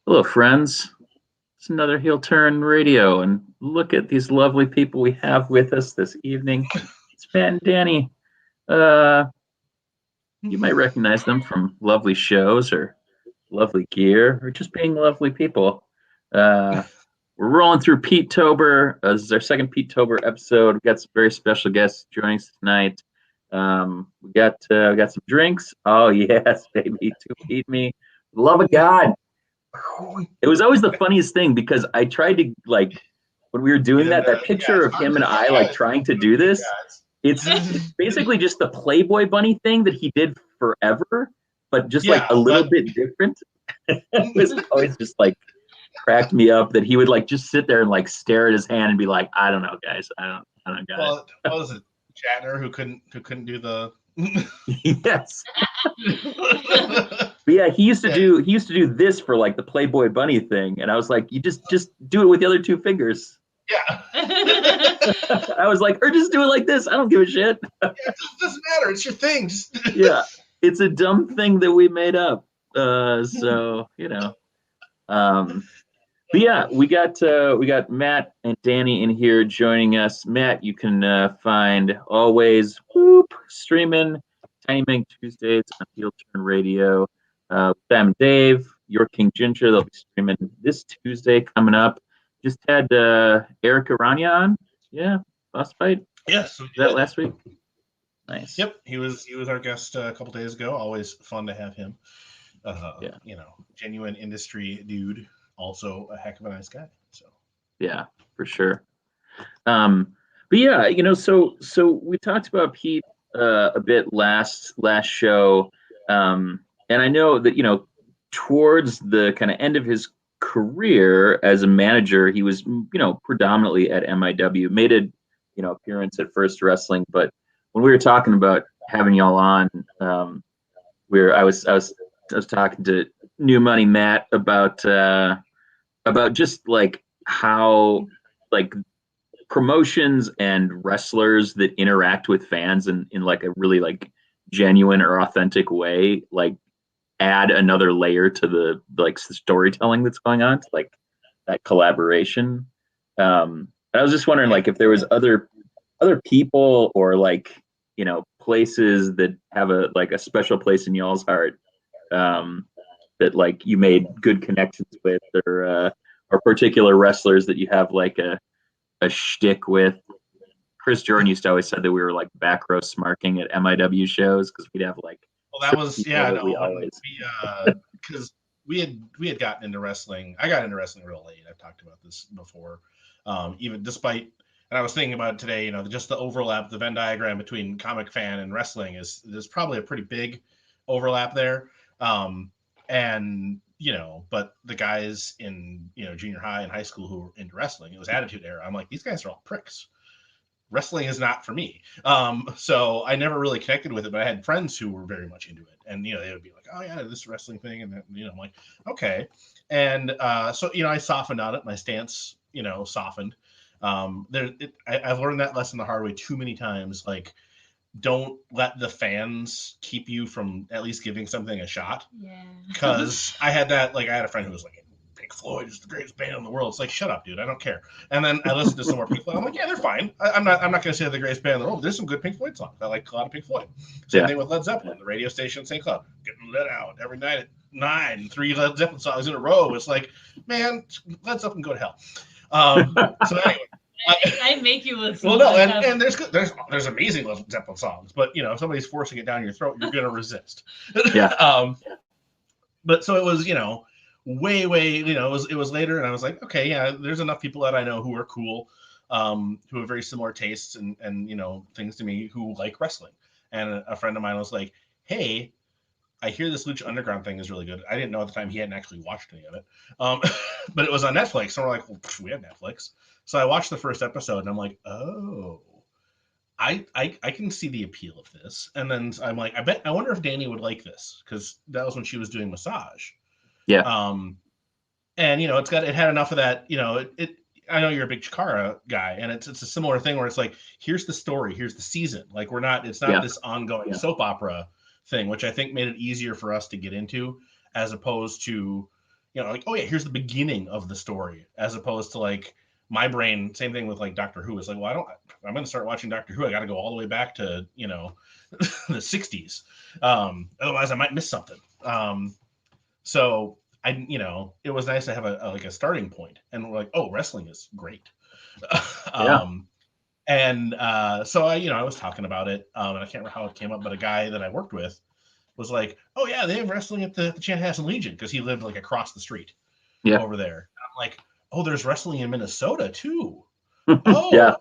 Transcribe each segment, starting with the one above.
Hello, friends. It's another Heel Turn Radio, and look at these lovely people we have with us this evening. It's Matt and Danny. Uh, you might recognize them from lovely shows or lovely gear or just being lovely people. Uh, we're rolling through Petetober. This is our second Petetober episode. We've got some very special guests joining us tonight. We got some drinks. Oh yes, baby, to feed me. Love of God. It was always the funniest thing because I tried to when we were doing that picture of him and I trying to do this. It's basically just the Playboy bunny thing that he did forever, but just a little bit different. It was always just cracked me up that he would just sit there and stare at his hand and be like, I don't know, guys. I don't got it. What was it? Shatner who couldn't do the yes. But yeah, he used to do this for the Playboy bunny thing, and I was like, you just do it with the other two fingers. Yeah. I was like, or just do it like this. I don't give a shit. Yeah, it doesn't matter. It's your thing. Yeah, it's a dumb thing that we made up. So but yeah, we got Matt and Danny in here joining us. Matt, you can find always streaming Tiny Ming Tuesdays on Heel Turn Radio. Sam and Dave, Your King Ginger, they'll be streaming this Tuesday coming up. Just had Eric Aranya on. Yeah, Boss Fight. Yes, was that last week? Nice. Yep, he was our guest a couple days ago. Always fun to have him. Genuine industry dude. Also a heck of a nice guy. So yeah, for sure. But yeah, so we talked about Pete a bit last show, and I know that towards the kind of end of his career as a manager, he was predominantly at MIW. Made a appearance at First Wrestling, but when we were talking about having y'all on, I was talking to New Money Matt about just how promotions and wrestlers that interact with fans in a really genuine or authentic way add another layer to the storytelling that's going on, to that collaboration. I was just wondering if there was other people or places that have a special place in y'all's heart that you made good connections with, or particular wrestlers that you have a shtick with. Chris Jordan used to always said that we were back row smarking at MIW shows because we'd have that was because we had gotten into wrestling. I got into wrestling real late. I've talked about this before. Even despite, and I was thinking about it today, just the overlap, the Venn diagram between comic fan and wrestling there's probably a pretty big overlap there. And but the guys in junior high and high school who were into wrestling, it was Attitude Era. I'm like, these guys are all pricks. Wrestling is not for me. So I never really connected with it, but I had friends who were very much into it, and they would be like, oh yeah, this wrestling thing, and then I'm like, okay. And so I softened on it. My stance softened. I've learned that lesson the hard way too many times. Don't let the fans keep you from at least giving something a shot. Yeah. Because I had that, I had a friend who was like, Pink Floyd is the greatest band in the world. It's like, shut up, dude. I don't care. And then I listened to some more Pink Floyd. I'm like, yeah, they're fine. I'm not going to say they're the greatest band in the world. There's some good Pink Floyd songs. I like a lot of Pink Floyd. Same thing with Led Zeppelin, the radio station in St. Cloud, getting let out every night at 9, 3 Led Zeppelin songs in a row. It's like, man, Led Zeppelin, go to hell. So anyway. I make you listen. Well, no, and there's amazing Led Zeppelin songs, but if somebody's forcing it down your throat, you're gonna resist. Yeah. But so it was, way, it was later, and I was like, okay, yeah, there's enough people that I know who are cool, who have very similar tastes and things to me, who like wrestling. And a friend of mine was like, hey, I hear this Lucha Underground thing is really good. I didn't know at the time he hadn't actually watched any of it, but it was on Netflix, and we're like, well, we have Netflix. So I watched the first episode, and I'm like, oh, I can see the appeal of this. And then I'm like, I wonder if Danny would like this, because that was when she was doing massage. Yeah. And it had enough of that. I know you're a big Chikara guy, and it's a similar thing where it's like, here's the story, here's the season. It's not this ongoing soap opera thing, which I think made it easier for us to get into, as opposed to like, oh yeah, here's the beginning of the story, as opposed to like my brain, same thing with like Doctor Who. It's like, well, I'm going to start watching Doctor Who. I got to go all the way back to, the 60s. Otherwise I might miss something. So it was nice to have a starting point, and we're like, oh, wrestling is great. Yeah. And so I was talking about it, and I can't remember how it came up, but a guy that I worked with was like, oh yeah, they have wrestling at the Chanhassen Legion, because he lived like across the street over there. And I'm like, oh, there's wrestling in Minnesota too. Oh, Yeah.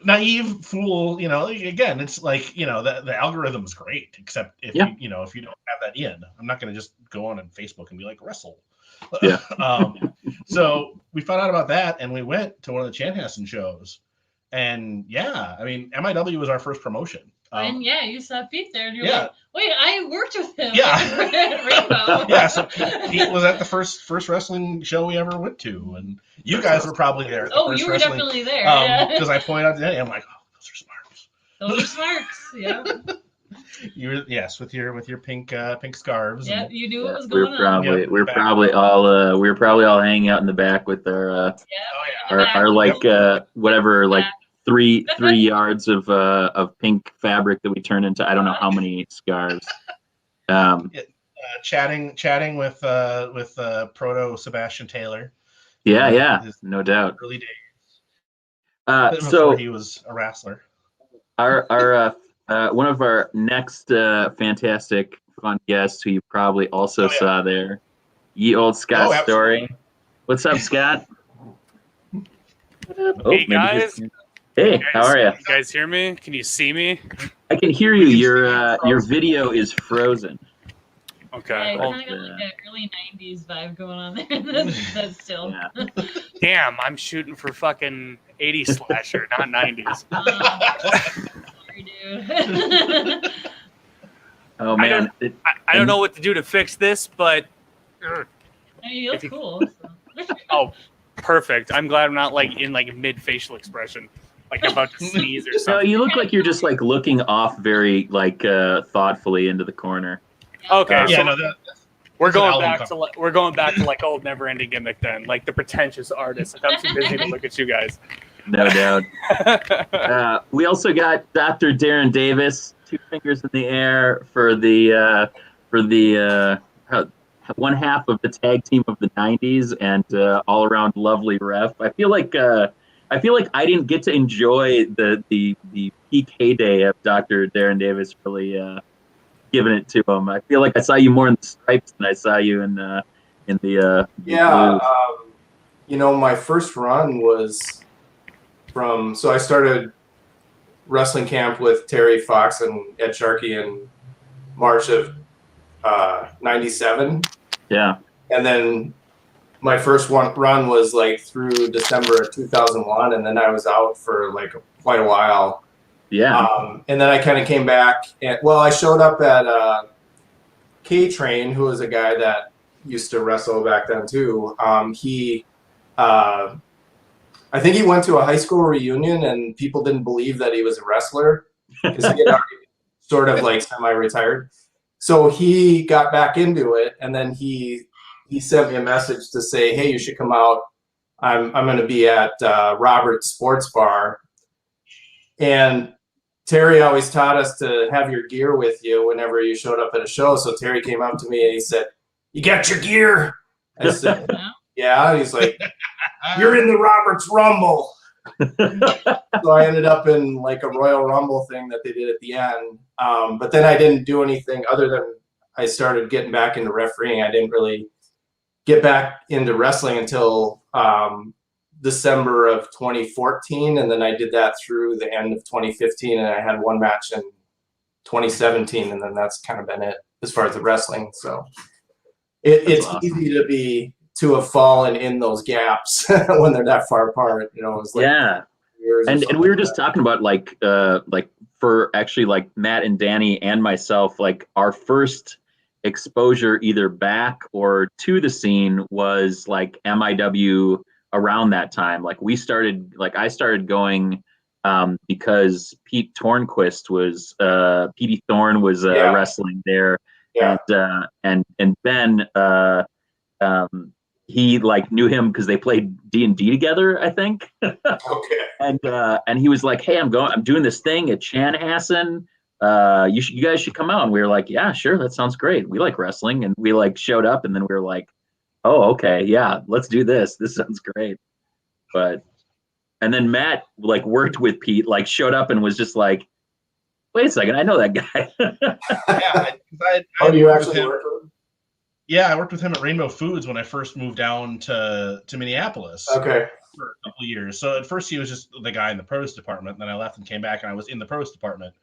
Naive fool. Again, it's like, the algorithm's great, except if you don't have that in. I'm not going to just go on Facebook and be like, wrestle. Yeah. So we found out about that, and we went to one of the Chanhassen shows, and yeah, I mean, MIW was our first promotion. And yeah, you saw Pete there, and you're Yeah. like, wait, I worked with him. Yeah. Rainbow. Yeah, so Pete was at the first wrestling show we ever went to, and you guys were probably there at the first you were wrestling, definitely there. because I pointed out today, I'm like, oh, those are Smarks. Those are Smarks. Yeah. You were, yes, with your pink scarves. Yeah, and- you knew what was We going on. were probably all hanging out in the back with our Oh yeah. our like whatever, like 3 yards of pink fabric that we turned into I don't know how many scarves. Chatting with proto Sebastian Taylor. Yeah, no doubt. Early days. So Before he was a wrestler. our one of our next fantastic fun guests, who you probably also saw there, ye old Scott Story. What's up, Scott? Hey guys. Hey, how are you? You guys hear me? Can you see me? I can hear you. Your video is frozen. Okay. Yeah, Well, kind of got like that early 90s vibe going on there. That's still. Yeah. damn, I'm shooting for fucking 80s slasher, not 90s. Sorry, dude. Oh man, I don't know what to do to fix this, but I mean, you look cool. So. oh, perfect. I'm glad I'm not like in like mid facial expression, like I'm about to sneeze or no, something. you look like you're just like looking off very like thoughtfully into the corner. Okay, Yeah, so no, we're that's an going album back cover. to we're going back to like old never ending gimmick then, like the pretentious artist. Like, I'm too busy to look at you guys. No doubt. We also got Dr. Darren Davis, 2 fingers in the air for the one half of the tag team of the '90s and all around lovely ref. I feel like I didn't get to enjoy the peak heyday of Dr. Darren Davis really giving it to him. I feel like I saw you more in the stripes than I saw you in the yeah. blues. My first run was so I started wrestling camp with Terry Fox and Ed Sharkey in March of '97. Yeah. And then my first run was like through December of 2001, and then I was out for like quite a while. Yeah. And then I kind of came back, and I showed up at K-Train, who was a guy that used to wrestle back then too. I think he went to a high school reunion, and people didn't believe that he was a wrestler because he had already sort of like semi-retired. So he got back into it, and then he sent me a message to say, "Hey, you should come out. I'm going to be at Robert's Sports Bar." And Terry always taught us to have your gear with you whenever you showed up at a show. So Terry came up to me and he said, "You got your gear?" I said, "Yeah." And he's like, "You're in the Roberts Rumble." So I ended up in like a Royal Rumble thing that they did at the end. But then I didn't do anything other than I started getting back into refereeing. I didn't really get back into wrestling until December of 2014. And then I did that through the end of 2015. And I had one match in 2017. And then that's kind of been it as far as the wrestling. So it's awesome. Easy to have fallen in those gaps when they're that far apart, It was like years and we were just talking about like for actually like Matt and Danny and myself, like our first exposure either back or to the scene was like MIW around that time. Like I started going because Pete Tornquist was Petey Thorne was wrestling there, and Ben he like knew him because they played D&D together, I think. Okay. And he was like, "Hey, I'm doing this thing at Chanhassen. You guys should come out." And we were like, "Yeah, sure, that sounds great. We like wrestling." And we like showed up, and then we were like, "Oh, okay, yeah, let's do this. This sounds great." And then Matt like worked with Pete, like showed up and was just like, "Wait a second, I know that guy." Yeah, You actually worked with him? Yeah, I worked with him at Rainbow Foods when I first moved down to Minneapolis. Okay. For a couple of years. So at first he was just the guy in the produce department. Then I left and came back, and I was in the produce department.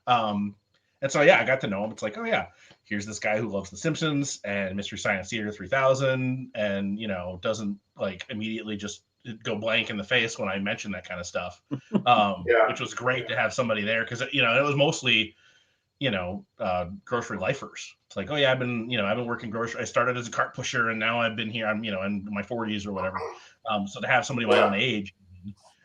And so yeah, I got to know him. It's like, oh yeah, here's this guy who loves The Simpsons and Mystery Science Theater 3000, and doesn't like immediately just go blank in the face when I mention that kind of stuff. Which was great to have somebody there because it was mostly grocery lifers. It's like, oh yeah, I've been working grocery. I started as a cart pusher, and now I've been here. I'm in my 40s or whatever. So to have somebody my own age,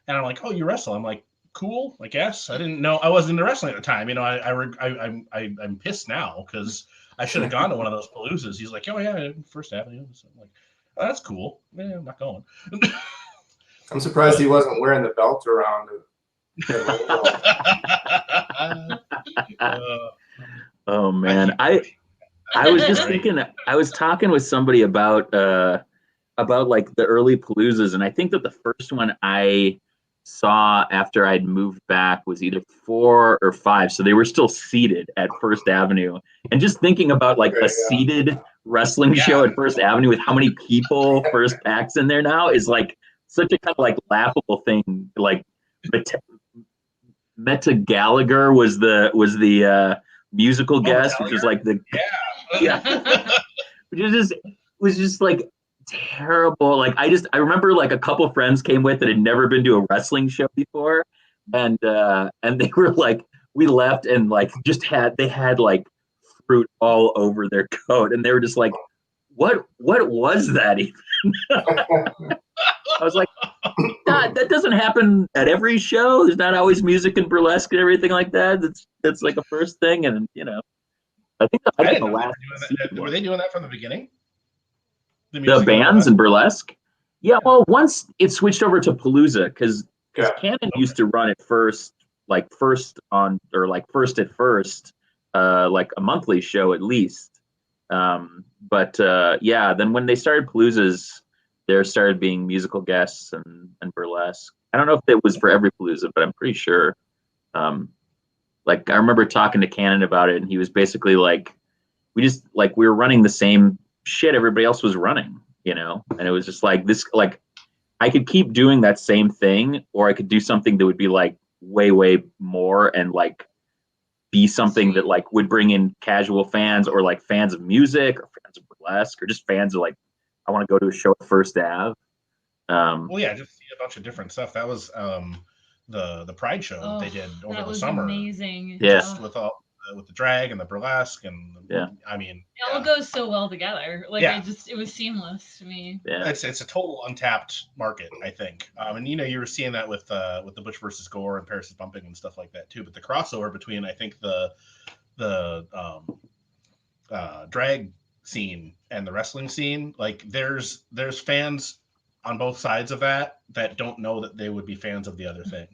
and I'm like, oh, you wrestle? I'm like, cool, I guess. I didn't know I wasn't into wrestling at the time. I'm pissed now because I should have gone to one of those paloozas. He's like, oh yeah, First Avenue. So I'm like, oh, that's cool. Yeah, I'm not going. I'm surprised he wasn't wearing the belt around. Oh man, I was just thinking. I was talking with somebody about like the early paloozas, and I think that the first one I saw after I'd moved back was either 4 or 5, so they were still seated at First Avenue. And just thinking about like a seated wrestling show at First Avenue with how many people First Act's in there now is like such a kind of like laughable thing. Like Meta Gallagher was the musical guest, which was like which was just like terrible. Like I remember like a couple friends came with that had never been to a wrestling show before, and they were like, we left and like they had like fruit all over their coat, and they were just like, what was that even? I was like, God, that doesn't happen at every show. There's not always music and burlesque and everything like that. That's like a first thing, and I think the last were they doing that from the beginning? The bands and burlesque? Yeah, well, once it switched over to Palooza, because Cannon used to run it first at first, like a monthly show at least. But then when they started Paloozas, there started being musical guests and burlesque. I don't know if it was for every Palooza, but I'm pretty sure. Like I remember talking to Cannon about it, and he was basically like, we were running the same shit everybody else was running, and it was just like this, like I could keep doing that same thing, or I could do something that would be like way more and like be something that like would bring in casual fans or like fans of music or fans of burlesque or just fans of like, I want to go to a show at First Ave. Well, yeah, just see a bunch of different stuff. That was the Pride show they did over the summer. Amazing. Just with the drag and the burlesque and I mean, it all goes so well together. Like it was seamless to me. Yeah, it's a total untapped market, I think. And you were seeing that with the Bush versus Gore and Paris is Bumping and stuff like that too. But the crossover between, I think, the drag scene and the wrestling scene, like there's fans on both sides of that don't know that they would be fans of the other thing.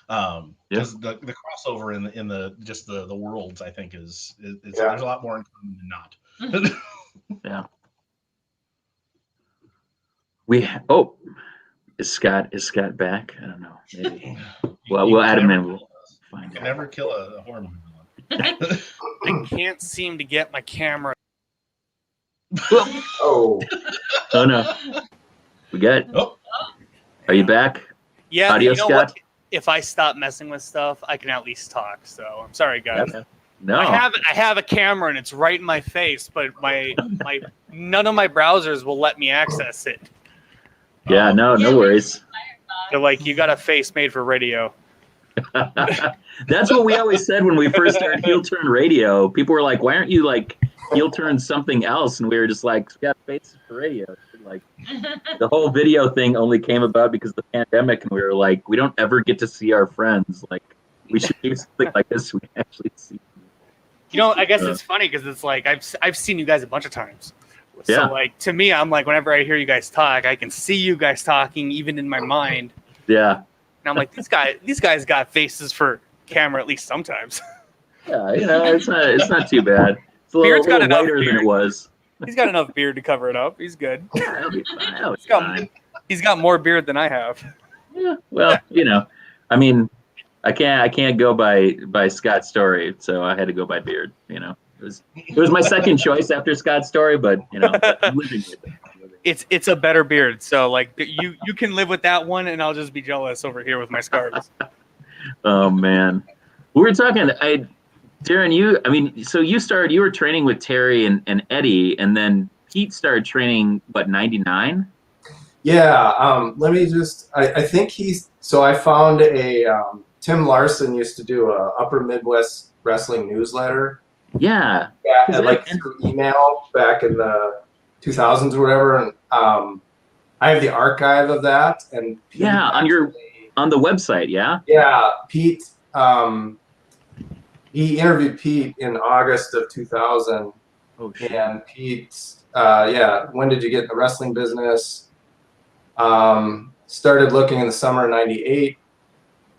Because the crossover in the just the worlds, I think is there's a lot more in common than not. Yeah. Is Scott back? I don't know. Maybe. Well, we'll add him in. We'll find out. Never kill a horror movie. I can't seem to get my camera. Oh no. We got. Oh. Are you back? Yeah. Audio, you know Scott? what? If I stop messing with stuff, I can at least talk. So I'm sorry, guys. Okay. No. I have a camera and it's right in my face, but my none of my browsers will let me access it. Yeah, no worries. They're like, you got a face made for radio. That's what we always said when we first started Heel Turn Radio. People were like, why aren't you like Heel Turn something else? And we were just like, we got faces for radio. Like the whole video thing only came about because of the pandemic, and we were like, we don't ever get to see our friends. Like we should do something like this. We actually see. I guess it's funny because it's like I've seen you guys a bunch of times. Yeah. So like to me, I'm like, whenever I hear you guys talk, I can see you guys talking even in my mind. Yeah. And I'm like, these guys got faces for camera at least sometimes. Yeah, it's not too bad. It's a Beard's got little enough whiter than beard. it was. He's got enough beard to cover it up. He's good. Yeah, it'll be fine. It'll be fine. He's got more beard than I have. Yeah, well, I mean, I can't go by Scott's story, so I had to go by Beard. It was my second choice after Scott's story, but I'm living with it. It's a better beard, so like you can live with that one, and I'll just be jealous over here with my scarves. Oh man, we were talking. Darren, so you were training with Terry and Eddie, and then Pete started training, but 99. Yeah, let me just. I think So I found Tim Larson used to do a Upper Midwest Wrestling newsletter. Yeah. Like through email back in the 2000s or whatever, and I have the archive of that. And Pete on the website, yeah. Yeah, Pete. He interviewed Pete in August of 2000. Oh shit. And Pete, when did you get in the wrestling business? Started looking in the summer of '98.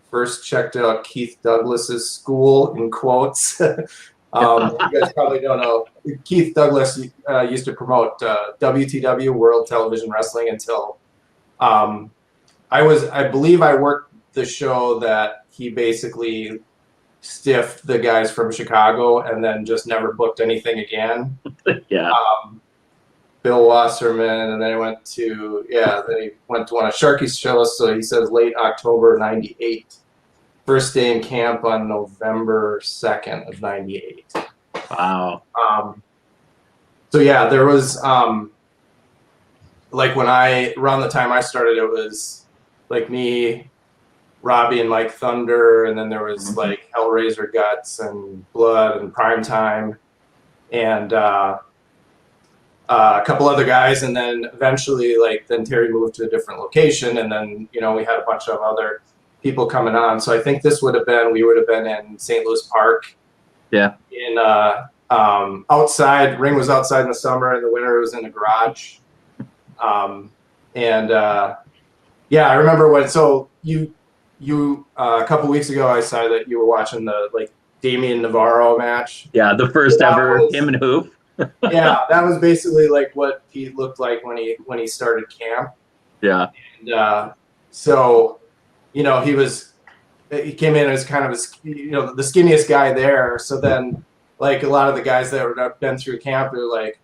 First checked out Keith Douglas's school, in quotes. You guys probably don't know. Keith Douglas used to promote WTW, World Television Wrestling, until I believe I worked the show that he basically stiffed the guys from Chicago and then just never booked anything again. Yeah. Bill Wasserman, and then he went to one of Sharky's shows. So he says late October '98. First day in camp on November 2nd of '98. Wow. So yeah, there was like around the time I started, it was like me, Robbie, and Mike Thunder, and then there was like Hellraiser Guts and Blood and Primetime, and a couple other guys, and then eventually then Terry moved to a different location, and then we had a bunch of other people coming on. So I think we would have been in St. Louis Park. Yeah. In outside, ring was outside in the summer, in the winter it was in the garage. I remember when you a couple weeks ago I saw that you were watching the Damian Navarro match. Yeah, the first ever him and Hoof. Yeah, that was basically like what Pete looked like when he started camp. Yeah. And so he came in as kind of the skinniest guy there. So then a lot of the guys that have been through camp are like,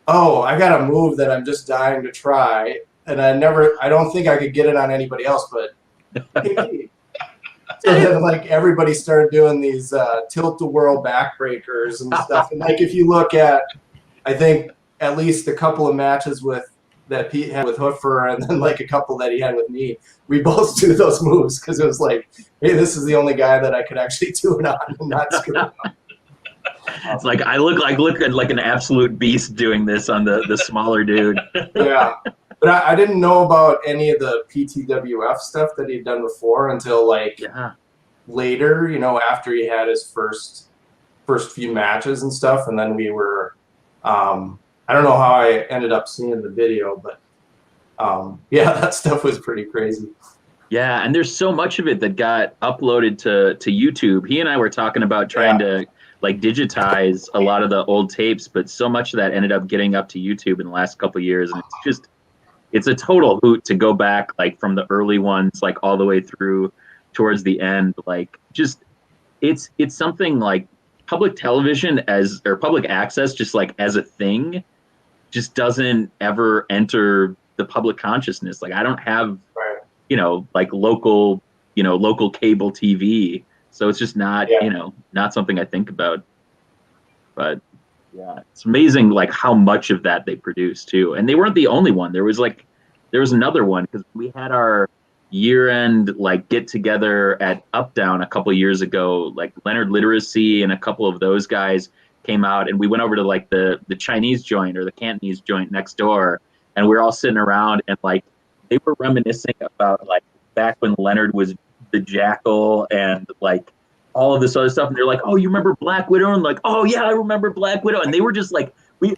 oh, I got a move that I'm just dying to try, and I don't think I could get it on anybody else, but hey, so then everybody started doing these tilt-a-whirl backbreakers and stuff. And if you look at, I think at least a couple of matches that Pete had with Hoofer, and then a couple that he had with me, we both do those moves because it was like, hey, this is the only guy that I could actually do it on and not screw up. It's like I look like an absolute beast doing this on the smaller dude. Yeah. But I didn't know about any of the PTWF stuff that he'd done before until later, after he had his first few matches and stuff. And then we were, I don't know how I ended up seeing the video, but that stuff was pretty crazy. Yeah, and there's so much of it that got uploaded to YouTube. He and I were talking about trying to digitize a lot of the old tapes, but so much of that ended up getting up to YouTube in the last couple of years, and it's a total hoot to go back from the early ones all the way through towards the end. It's something public television or public access just as a thing just doesn't ever enter the public consciousness. I don't have local cable TV, so it's just not not something I think about. But yeah, it's amazing how much of that they produced too. And they weren't the only one. There was another one because we had our year-end get together at Up Down a couple years ago. Leonard Literacy and a couple of those guys came out, and we went over to the Chinese joint or the Cantonese joint next door, and we were all sitting around, and they were reminiscing about back when Leonard was the Jackal and all of this other stuff, and they're like, oh, you remember Black Widow? And oh yeah, I remember Black Widow. And they were just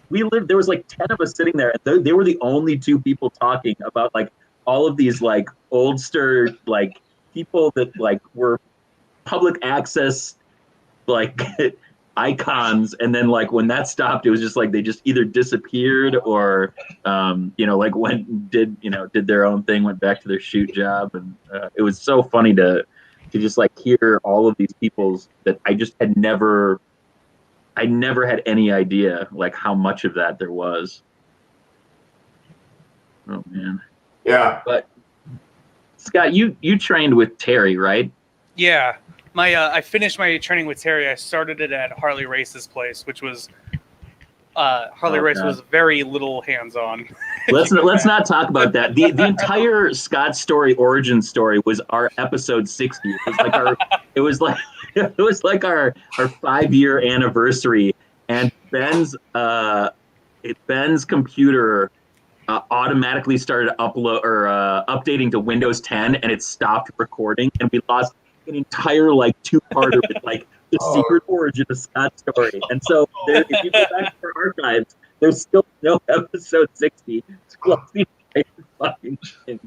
we lived. There was like 10 of us sitting there, and they were the only two people talking about like all of these like oldster like people that like were public access like icons, and then like when that stopped, it was just like they just either disappeared or like did their own thing, went back to their shoot job. And it was so funny to just like hear all of these people's that I just had never had any idea like how much of that there was. Oh man. Yeah. But Scott, you trained with Terry, right? Yeah. I finished my training with Terry. I started it at Harley Race's place, which was Harley Race was very little hands-on. Let's not talk about that. The entire Scott Story origin story was our episode 60. It was like our 5-year anniversary, and Ben's computer automatically started updating to Windows 10, and it stopped recording, and we lost an entire like 2-parter with like the secret origin of Scott Story. And so if you go back to our archives, there's still no episode 60. Fucking thing.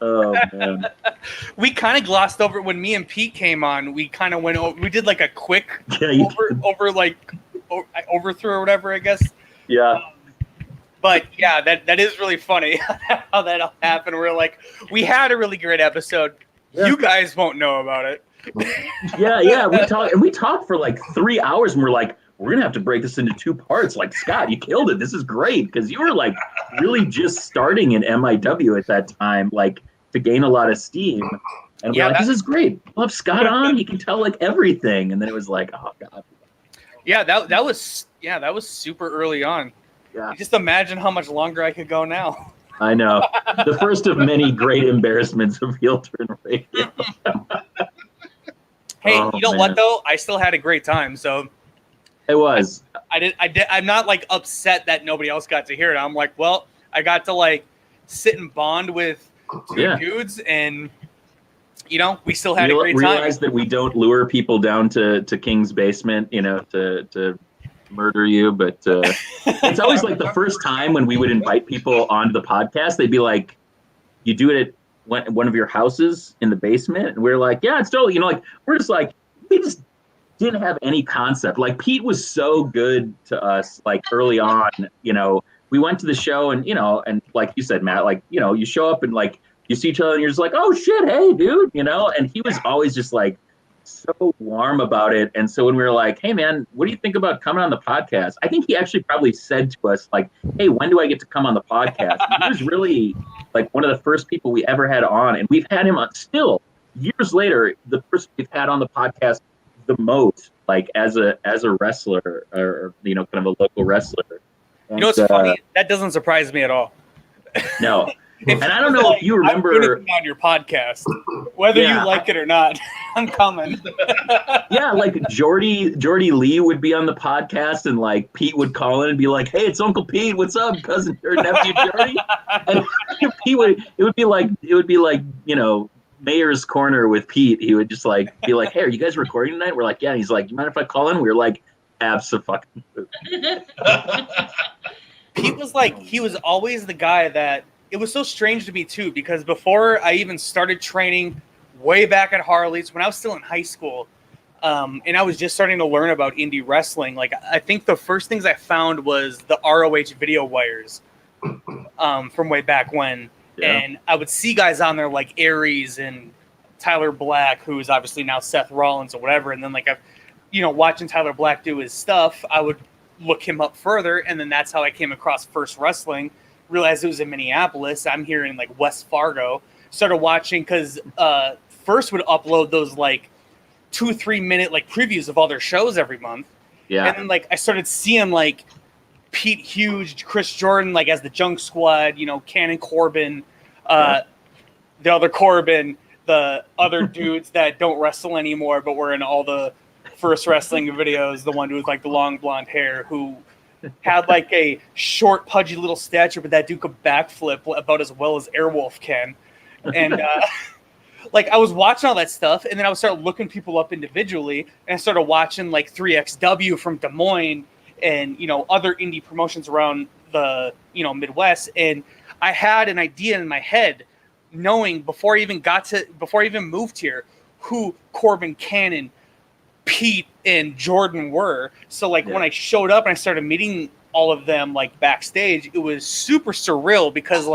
Oh man. We kind of glossed over when me and Pete came on. We kind of went over. We did like a quick overthrow or whatever, I guess. Yeah. But yeah, that is really funny how that all happened. We're like, we had a really great episode. Yeah. You guys won't know about it. Yeah. We talked for like 3 hours, and we're like, we're gonna have to break this into 2 parts. Like, Scott, you killed it. This is great, because you were like really just starting in MIW at that time, like to gain a lot of steam. And we're like, this is great. We'll have Scott on. He can tell like everything. And then it was like, oh god. Yeah, that was super early on. Yeah. Just imagine how much longer I could go now. I know. The first of many great embarrassments of heel turn radio. Hey, you know what though? I still had a great time. So it was. I'm not like upset that nobody else got to hear it. I'm like, well, I got to like sit and bond with two dudes, and we still had a great time. Realize that we don't lure people down to King's basement, to murder you, but it's always like the first time when we would invite people onto the podcast, they'd be like, you do it at one of your houses in the basement? And we're like, yeah, it's totally, we're just like, we just didn't have any concept. Like, Pete was so good to us, like early on, we went to the show, and and like you said, Matt, like, you show up and like you see each other and you're just like, oh shit, hey dude, and he was always just like so warm about it. And so when we were like, hey man, what do you think about coming on the podcast? I think he actually probably said to us like, hey, when do I get to come on the podcast? And he was really like one of the first people we ever had on, and we've had him on still years later, the person we've had on the podcast the most, like as a wrestler, or kind of a local wrestler. And, what's funny? That doesn't surprise me at all. No. And I don't know if you remember, I'm gonna be on your podcast, whether you like it or not. I'm coming. Yeah, like Jordy Lee would be on the podcast, and like Pete would call in and be like, "Hey, it's Uncle Pete. What's up, cousin or nephew Jordy?" And it would be like Mayor's Corner with Pete. He would just like be like, "Hey, are you guys recording tonight?" We're like, "Yeah." And he's like, "You mind if I call in?" We were like, "Abso-fucking." Pete was like, he was always the guy that. It was so strange to me too, because before I even started training way back at Harley's, when I was still in high school, and I was just starting to learn about indie wrestling, like I think the first things I found was the ROH video wires from way back when. Yeah. And I would see guys on there like Aries and Tyler Black, who is obviously now Seth Rollins or whatever. And then like watching Tyler Black do his stuff, I would look him up further, and then that's how I came across First Wrestling. Realized it was in Minneapolis. I'm here in like West Fargo. Started watching because First would upload those like 2-3 minute like previews of all their shows every month. Yeah. And then like I started seeing like Pete Hughes, Chris Jordan, like as the Junk Squad, Cannon Corbin, the other Corbin, the other dudes that don't wrestle anymore, but were in all the First Wrestling videos. The one with like the long blonde hair who had like a short, pudgy little stature, but that dude could backflip about as well as Airwolf can. And like I was watching all that stuff, and then I would start looking people up individually, and I started watching like 3XW from Des Moines and other indie promotions around the Midwest. And I had an idea in my head, knowing before I even moved here, who Corbin, Cannon, Pete, and Jordan were. So when I showed up and I started meeting all of them backstage, it was super surreal because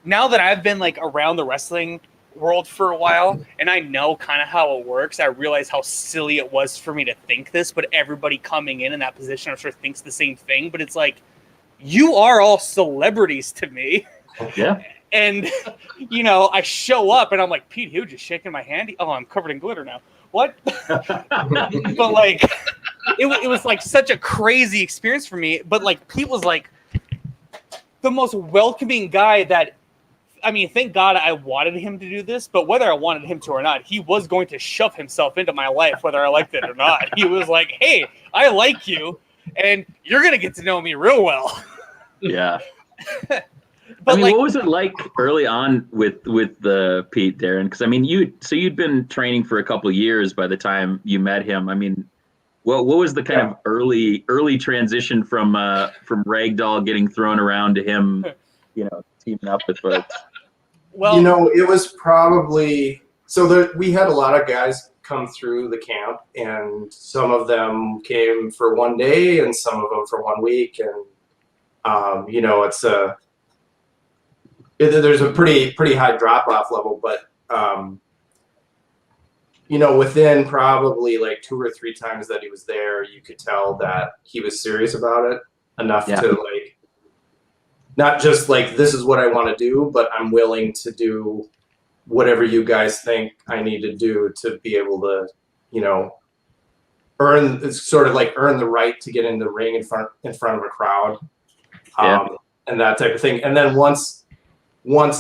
now that I've been around the wrestling world for a while and I know kind of how it works, I realize how silly it was for me to think this, but everybody coming in that position I'm sure thinks the same thing. But it's you are all celebrities to me. Yeah. And I show up and I'm like, Pete Hughes just shaking my hand. Oh, I'm covered in glitter now. What? But it was such a crazy experience for me. But Pete was the most welcoming guy that, I mean, thank God I wanted him to do this, but whether I wanted him to or not, he was going to shove himself into my life, whether I liked it or not. He was like, hey, I like you, and you're going to get to know me real well. Yeah. But I mean, what was it like early on with the Pete, Darren? Because I mean, you'd been training for a couple of years by the time you met him. I mean, what was the kind of early transition from Ragdoll getting thrown around to him, teaming up with folks? Well, it was probably we had a lot of guys come through the camp, and some of them came for one day, and some of them for 1 week, and there's a pretty high drop off level, but within probably 2 or 3 times that he was there, you could tell that he was serious about it enough to not just this is what I want to do, but I'm willing to do whatever you guys think I need to do to be able to, earn the right to get in the ring in front of a crowd, and that type of thing. And then once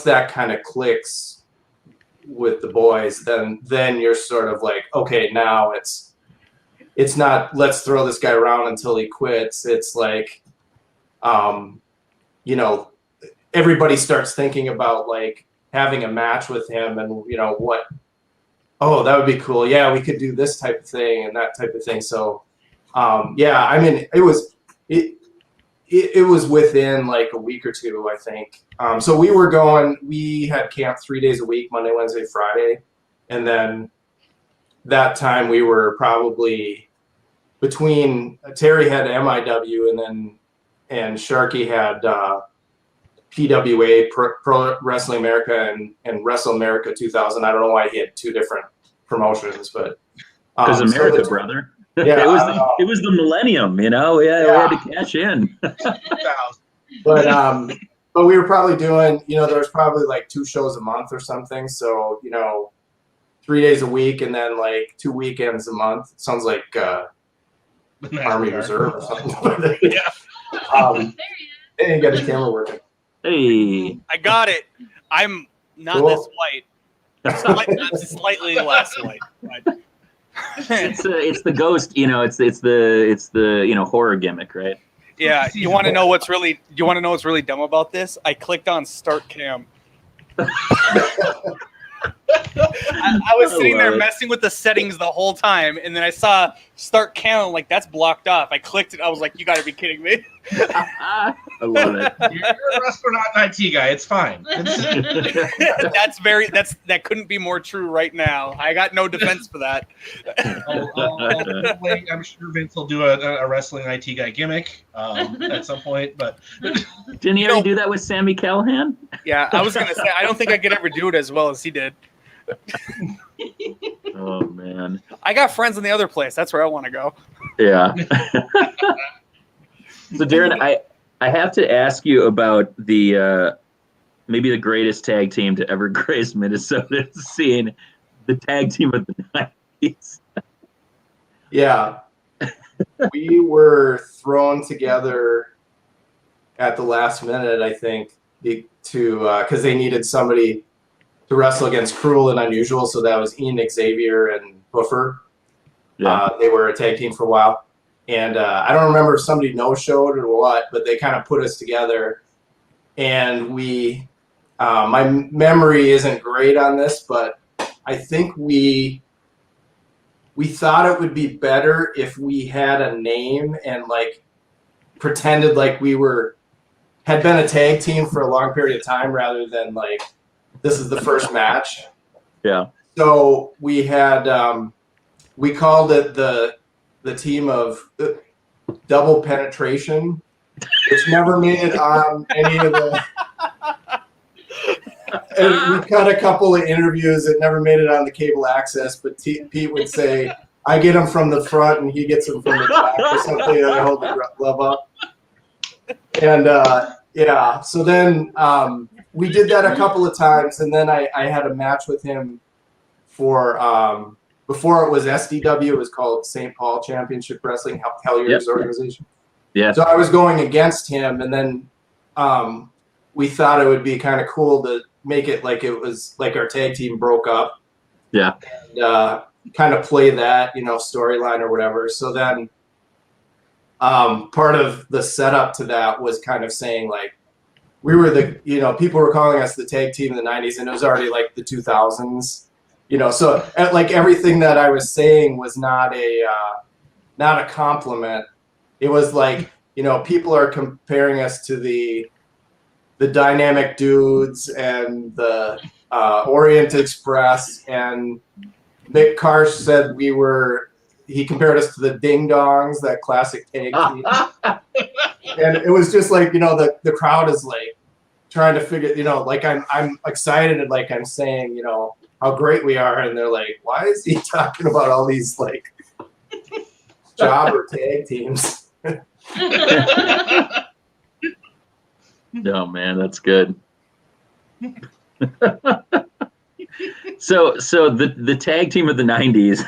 that kind of clicks with the boys, then you're sort of okay, now it's not let's throw this guy around until he quits. It's everybody starts thinking about having a match with him, and what, oh, that would be cool. Yeah, we could do this type of thing and that type of thing. So I mean, it was within a week or two, I think. So we had camp 3 days a week, Monday, Wednesday, Friday. And then that time we were probably between Terry had MIW and Sharky had PWA, Pro Wrestling America, and Wrestle America 2000. I don't know why he had 2 different promotions, but because America, brother. Yeah, it was the millennium, we had to cash in. But we were probably doing, there was probably 2 shows a month or something. So 3 days a week, and then 2 weekends a month. It sounds like Army Reserve or something. Hey, you got his camera working. Hey, I got it. I'm not this white. I'm slightly less white. But... it's the ghost, it's the horror gimmick, right? Yeah. You want to know what's really dumb about this? I clicked on start cam. I was sitting there messing with the settings the whole time, and then I saw start cam. I'm that's blocked off. I clicked it. I was like, you got to be kidding me. I love it. You're a wrestler, not an IT guy. It's fine. That couldn't be more true right now. I got no defense for that. I'm sure Vince will do a wrestling IT guy gimmick at some point. But didn't he already do that with Sami Callihan? Yeah, I was gonna say I don't think I could ever do it as well as he did. Oh man, I got friends in the other place. That's where I want to go. Yeah. So Darren, I have to ask you about the maybe the greatest tag team to ever grace Minnesota scene, the tag team of the 90s. Yeah. We were thrown together at the last minute, I think, because they needed somebody to wrestle against Cruel and Unusual. So that was Ian Xavier and Buffer. Yeah. They were a tag team for a while. And I don't remember if somebody no-showed or what, but they kind of put us together. And we, my memory isn't great on this, but I think we thought it would be better if we had a name and pretended like we had been a tag team for a long period of time rather than like this is the first match. Yeah. So we had we called it the team of double penetration, which never made it on any of the. And we cut a couple of interviews that never made it on the cable access, but Pete would say, I get him from the front and he gets him from the back or something, and I hold the glove up. And yeah, so then we did that a couple of times, and then I had a match with him for before it was SDW, it was called St. Paul Championship Wrestling, Hellier's organization. Yeah. So I was going against him, and then we thought it would be kind of cool to make it like it was like our tag team broke up. Yeah. And kind of play that, storyline or whatever. So then part of the setup to that was kind of saying like we were people were calling us the tag team in the 90s, and it was already like the 2000s. So like everything that I was saying was not a compliment. It was like, people are comparing us to the Dynamic Dudes and the Orient Express, and Mick Karsh said he compared us to the Ding Dongs, that classic tag team. And it was just like, the crowd is like trying to figure, like I'm excited and like I'm saying, how great we are, and they're like, why is he talking about all these like jobber tag teams? Oh man, that's good. So the tag team of the 90s,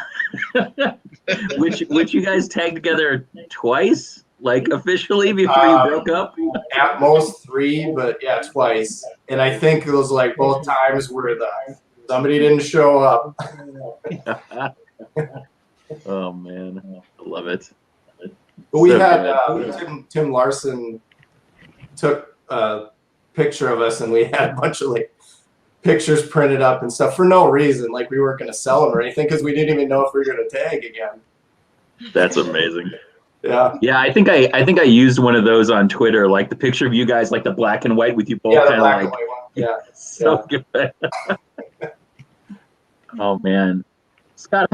which you guys tagged together twice, like officially before you broke up? At most 3, but yeah, twice. And I think it was like both times where somebody didn't show up. Oh man, I love it. But we had Tim Larson took a picture of us, and we had a bunch of like pictures printed up and stuff for no reason. Like we weren't going to sell them or anything because we didn't even know if we were going to tag again. That's amazing. Yeah. Yeah, I think I used one of those on Twitter, like the picture of you guys, like the black and white with you both kind of like. White one. Yeah. So good. Oh man, Scott,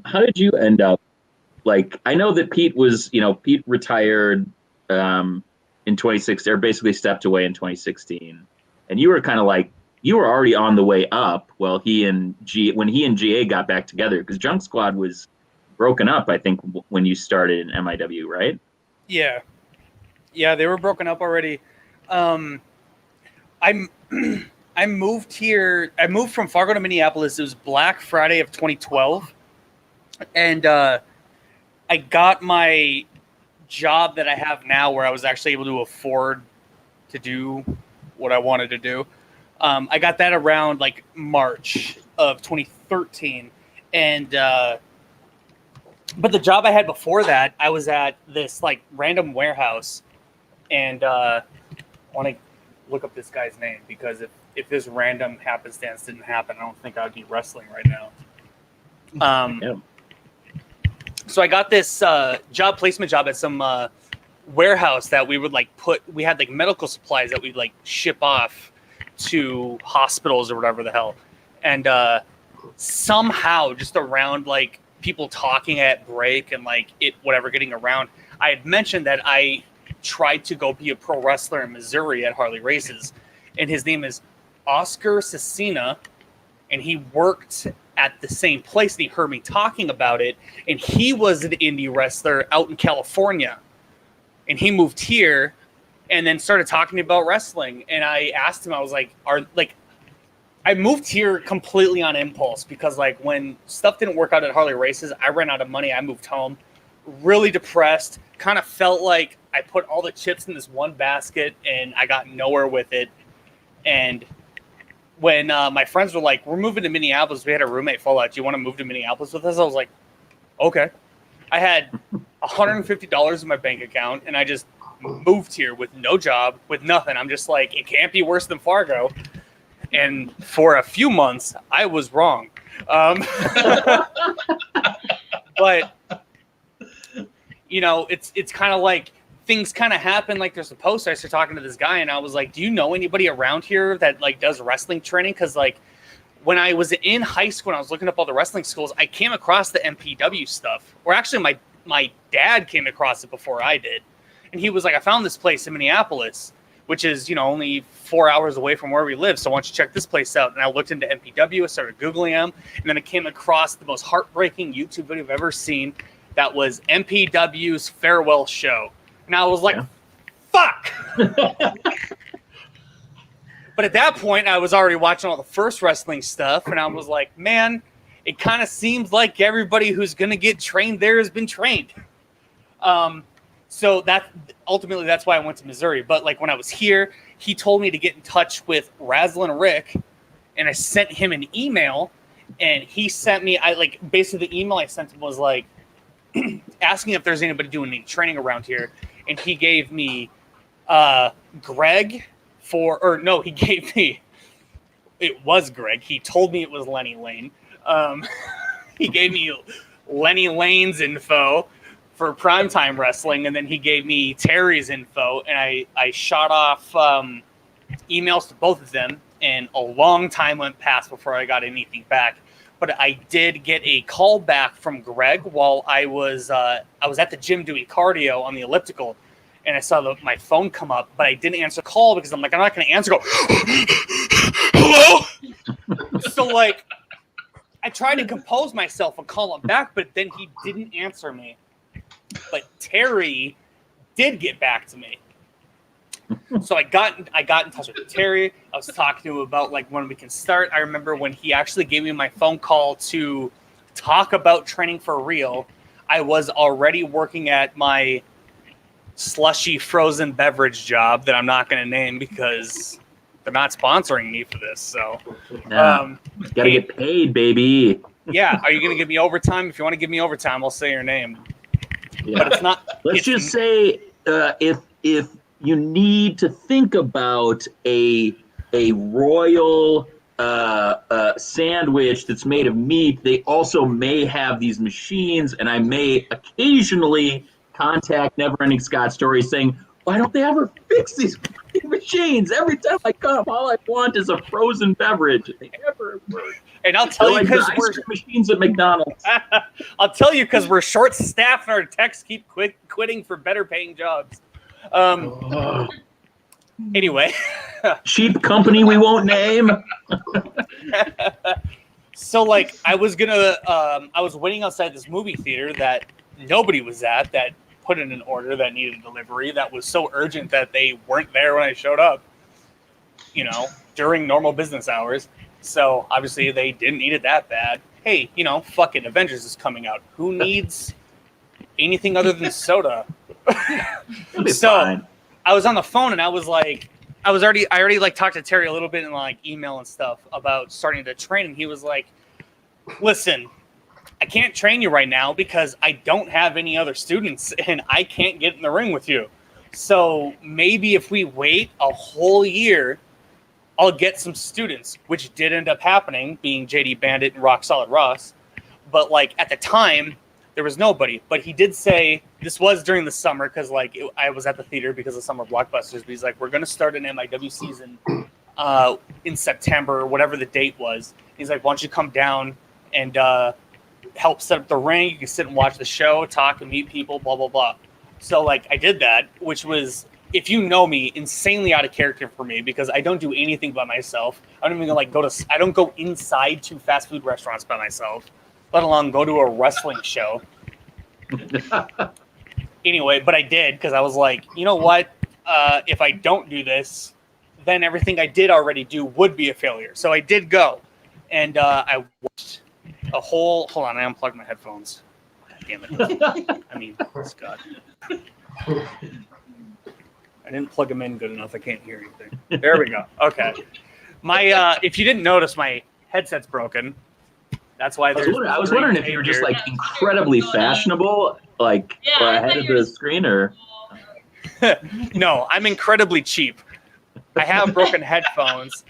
how did you end up? Like, I know that Pete retired in 2016, or basically stepped away in 2016, and you were kind of like you were already on the way up. Well, when he and GA got back together, because Junk Squad was broken up, I think, when you started in MIW, right? Yeah, they were broken up already. I moved here. I moved from Fargo to Minneapolis. It was Black Friday of 2012, and I got my job that I have now, where I was actually able to afford to do what I wanted to do. I got that around like March of 2013, and but the job I had before that, I was at this like random warehouse, and I want to look up this guy's name, because if this random happenstance didn't happen, I don't think I'd be wrestling right now. Yeah. So I got this placement job at some warehouse that we would like we had like medical supplies that we'd like ship off to hospitals or whatever the hell. And somehow just around like people talking at break and like getting around, I had mentioned that I tried to go be a pro wrestler in Missouri at Harley Races. And his name is Oscar Cecina, and he worked at the same place, and he heard me talking about it, and he was an indie wrestler out in California, and he moved here and then started talking about wrestling. And I asked him, I was like, I moved here completely on impulse, because like when stuff didn't work out at Harley Races, I ran out of money. I moved home really depressed, kind of felt like I put all the chips in this one basket and I got nowhere with it. And when my friends were like, we're moving to Minneapolis, we had a roommate fall out, do you want to move to Minneapolis with us? I was like, okay. I had $150 in my bank account, and I just moved here with no job, with nothing. I'm just like, it can't be worse than Fargo. And for a few months, I was wrong. But, you know, it's kind of like things kind of happen like they're supposed to. I started talking to this guy, and I was like, do you know anybody around here that like does wrestling training? Because like when I was in high school and I was looking up all the wrestling schools, I came across the MPW stuff. Or actually my dad came across it before I did. And he was like, I found this place in Minneapolis, which is, only 4 hours away from where we live. So why don't you check this place out? And I looked into MPW, I started Googling them. And then I came across the most heartbreaking YouTube video I've ever seen. That was MPW's farewell show. And I was like, fuck. But at that point, I was already watching all the first wrestling stuff. And I was like, man, it kind of seems like everybody who's going to get trained there has been trained. So that ultimately, that's why I went to Missouri. But like when I was here, he told me to get in touch with Razzlin' Rick, and I sent him an email, and he sent me, basically the email I sent him was like asking if there's anybody doing any training around here. And he gave me Greg he gave me, it was Greg. He told me it was Lenny Lane. He gave me Lenny Lane's info for primetime wrestling, and then he gave me Terry's info, and I shot off emails to both of them, and a long time went past before I got anything back. But I did get a call back from Greg while I was at the gym doing cardio on the elliptical, and I saw my phone come up, but I didn't answer the call because I'm like, I'm not going to answer. Go, hello? So like, I tried to compose myself and call him back, but then he didn't answer me. But Terry did get back to me. So I got in touch with Terry. I was talking to him about like when we can start. I remember when he actually gave me my phone call to talk about training for real. I was already working at my slushy frozen beverage job that I'm not going to name because they're not sponsoring me for this. So, gotta get paid, baby. Yeah, are you going to give me overtime? If you want to give me overtime, I'll say your name. Yeah. But it's not. Let's just say if you need to think about a royal sandwich that's made of meat, they also may have these machines, and I may occasionally contact Neverending Scott Stories saying, why don't they ever fix these machines? Every time I come, all I want is a frozen beverage. They never work. And I'll tell you because we're machines at McDonald's. I'll tell you because we're short staffed and our techs keep quitting for better paying jobs. Anyway, cheap company we won't name. So like I was waiting outside this movie theater that nobody was at, that put in an order that needed delivery, that was so urgent that they weren't there when I showed up, during normal business hours. So obviously they didn't need it that bad. Hey, fuck it, Avengers is coming out. Who needs anything other than soda? So fine. I was on the phone and I already like talked to Terry a little bit in like email and stuff about starting to train, and he was like, listen, I can't train you right now because I don't have any other students and I can't get in the ring with you. So maybe if we wait a whole year, I'll get some students, which did end up happening, being JD Bandit and Rock Solid Ross. But like at the time, there was nobody. But he did say, this was during the summer because I was at the theater because of summer blockbusters. But he's like, we're going to start an MIW season in September, whatever the date was. He's like, why don't you come down and help set up the ring? You can sit and watch the show, talk and meet people, blah, blah, blah. So like I did that, which was, if you know me, insanely out of character for me because I don't do anything by myself. I don't even I don't go inside to fast food restaurants by myself, let alone go to a wrestling show. Anyway, but I did because I was like, you know what? If I don't do this, then everything I did already do would be a failure. So I did go, and I watched a whole. Hold on, I unplugged my headphones. Damn it! I mean, Scott. I didn't plug them in good enough. I can't hear anything. There we go. Okay. My if you didn't notice, my headset's broken. That's why I was wondering if you were just like incredibly fashionable, like ahead of the screen, or. No, I'm incredibly cheap. I have broken headphones.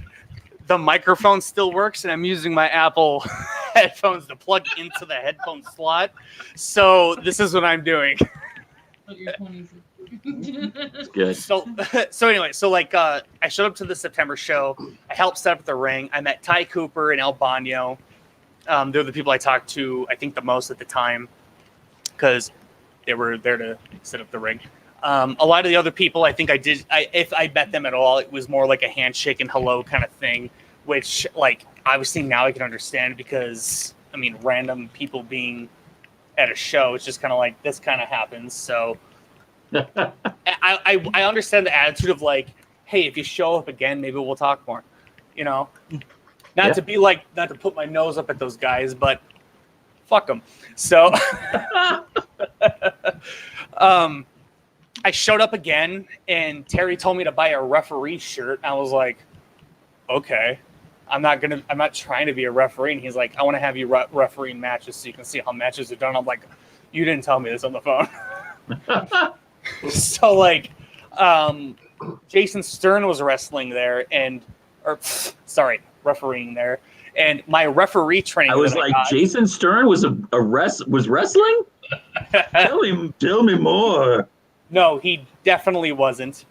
The microphone still works, and I'm using my Apple headphones to plug into the headphone slot. So this is what I'm doing. Put your 20s It's good. So anyway, so like I showed up to the September show. I helped set up the ring. I met Ty Cooper and El Bano. They're the people I talked to, I think, the most at the time because they were there to set up the ring. A lot of the other people, I think if I met them at all, it was more like a handshake and hello kind of thing, which like obviously now I can understand because I mean, random people being at a show, it's just kind of like this kind of happens. So I understand the attitude of like, hey, if you show up again, maybe we'll talk more, you know, not to be like, not to put my nose up at those guys, but fuck them. So, I showed up again and Terry told me to buy a referee shirt. I was like, okay, I'm not trying to be a referee. And he's like, I want to have you refereeing matches so you can see how matches are done. I'm like, you didn't tell me this on the phone. So like, Jason Stern was wrestling there refereeing there. And my referee training. I was like, Jason Stern was was wrestling? Tell me more. No, he definitely wasn't.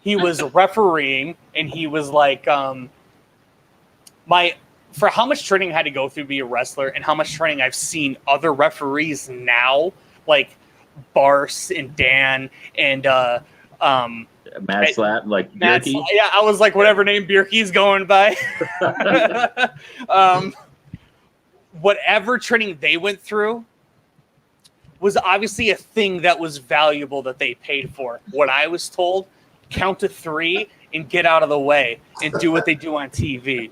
He was refereeing, and he was like, for how much training I had to go through to be a wrestler, and how much training I've seen other referees now, like Bars and Dan and Matt Slap, like Bierke. Yeah, I was like, whatever name Bierke's going by. Whatever training they went through was obviously a thing that was valuable that they paid for. What I was told, count to 3 and get out of the way and do what they do on TV.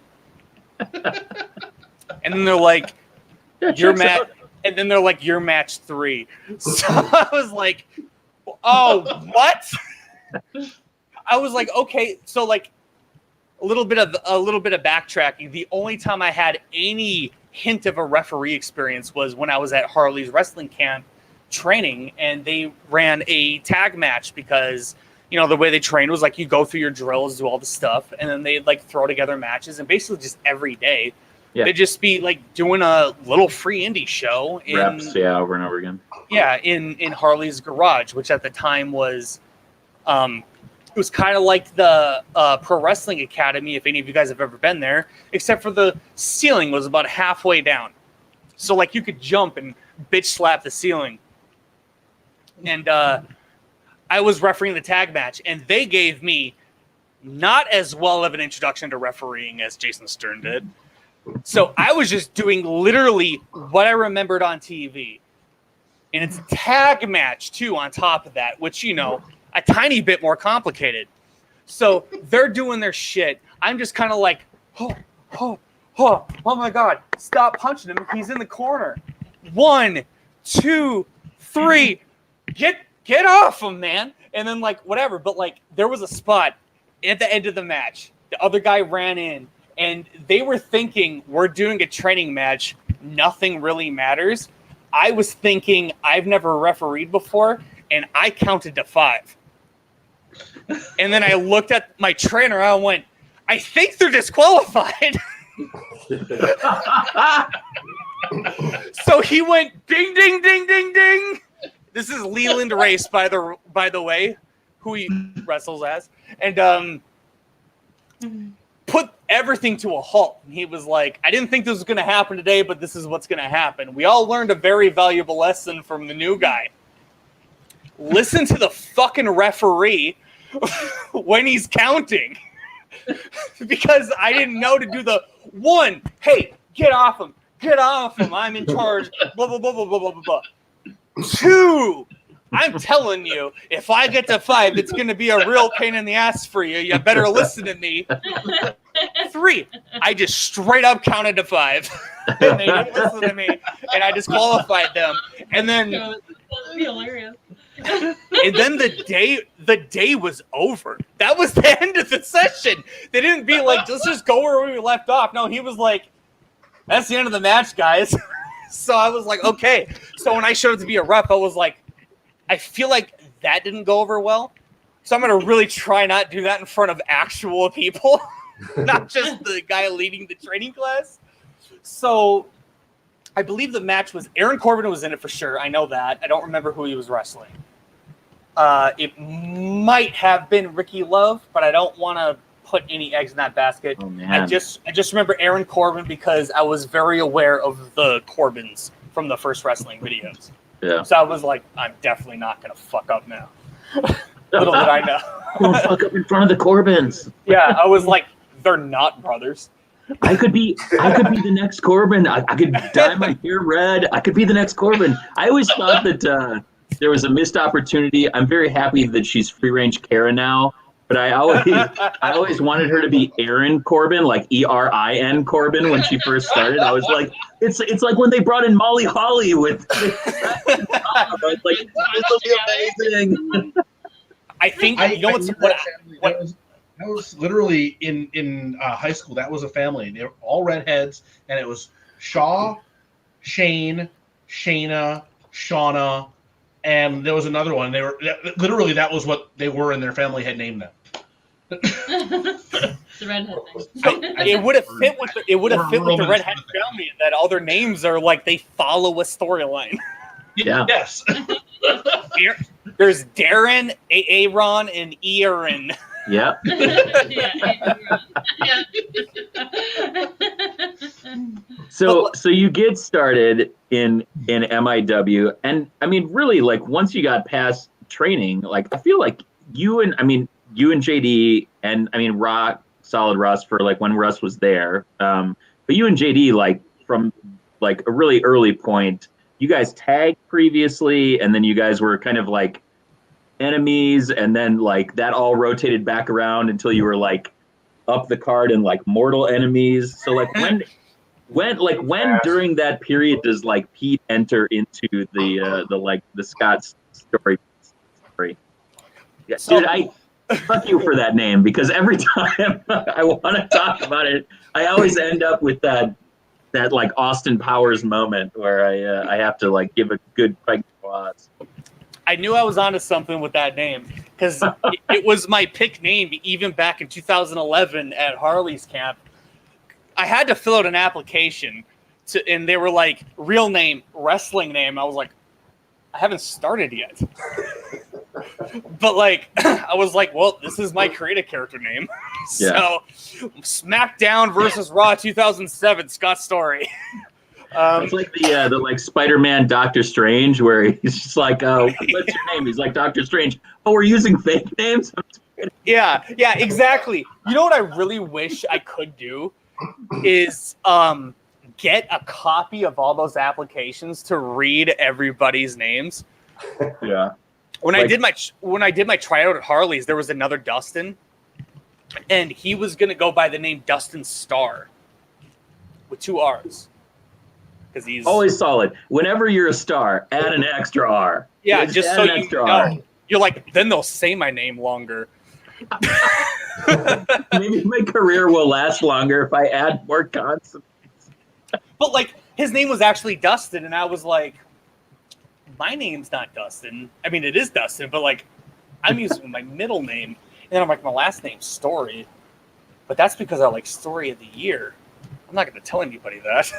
And then they're like, you're match 3. So I was like, oh, what? I was like, okay, so like a little bit of backtracking. The only time I had any hint of a referee experience was when I was at Harley's wrestling camp training, and they ran a tag match because, you know, the way they trained was like you go through your drills, do all the stuff, and then they'd like throw together matches, and basically just every day they'd just be like doing a little free indie show in reps, over and over again. Yeah, in Harley's garage, which at the time was it was kind of like the Pro Wrestling Academy, if any of you guys have ever been there, except for the ceiling was about halfway down. So like you could jump and bitch slap the ceiling. And I was refereeing the tag match, and they gave me not as well of an introduction to refereeing as Jason Stern did. So I was just doing literally what I remembered on TV. And it's a tag match, too, on top of that, which, you know, a tiny bit more complicated. So they're doing their shit. I'm just kind of like, oh my God, stop punching him. He's in the corner. 1, 2, 3. Get off him, man. And then like whatever, but like there was a spot at the end of the match. The other guy ran in, and they were thinking we're doing a training match. Nothing really matters. I was thinking I've never refereed before, and I counted to 5. And then I looked at my trainer. I went, I think they're disqualified. So he went ding, ding, ding, ding, ding. This is Leland Race, by the way, who he wrestles as, and put everything to a halt. And he was like, I didn't think this was going to happen today, but this is what's going to happen. We all learned a very valuable lesson from the new guy. Listen to the fucking referee when he's counting. Because I didn't know to do the 1, hey, get off him, I'm in charge, blah, blah, blah, blah, blah, blah, blah. 2, I'm telling you, if I get to 5, it's going to be a real pain in the ass for you. You better listen to me. 3, I just straight up counted to 5. And they didn't listen to me, and I disqualified them. And then That would be hilarious. And then the day was over. That was the end of the session. They didn't be like, let's just go where we left off. No, he was like, that's the end of the match, guys. So I was like, okay. So when I showed up to be a rep, I was like, I feel like that didn't go over well. So I'm going to really try not do that in front of actual people, not just the guy leading the training class. So I believe the match was Aaron Corbin was in it for sure. I know that. I don't remember who he was wrestling. It might have been Ricky Love, but I don't want to put any eggs in that basket. Oh, man. I just remember Aaron Corbin because I was very aware of the Corbins from the first wrestling videos. Yeah. So I was like, I'm definitely not going to fuck up now. Little did I know. Don't fuck up in front of the Corbins. Yeah, I was like, they're not brothers. I could be the next Corbin. I could dye my hair red. I could be the next Corbin. I always thought that there was a missed opportunity. I'm very happy that she's free range Kara now, but I always wanted her to be Erin Corbin, like Erin Corbin when she first started. I was like, it's like when they brought in Molly Holly with I was like, this will be amazing. I think you know what's that was literally in high school. That was a family. They were all redheads, and it was Shaw, Shane, Shayna, Shauna, and there was another one. They were literally that was what they were, and their family had named them. The redhead thing. So it would have fit with the redhead family that all their names are like they follow a storyline. Yeah. Yes. There's Darren, Aaron, and Erin. Yeah. So you get started in MIW, and I mean, really, like once you got past training, like I feel like you and JD, and I mean solid Russ for like when Russ was there, but you and JD, like from like a really early point, you guys tagged previously, and then you guys were kind of like enemies, and then like that all rotated back around until you were like up the card and like mortal enemies. So like when during that period does like Pete enter into the Scott story? Yeah, So, dude, I fuck you for that name, because every time I want to talk about it, I always end up with that like Austin Powers moment where I have to like give a good pregnant pause. I knew I was onto something with that name because it was my pick name even back in 2011 at Harley's camp. I had to fill out an application and they were like, real name, wrestling name. I was like, I haven't started yet. But like, I was like, well, this is my creative character name. Yeah. So SmackDown versus Raw 2007, Scott Story. It's like the like Spider-Man Doctor Strange, where he's just like, what's your name? He's like, Doctor Strange. Oh, we're using fake names? Yeah, exactly. You know what I really wish I could do is get a copy of all those applications to read everybody's names. Yeah. When I did my tryout at Harley's, there was another Dustin, and he was gonna go by the name Dustin Starr with 2 R's. Because he's always solid. Whenever you're a star, add an extra R. Yeah, just so you know. You're like, then they'll say my name longer. Maybe my career will last longer if I add more consonants. But like, his name was actually Dustin, and I was like, my name's not Dustin. I mean, it is Dustin, but like, I'm using my middle name. And then I'm like, my last name's Story. But that's because I like Story of the Year. I'm not going to tell anybody that.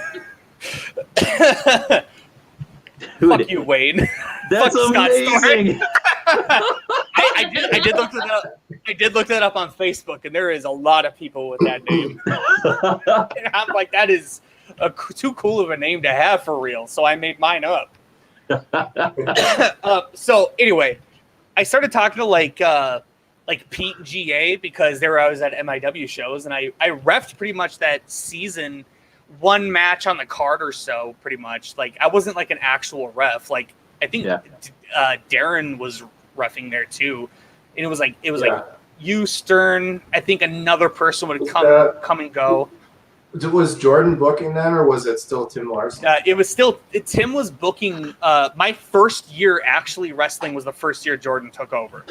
Fuck you, Wayne. That's amazing. I did look that up. I did look that up on Facebook, and there is a lot of people with that name. And I'm like, that is too cool of a name to have for real. So I made mine up. So anyway, I started talking to like Pete and GA because I was at MIW shows, and I reffed pretty much that season. 1 match on the card or so, pretty much. Like, I wasn't like an actual ref. Like, I think Darren was reffing there too, and it was like you, Stern. I think another person would come and go. Was Jordan booking then, or was it still Tim Larson? It was still Tim was booking. My first year actually wrestling was the first year Jordan took over.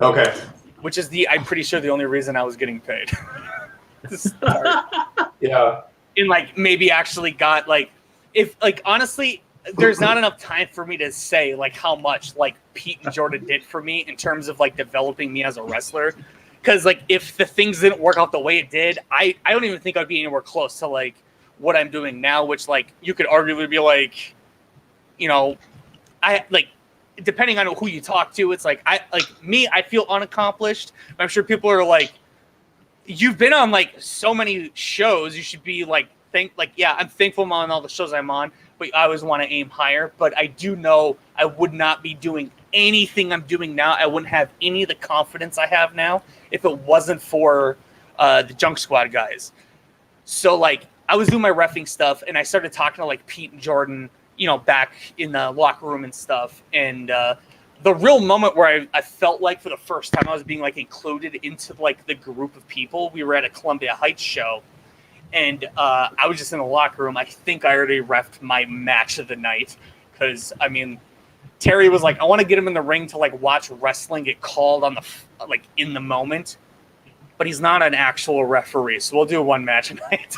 Okay. Which is I'm pretty sure the only reason I was getting paid. Yeah. And like maybe actually got like, if like honestly, there's not enough time for me to say like how much like Pete and Jordan did for me in terms of like developing me as a wrestler. Because like if the things didn't work out the way it did, I don't even think I'd be anywhere close to like what I'm doing now, which like you could arguably be like, you know, I like depending on who you talk to, it's like I feel unaccomplished. I'm sure people are like, you've been on like so many shows, you should be like I'm thankful I'm on all the shows I'm on, but I always want to aim higher. But I do know I would not be doing anything I'm doing now. I wouldn't have any of the confidence I have now if it wasn't for the Junk Squad guys. So like I was doing my reffing stuff and I started talking to like Pete and Jordan, back in the locker room and stuff. And the real moment where I felt like for the first time I was being like included into like the group of people, we were at a Columbia Heights show. And I was just in the locker room. I think I already reffed my match of the night because, I mean, Terry was like, I want to get him in the ring to like watch wrestling get called on the in the moment, but he's not an actual referee, so we'll do one match a night.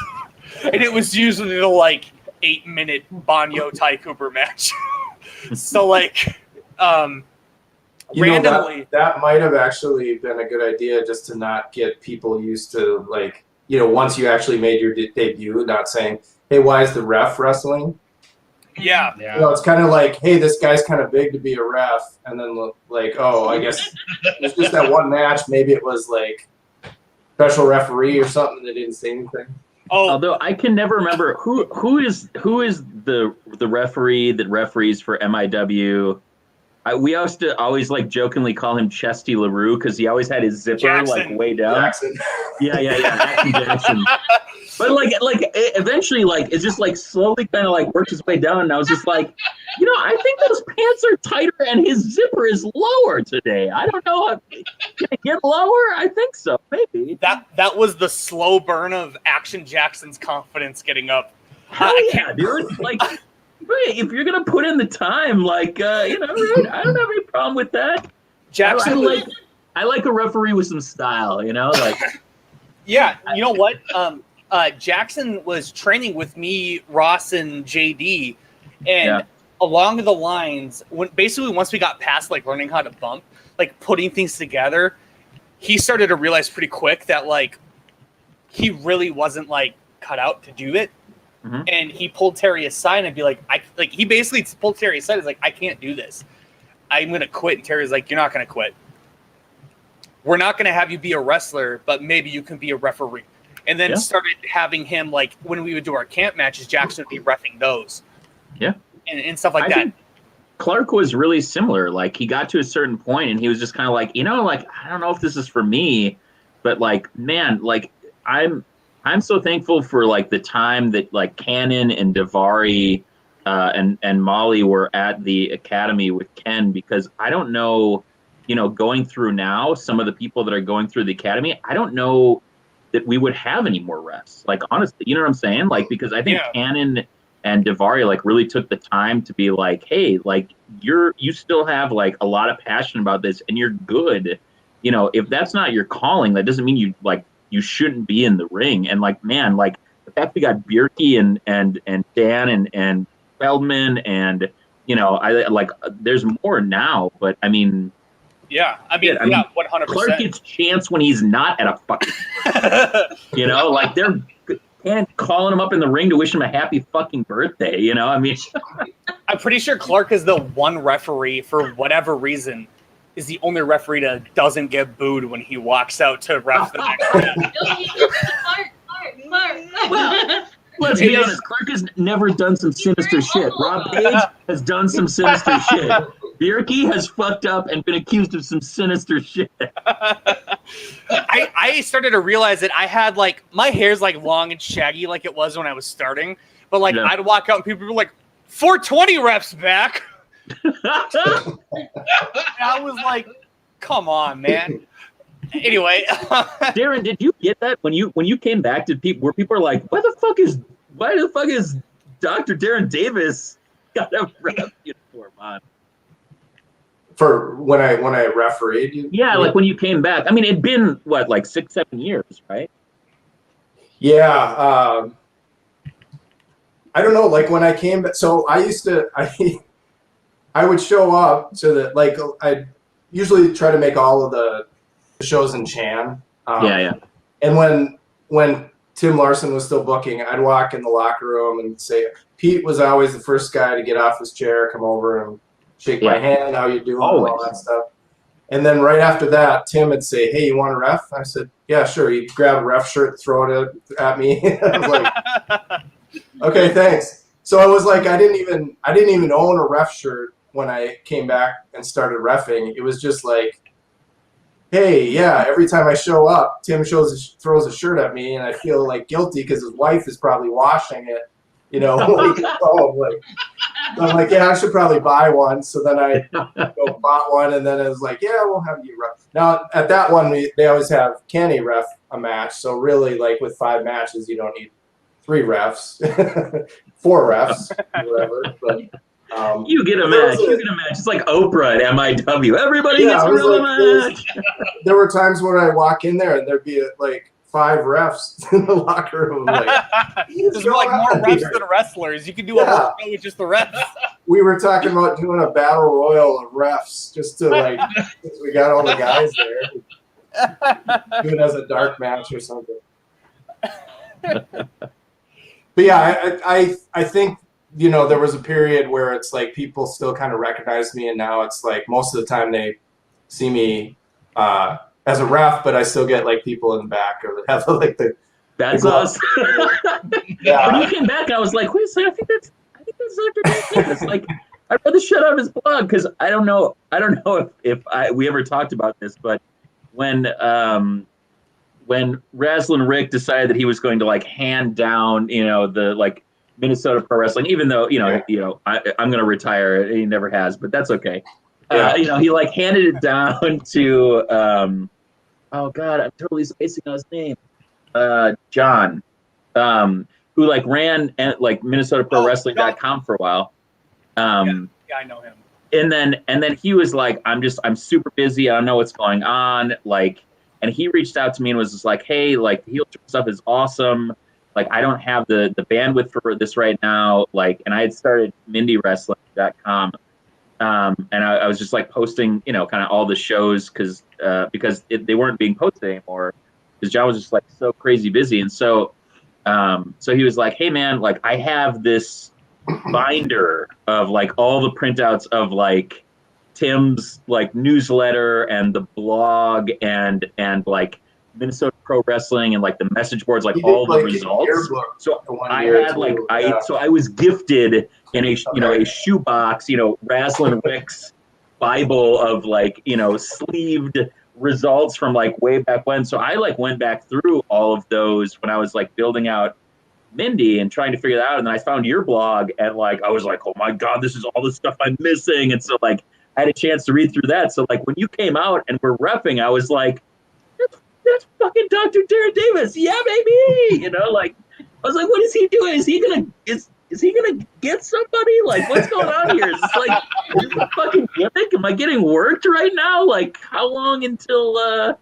And it was usually the like 8-minute Banyo Ty Cooper match. So like, randomly, that might have actually been a good idea, just to not get people used to like. Once you actually made your debut, not saying, hey, why is the ref wrestling? Yeah. It's kind of like, hey, this guy's kind of big to be a ref. And then like, oh, I guess it's just that one match. Maybe it was like special referee or something that didn't say anything. Oh, although I can never remember who is the referee that referees for MIW. We used to always like jokingly call him Chesty LaRue because he always had his zipper Jackson. like way down. Jackson. Yeah, Action Jackson. But like eventually like it just like slowly kind of like worked its way down, and I was just like, I think those pants are tighter and his zipper is lower today. I don't know. Can it get lower? I think so, maybe. That was the slow burn of Action Jackson's confidence getting up. Hell yeah, dude! Like. If you're gonna put in the time, like I don't have any problem with that. Jackson, I like a referee with some style, like. Yeah, you know what? Jackson was training with me, Ross, and JD, and along the lines, once we got past like learning how to bump, like putting things together, he started to realize pretty quick that like he really wasn't like cut out to do it. Mm-hmm. And he pulled Terry aside and be like, he basically pulled Terry aside. He's like, I can't do this. I'm going to quit. And Terry's like, you're not going to quit. We're not going to have you be a wrestler, but maybe you can be a referee. And then started having him, like, when we would do our camp matches, Jackson would be reffing those. Yeah. And stuff like that. Clark was really similar. Like, he got to a certain point and he was just kind of like, like, I don't know if this is for me, but like, man, like, I'm so thankful for like the time that like Cannon and Davari and Molly were at the academy with Ken, because I don't know, going through now, some of the people that are going through the academy, I don't know that we would have any more refs. Like, honestly, you know what I'm saying? Like, because I think Cannon and Davari like really took the time to be like, hey, like you still have like a lot of passion about this and you're good. If that's not your calling, that doesn't mean you shouldn't be in the ring. And like, man, like the fact we got Bierke and Dan and Feldman and, I like, there's more now, but I mean, 100%. Clark gets chance when he's not at a fucking, like they're calling him up in the ring to wish him a happy fucking birthday. I mean, I'm pretty sure Clark is the one referee for whatever reason is the only referee that doesn't get booed when he walks out to ref the next day. Mark. Well, let's be honest. Clark has never done some sinister shit. Rob Page has done some sinister shit. Bierke has fucked up and been accused of some sinister shit. I started to realize that I had like my hair's like long and shaggy like it was when I was starting, but like I'd walk out and people were like, 420 reps back. I was like, come on, man. Anyway, Darren, did you get that when you came back? Were people like, why the fuck is Dr. Darren Davis got a ref uniform on? For when I refereed you? Yeah, like when you came back. I mean, it'd been what, like 6-7 years, right? Yeah. I don't know. Like when I came back, so I would show up so that like I usually try to make all of the shows in Chan. And when Tim Larson was still booking, I'd walk in the locker room and say, Pete was always the first guy to get off his chair, come over and shake my hand, how you doing, and all Always. that stuff. And then right after that, Tim would say, "Hey, you want a ref?" I said, "Yeah, sure." He'd grab a ref shirt, throw it at me. I was like, "Okay, thanks." So it was like I didn't even own a ref shirt when I came back and started reffing. It was just like, hey, yeah, every time I show up, Tim throws a shirt at me, and I feel like guilty because his wife is probably washing it, when he gets home. So I'm like, yeah, I should probably buy one. So then I go bought one, and then it was like, yeah, we'll have you ref. Now at that one, they always have Kenny ref a match. So really, like with 5 matches, you don't need 3 refs, 4 refs, whatever. But you get a match. It's like Oprah at MIW. Everybody gets a real match. There were times where I walk in there and there'd be like 5 refs in the locker room. Like, there's like more refs than wrestlers. You can do a whole show with just the refs. We were talking about doing a battle royal of refs just to since we got all the guys there, do it as a dark match or something. But yeah, I think there was a period where it's like people still kind of recognize me, and now it's like most of the time they see me as a ref, but I still get like people in the back or have like the. That's us. Yeah. When you came back, I was like, wait a second, I think that's Dr. Dan Davis. Like, I read the shit out of his blog because I don't know if we ever talked about this, but when Raslin Rick decided that he was going to like hand down, the like Minnesota Pro Wrestling, even though I'm going to retire, he never has, but that's okay. He like handed it down to oh god, I'm totally spacing on his name. John, who like ran at like Minnesota Pro Wrestling.com for a while. Yeah, I know him. And then he was like, I'm super busy. I don't know what's going on. Like, and he reached out to me and was just like, hey, like the heel turn stuff is awesome. Like, I don't have the bandwidth for this right now. Like, and I had started MindyWrestling.com. And I was just like posting, kind of all the shows because they weren't being posted anymore because John was just like so crazy busy. And so he was like, hey man, like I have this binder of like all the printouts of like Tim's like newsletter and the blog and like Minnesota Pro Wrestling and like the message boards, like all the results. So I had like so I was gifted in a shoebox, Raslin Rick's Bible of like sleeved results from like way back when. So I like went back through all of those when I was like building out Mindy and trying to figure that out. And then I found your blog and like I was like, oh my god, this is all the stuff I'm missing. And so like I had a chance to read through that. So like when you came out and we're reffing, I was like, that's fucking Dr. Darren Davis. Yeah, baby. Like I was like, what is he doing? Is he gonna get somebody? Like, what's going on here? Is this like a fucking gimmick? Am I getting worked right now? Like, how long until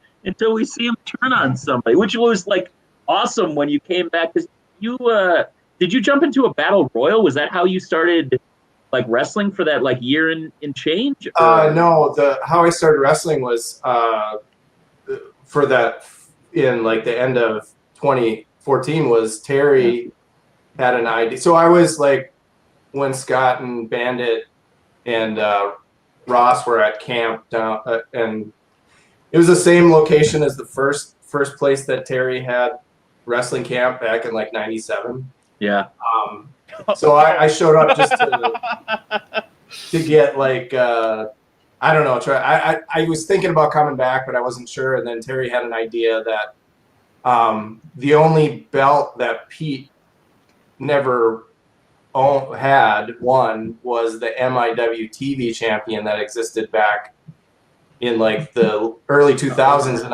we see him turn on somebody? Which was like awesome when you came back because you did you jump into a battle royal? Was that how you started like wrestling for that like year and change? No, how I started wrestling was for that in like the end of 2014 was Terry had an idea. So I was like when Scott and Bandit and Ross were at camp down and it was the same location as the first place that Terry had wrestling camp back in like 97. Yeah. So I showed up just to get like I don't know. I was thinking about coming back, but I wasn't sure. And then Terry had an idea that the only belt that Pete never had won was the MIW TV champion that existed back in like the early 2000s. And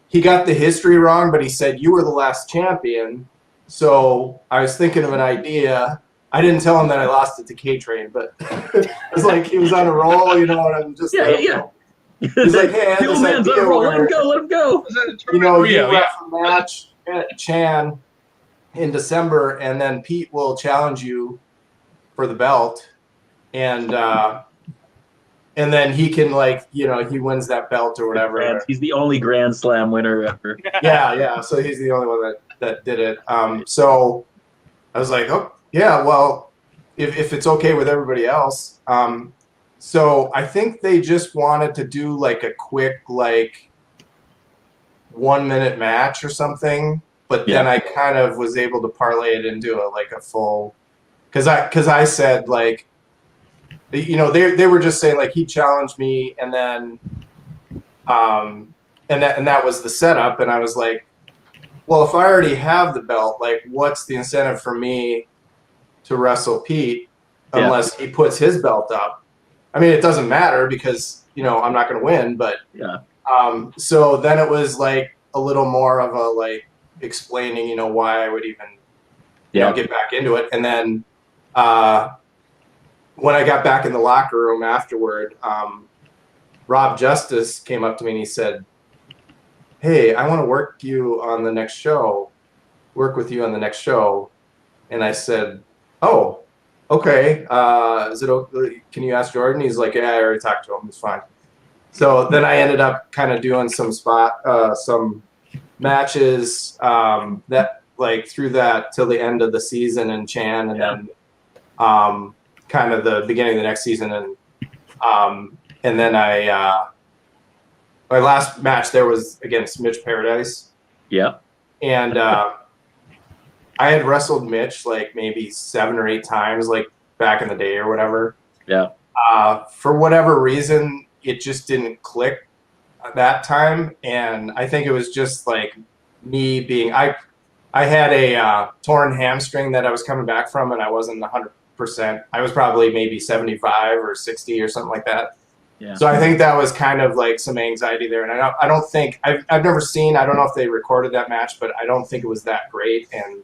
he got the history wrong, but he said, you were the last champion. So I was thinking of an idea. I didn't tell him that I lost it to K-Train, but it was like he was on a roll, and I'm just yeah. He's like, hey, the old man's on a roll. Let him go. You ref a match at Chan in December, and then Pete will challenge you for the belt, and then he can he wins that belt or whatever. He's the only Grand Slam winner ever. Yeah. So he's the only one that did it. So I was like, oh. Yeah, well, if it's okay with everybody else. So I think they just wanted to do like a quick, like 1 minute match or something. But then I kind of was able to parlay it into a full, because I said like, they were just saying like he challenged me, and then and that was the setup, and I was like, well, if I already have the belt, like what's the incentive for me to wrestle Pete unless he puts his belt up? I mean, it doesn't matter because I'm not going to win, but so then it was like a little more of a like explaining, why I would even get back into it. And then when I got back in the locker room afterward, Rob Justice came up to me and he said, "Hey, I want to work with you on the next show." And I said, "Oh, okay. Can you ask Jordan?" He's like, "Yeah, I already talked to him. It's fine." So then I ended up kind of doing some matches that like through that till the end of the season in Chan, and then kind of the beginning of the next season, and then my last match there was against Mitch Paradise. Yeah. And I had wrestled Mitch like maybe 7 or 8 times, like back in the day or whatever. Yeah. For whatever reason, it just didn't click that time, and I think it was just like me being I had a torn hamstring that I was coming back from, and I wasn't 100%. I was probably maybe 75 or 60 or something like that. Yeah. So I think that was kind of like some anxiety there, and I don't think I've never seen. I don't know if they recorded that match, but I don't think it was that great, and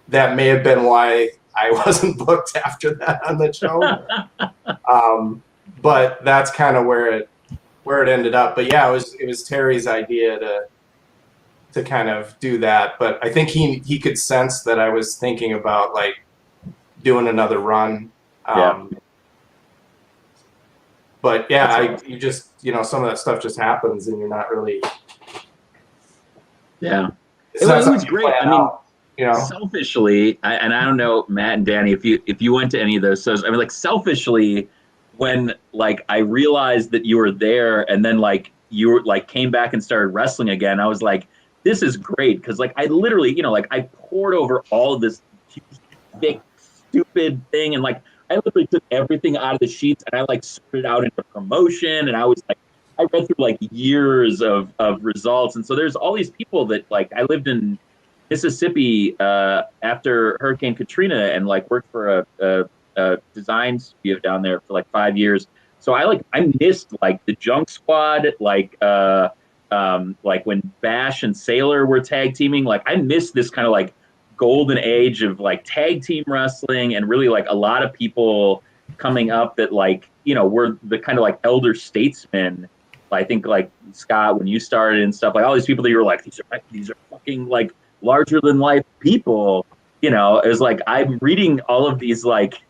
that may have been why I wasn't booked after that on the show. But that's kind of where it ended up. But yeah, it was Terry's idea to kind of do that. But I think he could sense that I was thinking about like doing another run. But yeah, you just some of that stuff just happens, and you're not really. Yeah, it was great. I mean, out, selfishly, and I don't know, Matt and Danny, if you went to any of those shows, I mean, like selfishly, when like I realized that you were there, and then like you were like came back and started wrestling again, I was like, this is great, because like I literally, like I poured over all of this huge, thick, stupid thing, and like I literally took everything out of the sheets and I like sorted out into promotion, and I was like, I read through like years of results, and so there's all these people that like I lived in Mississippi after Hurricane Katrina and like worked for a design studio down there for like 5 years. So I missed like the Junk Squad, like when Bash and Sailor were tag teaming. Like I missed this kind of like golden age of like tag team wrestling, and really like a lot of people coming up that like were the kind of like elder statesmen. I think like Scott, when you started and stuff, like all these people that you were like, these are fucking like larger than life people. It was like I'm reading all of these like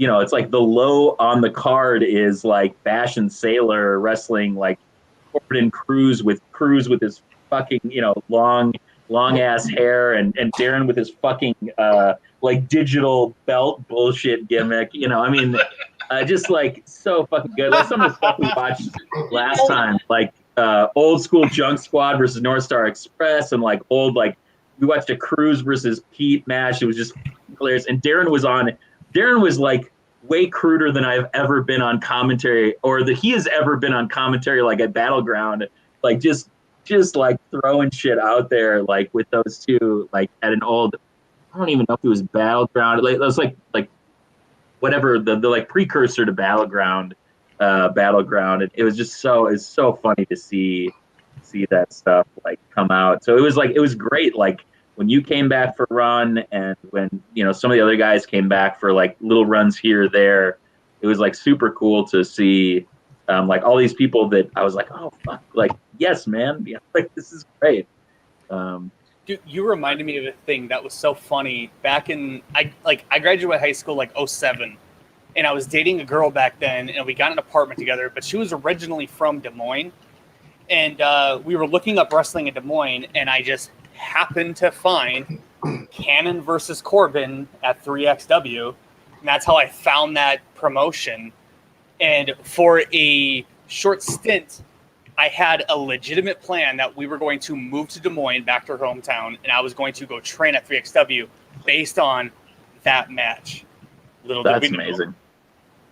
it's like the low on the card is like Bash and Sailor wrestling like Corbin Cruz with his fucking long ass hair, and Darren with his fucking like digital belt bullshit gimmick. I mean, just like so fucking good. Like some of the stuff we watched last time, like old school Junk Squad versus North Star Express, and like old like we watched a Cruz versus Pete match. It was just hilarious. And Darren was like way cruder than I've ever been on commentary, or that he has ever been on commentary, like at Battleground, like just like throwing shit out there, like with those two, like at an old, I don't even know if it was Battleground. Like, it was like whatever the like precursor to Battleground. And it was just it's so funny to see that stuff like come out. So it was great. Like when you came back for a run, and when some of the other guys came back for like little runs here or there, it was like super cool to see like all these people that I was like, oh fuck, like yes man, like this is great. Dude, you reminded me of a thing that was so funny back in I graduated high school like 07, and I was dating a girl back then, and we got an apartment together, but she was originally from Des Moines, and we were looking up wrestling in Des Moines, and I just happened to find Cannon versus Corbin at 3XW, And that's how I found that promotion. And for a short stint, I had a legitimate plan that we were going to move to Des Moines, back to our hometown, and I was going to go train at 3XW based on that match. Little did That's we know amazing.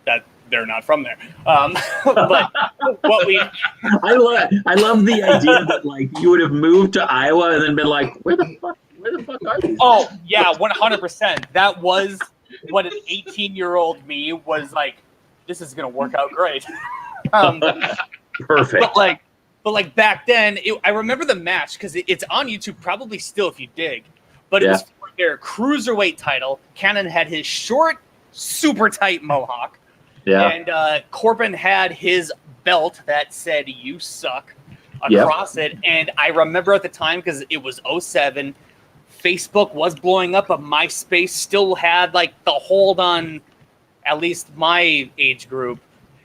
that they're not from there. But what we I love the idea that like you would have moved to Iowa and then been like, where the fuck are these? Oh yeah, 100%. That was what an 18-year-old me was like. This is gonna work out great. Perfect. But like back then, I remember the match because it's on YouTube, probably still if you dig. But it was for their cruiserweight title. Cannon had his short, super tight mohawk. Yeah. And Corbin had his belt that said "You suck" across it. And I remember at the time, because it was 07, Facebook was blowing up, but MySpace still had like the hold on at least my age group.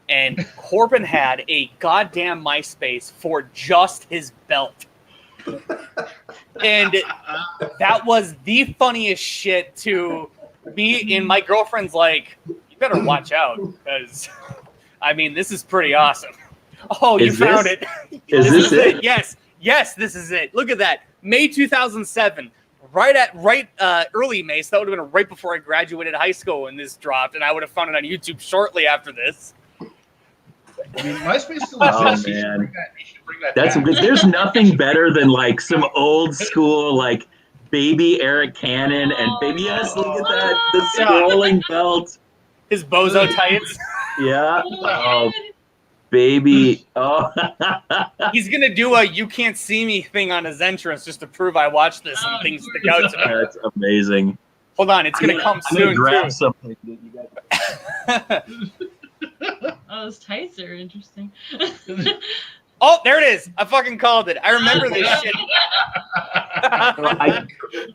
And Corbin had a goddamn MySpace for just his belt. And that was the funniest shit to me. And my girlfriend's like, you better watch out, because, I mean, this is pretty awesome. Oh, you found it. Is this it? Yes, this is it. Look at that. May 2007. Right early May, so that would have been right before I graduated high school when this dropped, and I would have found it on YouTube shortly after this. I mean, MySpace still exists. You man. should bring that That's back. there's nothing better than like some old school like baby Eric Cannon and baby look at that, the scrolling belt. His bozo tights. Yeah. Oh, baby. Oh. He's gonna do a "you can't see me" thing on his entrance just to prove I watched this and things stick out to me. That's amazing. Hold on, it's gonna come I'm gonna soon grab too. something that you guys. Oh, those tights are interesting. Oh, there it is. I fucking called it. I remember this shit.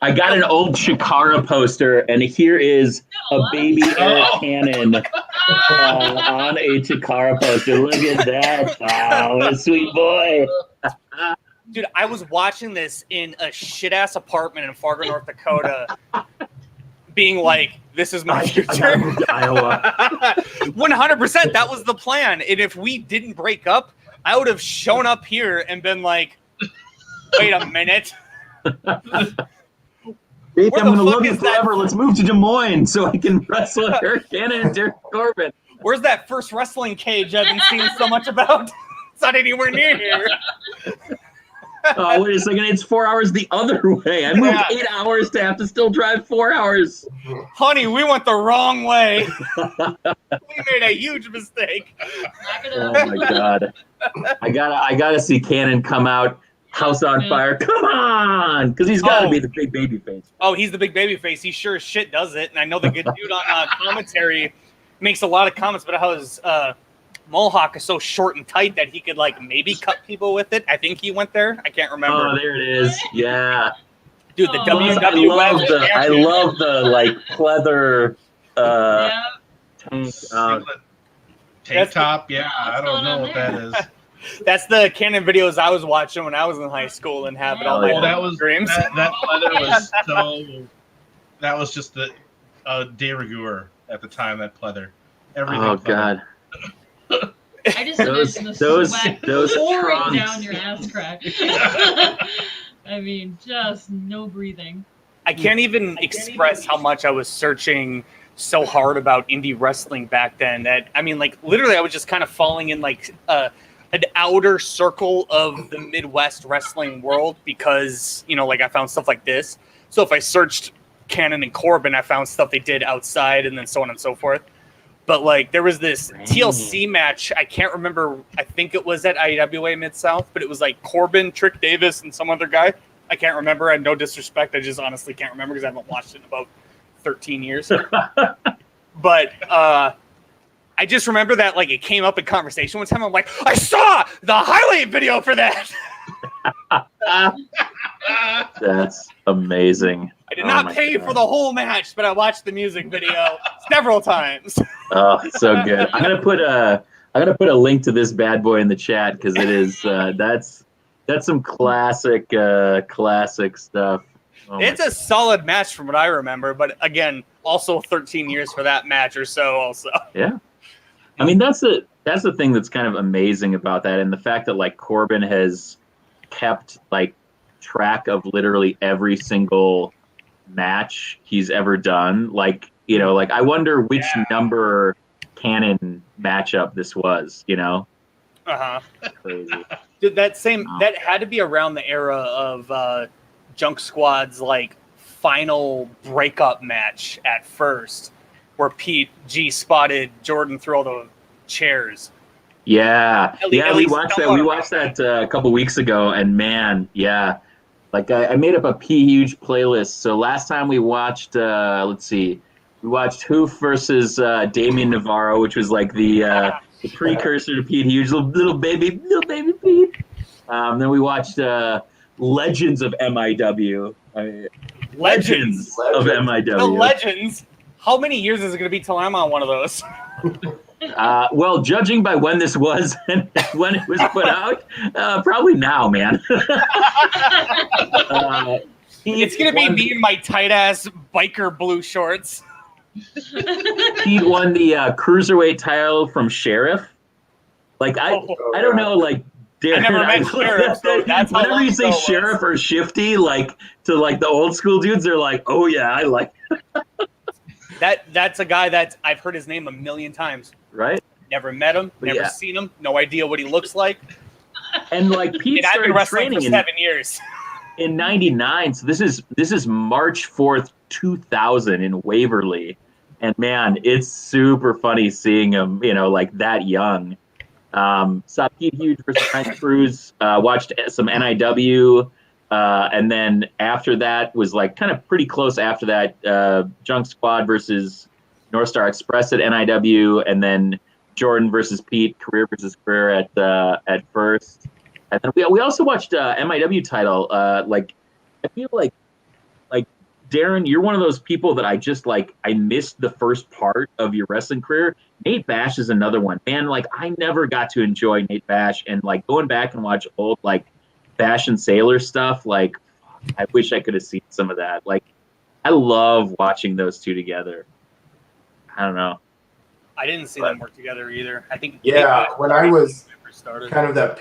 I got an old Shikara poster, and here is a baby Eric Cannon on a Shikara poster. Look at that. Oh, what a sweet boy. Dude, I was watching this in a shit-ass apartment in Fargo, North Dakota, being like, this is my future. moved to Iowa. 100%. That was the plan. And if we didn't break up, I would have shown up here and been like, wait a minute. Baby, Where I'm the going to fuck love you is that? forever. Let's move to Des Moines so I can wrestle Eric Cannon and Derek Corbin. Where's that first wrestling cage I've been seeing so much about? It's not anywhere near here. Oh, wait a second. It's 4 hours the other way. I moved 8 hours to have to still drive 4 hours. Honey, we went the wrong way. We made a huge mistake. Oh my God. I gotta see Cannon come out, house on fire. Come on, because he's got to be the big baby face. Oh, he's the big baby face. He sure as shit does it. And I know the good dude on commentary makes a lot of comments about how his mohawk is so short and tight that he could like maybe cut people with it. I think he went there. I can't remember. Oh, there it is. Yeah. Dude, the Oh. WWF. I love the like pleather Yeah. tank. Tank top, yeah, What's I don't going know on what there? that is. That's the Canon videos I was watching when I was in high school and have it all Oh, my yeah. That was dreams. that leather was so. That was just the de rigueur at the time. That pleather, everything. Oh pleather. God. I just Those- imagine the those- sweat those pouring trunks. down your ass crack. I mean, just no breathing. I can't even express how much I was searching so hard about indie wrestling back then that, I mean, like, literally I was just kind of falling in like an outer circle of the Midwest wrestling world because, you know, like I found stuff like this. So if I searched Cannon and Corbin, I found stuff they did outside and then so on and so forth. But like there was this TLC match, I can't remember, I think it was at IWA Mid-South, but it was like Corbin, Trick Davis, and some other guy. I can't remember. I have no disrespect. I just honestly can't remember because I haven't watched it in about 13 years. But I just remember that like it came up in conversation one time. I'm like, I saw the highlight video for that. That's amazing. I did Oh not my pay God. for the whole match, but I watched the music video several times. Oh, so good. I'm gonna put a link to this bad boy in the chat because it is that's some classic stuff. Oh It's my- a solid match from what I remember, but again, also 13 years for that match or so. Also, yeah. I mean, that's the thing that's kind of amazing about that, and the fact that like Corbin has kept like track of literally every single match he's ever done. Like, you know, like I wonder which number canon matchup this was. You know, crazy. Dude, that had to be around the era of Junk Squad's like final breakup match at first, where Pete G spotted Jordan through all the chairs. Yeah, At yeah, we least watched that. someone- We watched that a couple weeks ago, and man, yeah, like I made up a huge playlist. So last time we watched, let's see, we watched Hoof versus Damian Navarro, which was like the precursor to Pete Huge, little baby Pete. Then we watched Legends of MIW. Legends of The MIW. Legends. How many years is it going to be till I'm on one of those? Well, judging by when this was and when it was put out, probably now, man. It's going to be me in my tight ass biker blue shorts. Pete won the cruiserweight title from Sheriff. Like I don't know, like Darren, I never met Sheriff, so that's how whenever long you say ago it was. Sheriff or Shifty, like to like the old school dudes, they're like, oh yeah, I like That's a guy that I've heard his name a million times. right. Never met him, But never yeah. seen him, no idea what he looks like. And like Pete And I've been started wrestling for training 7 years. in '99, so this is March 4th, 2000 in Waverly, and man, it's super funny seeing him, you know, like that young. Saw Pete Huge versus Ryan Cruz, watched some NIW, and then after that was like kind of pretty close after that, Junk Squad versus North Star Express at NIW, and then Jordan versus Pete, career versus career at first. And then we also watched MIW title. Like I feel like Darren, you're one of those people that I just like. I missed the first part of your wrestling career. Nate Bash is another one, man. Like I never got to enjoy Nate Bash, and like going back and watch old like Bash and Sailor stuff. Like I wish I could have seen some of that. Like I love watching those two together. I don't know. I didn't see them work together either. I think When I was first started. kind of that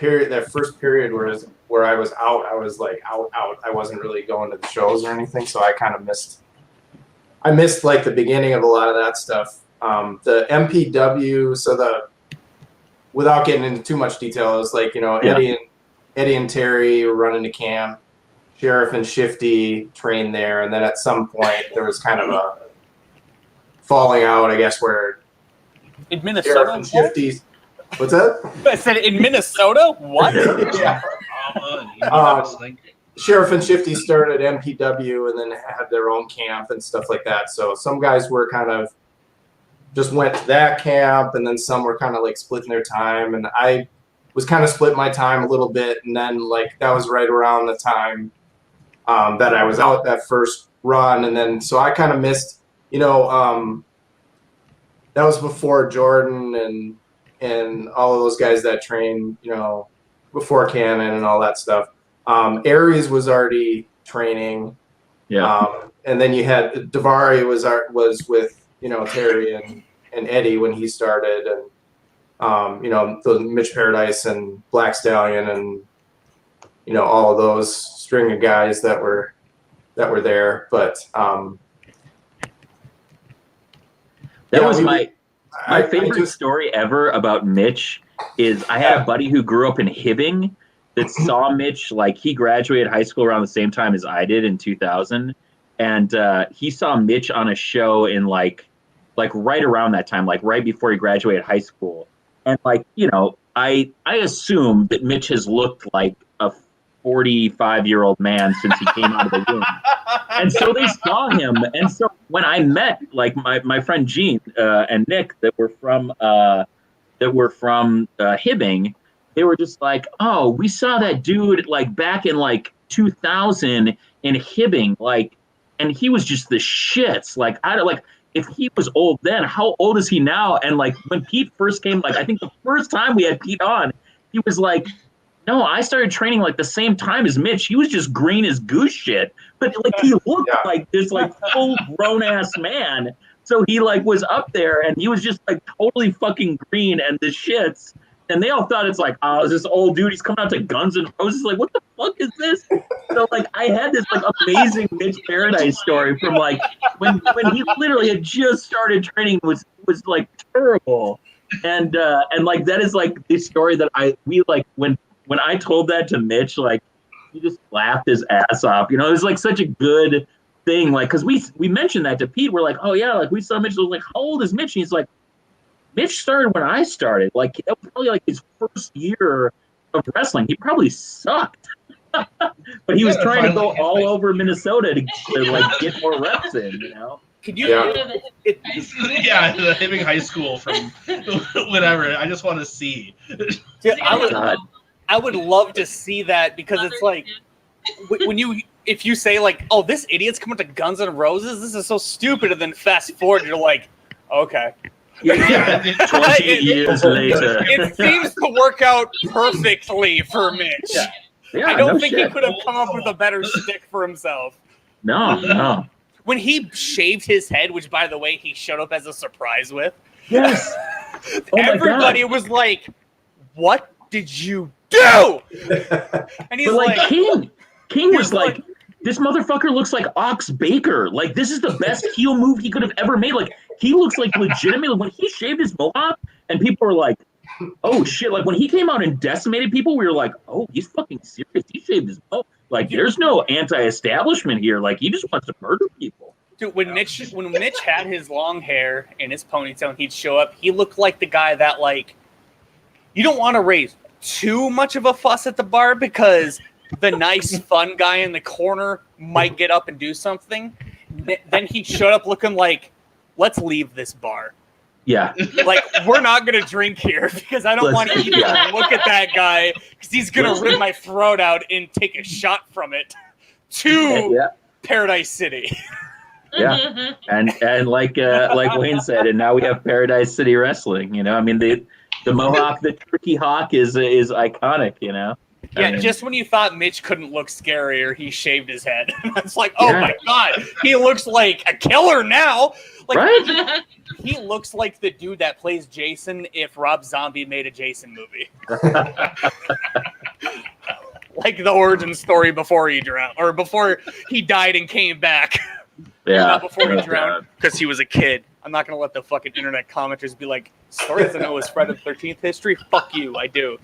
first period where I was out, I was like out. I wasn't really going to the shows or anything, so I kind of missed. I missed like the beginning of a lot of that stuff. The MPW, without getting into too much detail, it was like, you know, Yeah. Eddie and Terry were running the camp. Sheriff and Shifty trained there, and then at some point there was kind of a falling out, I guess, where In Sheriff Minnesota? and Shifty's. What's that? I said in Minnesota? What? Yeah. Wrestling. Sheriff and Shifty started MPW and then had their own camp and stuff like that. So some guys were kind of just went to that camp, and then some were kind of like splitting their time. And I was kind of split my time a little bit. And then like that was right around the time that I was out that first run. And then so I kind of missed, you know, that was before Jordan and all of those guys that trained, you know, before Cannon and all that stuff. Aries was already training, and then you had Davari was with, you know, Terry and Eddie when he started, and you know, the Mitch Paradise and Black Stallion and, you know, all of those string of guys that were there. But That yeah, was we- my I favorite just- story ever about Mitch is I had a buddy who grew up in Hibbing that saw Mitch, like he graduated high school around the same time as I did in 2000. And he saw Mitch on a show in like right around that time, like right before he graduated high school. And like, you know, I assume that Mitch has looked like a 45-year-old man since he came out of the womb. And so they saw him. And so when I met like my friend Gene and Nick that were from Hibbing, they were just like, oh, we saw that dude like back in like 2000 in Hibbing, like, and he was just the shits. Like I don't like if he was old then, how old is he now? And like when Pete first came, like I think the first time we had Pete on, he was like No, I started training like the same time as Mitch. He was just green as goose shit, but like he looked Yeah. like this like full grown ass man. So he like was up there and he was just like totally fucking green and the shits. And they all thought it's like, oh, it's this old dude. He's coming out to Guns N' Roses. Like, what the fuck is this? So like, I had this like amazing Mitch Paradise story from like when he literally had just started training was like terrible. And like that is like the story that we like when I told that to Mitch, like he just laughed his ass off. You know, it was like such a good thing. Like, cause we mentioned that to Pete. We're like, oh yeah, like we saw Mitch. I was like, how old is Mitch? And he's like, Mitch started when I started. Like that was probably like his first year of wrestling. He probably sucked, but he was trying to go all over Minnesota to like get more reps in. You know. Could you? Yeah. Yeah, the Hibbing High School from whatever. I just want to see. Yeah, God. I would love to see that because it's like when if you say like, oh, this idiot's coming to Guns N' Roses, this is so stupid, and then fast forward, you're like, okay. Yeah. 20 years later. It seems to work out perfectly for Mitch. Yeah, I don't no think shit. he could have come up with a better stick for himself. No. When he shaved his head, which by the way he showed up as a surprise with, Yes. Oh my everybody God. was like, "What did you do?" And he's But like King was was like, this motherfucker looks like Ox Baker. Like this is the best heel move he could have ever made. Like he looks like legitimately when he shaved his mohawk and people were like, oh shit. Like when he came out and decimated people, we were like, oh, he's fucking serious. He shaved his mohawk. Like there's no anti-establishment here. Like he just wants to murder people. Dude, when Mitch had his long hair and his ponytail and he'd show up, he looked like the guy that like you don't want to raise too much of a fuss at the bar because the nice fun guy in the corner might get up and do something. Then he showed up looking like, let's leave this bar. Yeah. Like, we're not going to drink here because I don't want to even look at that guy because he's going to rip my throat out and take a shot from it to Paradise City. Yeah. And like Wayne said, and now we have Paradise City Wrestling, you know? I mean, the Mohawk, the Turkey Hawk is iconic, you know? Yeah, I mean, just when you thought Mitch couldn't look scarier, he shaved his head. It's like, oh my God, he looks like a killer now. Like, right? He looks like the dude that plays Jason if Rob Zombie made a Jason movie. Like the origin story before he drowned, or before he died and came back. Yeah. Not before he drowned, because he was a kid. I'm not going to let the fucking internet commenters be like, story doesn't know his Friday the 13th history? Fuck you, I do.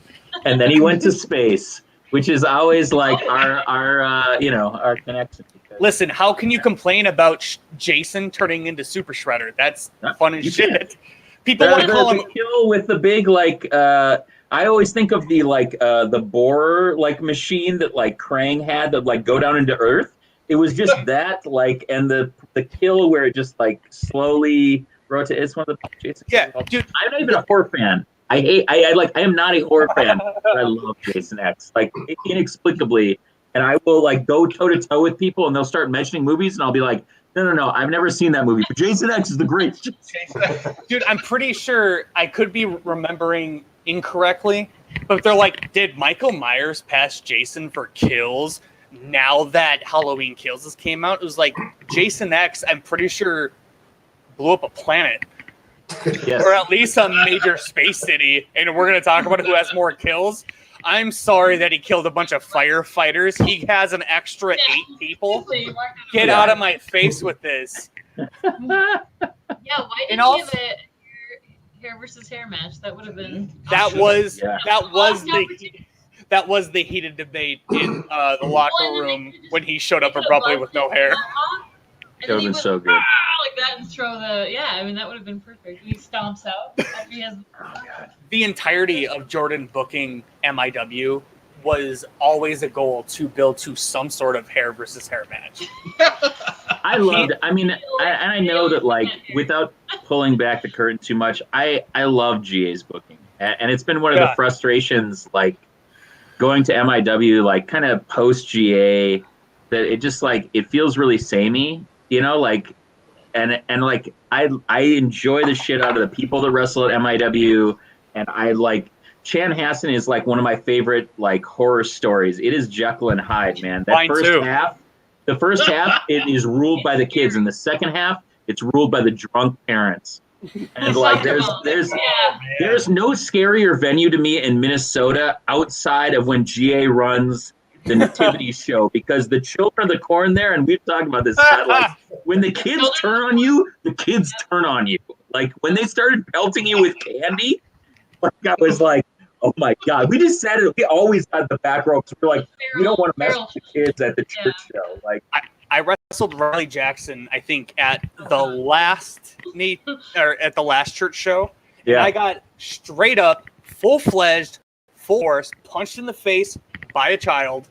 And then he went to space, which is always like our connection. Listen, how can you complain about Jason turning into Super Shredder? That's fun as shit. Can't. People want to call him the kill with the big I always think of the borer like machine that like Krang had that like go down into Earth. It was just that and the kill where it just like slowly rotates. It's one of the Jason. Yeah, dude. I'm not even a horror fan. I am not a horror fan, but I love Jason X like inexplicably. And I will like go toe to toe with people, and they'll start mentioning movies, and I'll be like, no, I've never seen that movie. But Jason X is the greatest. Dude, I'm pretty sure I could be remembering incorrectly, but they're like, did Michael Myers pass Jason for kills now that Halloween Kills came out? It was like Jason X, I'm pretty sure, blew up a planet. Yes. Or at least a major space city, and we're going to talk about who has more kills. I'm sorry that he killed a bunch of firefighters. He has an extra 8 people. Get out of my face with this. Yeah, why didn't you have a hair versus hair match? That would have been. That was the heated debate in the locker room when he showed up abruptly with no hair. It would have been so good. Like that and throw I mean, that would have been perfect. He stomps out after he has. The entirety of Jordan booking MIW was always a goal to build to some sort of hair versus hair match. I loved. I mean, I know that like without pulling back the curtain too much, I love GA's booking, and it's been one of the frustrations like going to MIW like kind of post GA that it just like it feels really samey, you know, like and like I enjoy the shit out of the people that wrestle at MIW, and I like Chanhassen is like one of my favorite like horror stories. It is Jekyll and Hyde, man. That Mine first too. half, the first half, it is ruled by the kids, and the second half, it's ruled by the drunk parents. And like, there's no scarier venue to me in Minnesota outside of when GA runs the nativity show, because the children of the corn there, and we've talked about this, like when the kids turn on you, the kids turn on you. Like when they started pelting you with candy, like I was like, oh my God. We just sat it. We always had the back row because we're like, we don't want to mess with the kids at the church show. Like I wrestled Riley Jackson, I think, at the last church show. And I got straight up, full-fledged, full force, punched in the face by a child,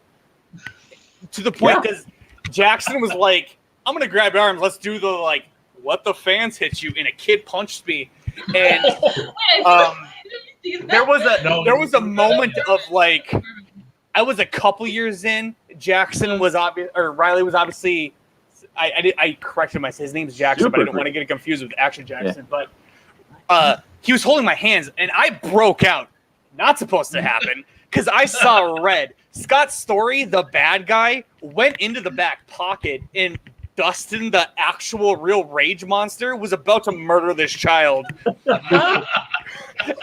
to the point because Jackson was like, I'm gonna grab your arms, let's do the like let the fans hit you, and a kid punched me. And there was a moment of like, I was a couple years in. Jackson was Riley was obviously. I corrected myself. His name's Jackson, but I don't want to get it confused with Action Jackson. Yeah. But he was holding my hands, and I broke out. Not supposed to happen because I saw red. Scott Story, the bad guy, went into the back pocket, and Dustin, the actual real rage monster, was about to murder this child.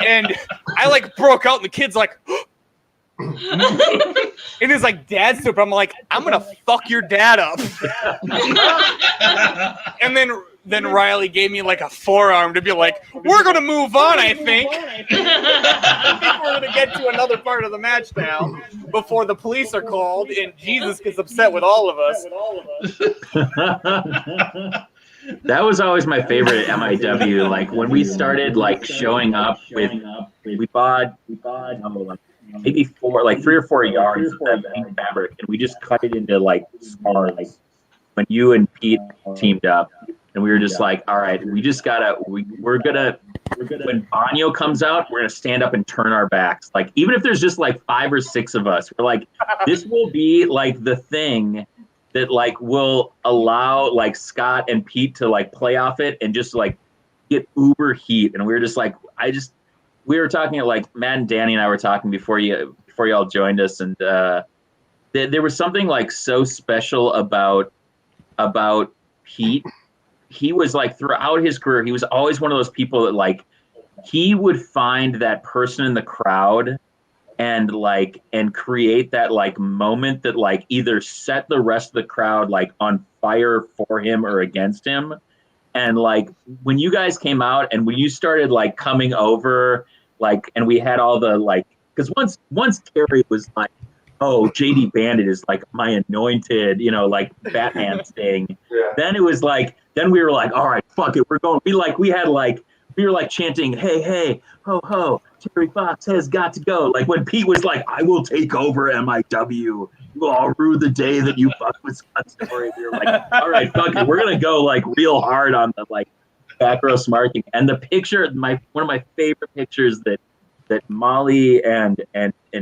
And I like broke out, and the kid's like. It is like dad soup. I'm like, I'm gonna fuck your dad up. And then Riley gave me like a forearm to be like, we're gonna move on, I think. I think we're gonna get to another part of the match now before the police are called and Jesus gets upset with all of us. That was always my favorite at MIW. Like when we started like showing up with, we bought maybe 3 or 4 yards of that pink fabric, and we just cut it into like scarves. When you and Pete teamed up, and we were just like, all right, we just gotta, we're gonna, when Banyo comes out, we're gonna stand up and turn our backs. Like even if there's just like 5 or 6 of us, we're like, this will be like the thing that like will allow like Scott and Pete to like play off it and just like get uber heat. And we were just like, we were talking like Matt and Danny and I were talking before y'all joined us, and there was something like so special about Pete. He was like throughout his career, he was always one of those people that like he would find that person in the crowd and create that like moment that like either set the rest of the crowd like on fire for him or against him. And like when you guys came out and when you started like coming over, like, and we had all the like, because once Terry was like, oh, JD Bandit is like my anointed, like Batman thing. Yeah. Then it was like, then we were like, all right, fuck it, we're going. We were like chanting, hey, ho ho, Terry Fox has got to go. Like when Pete was like, I will take over MIW. You will all rue the day that you fuck with Scott Story. We were like, all right, fuck it, we're gonna go like real hard on the like back row smarking. And the picture, one of my favorite pictures that Molly and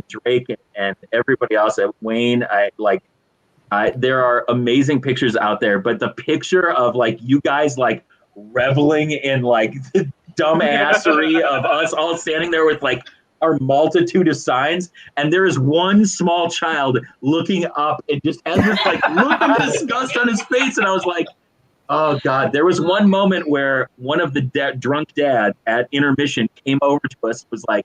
Drake and everybody else at Wayne, there are amazing pictures out there, but the picture of like you guys like reveling in like the dumbassery of us all standing there with like our multitude of signs, and there is one small child looking up and just has this like look of disgust on his face, and I was like, oh God. There was one moment where one of the drunk dad at intermission came over to us and was like,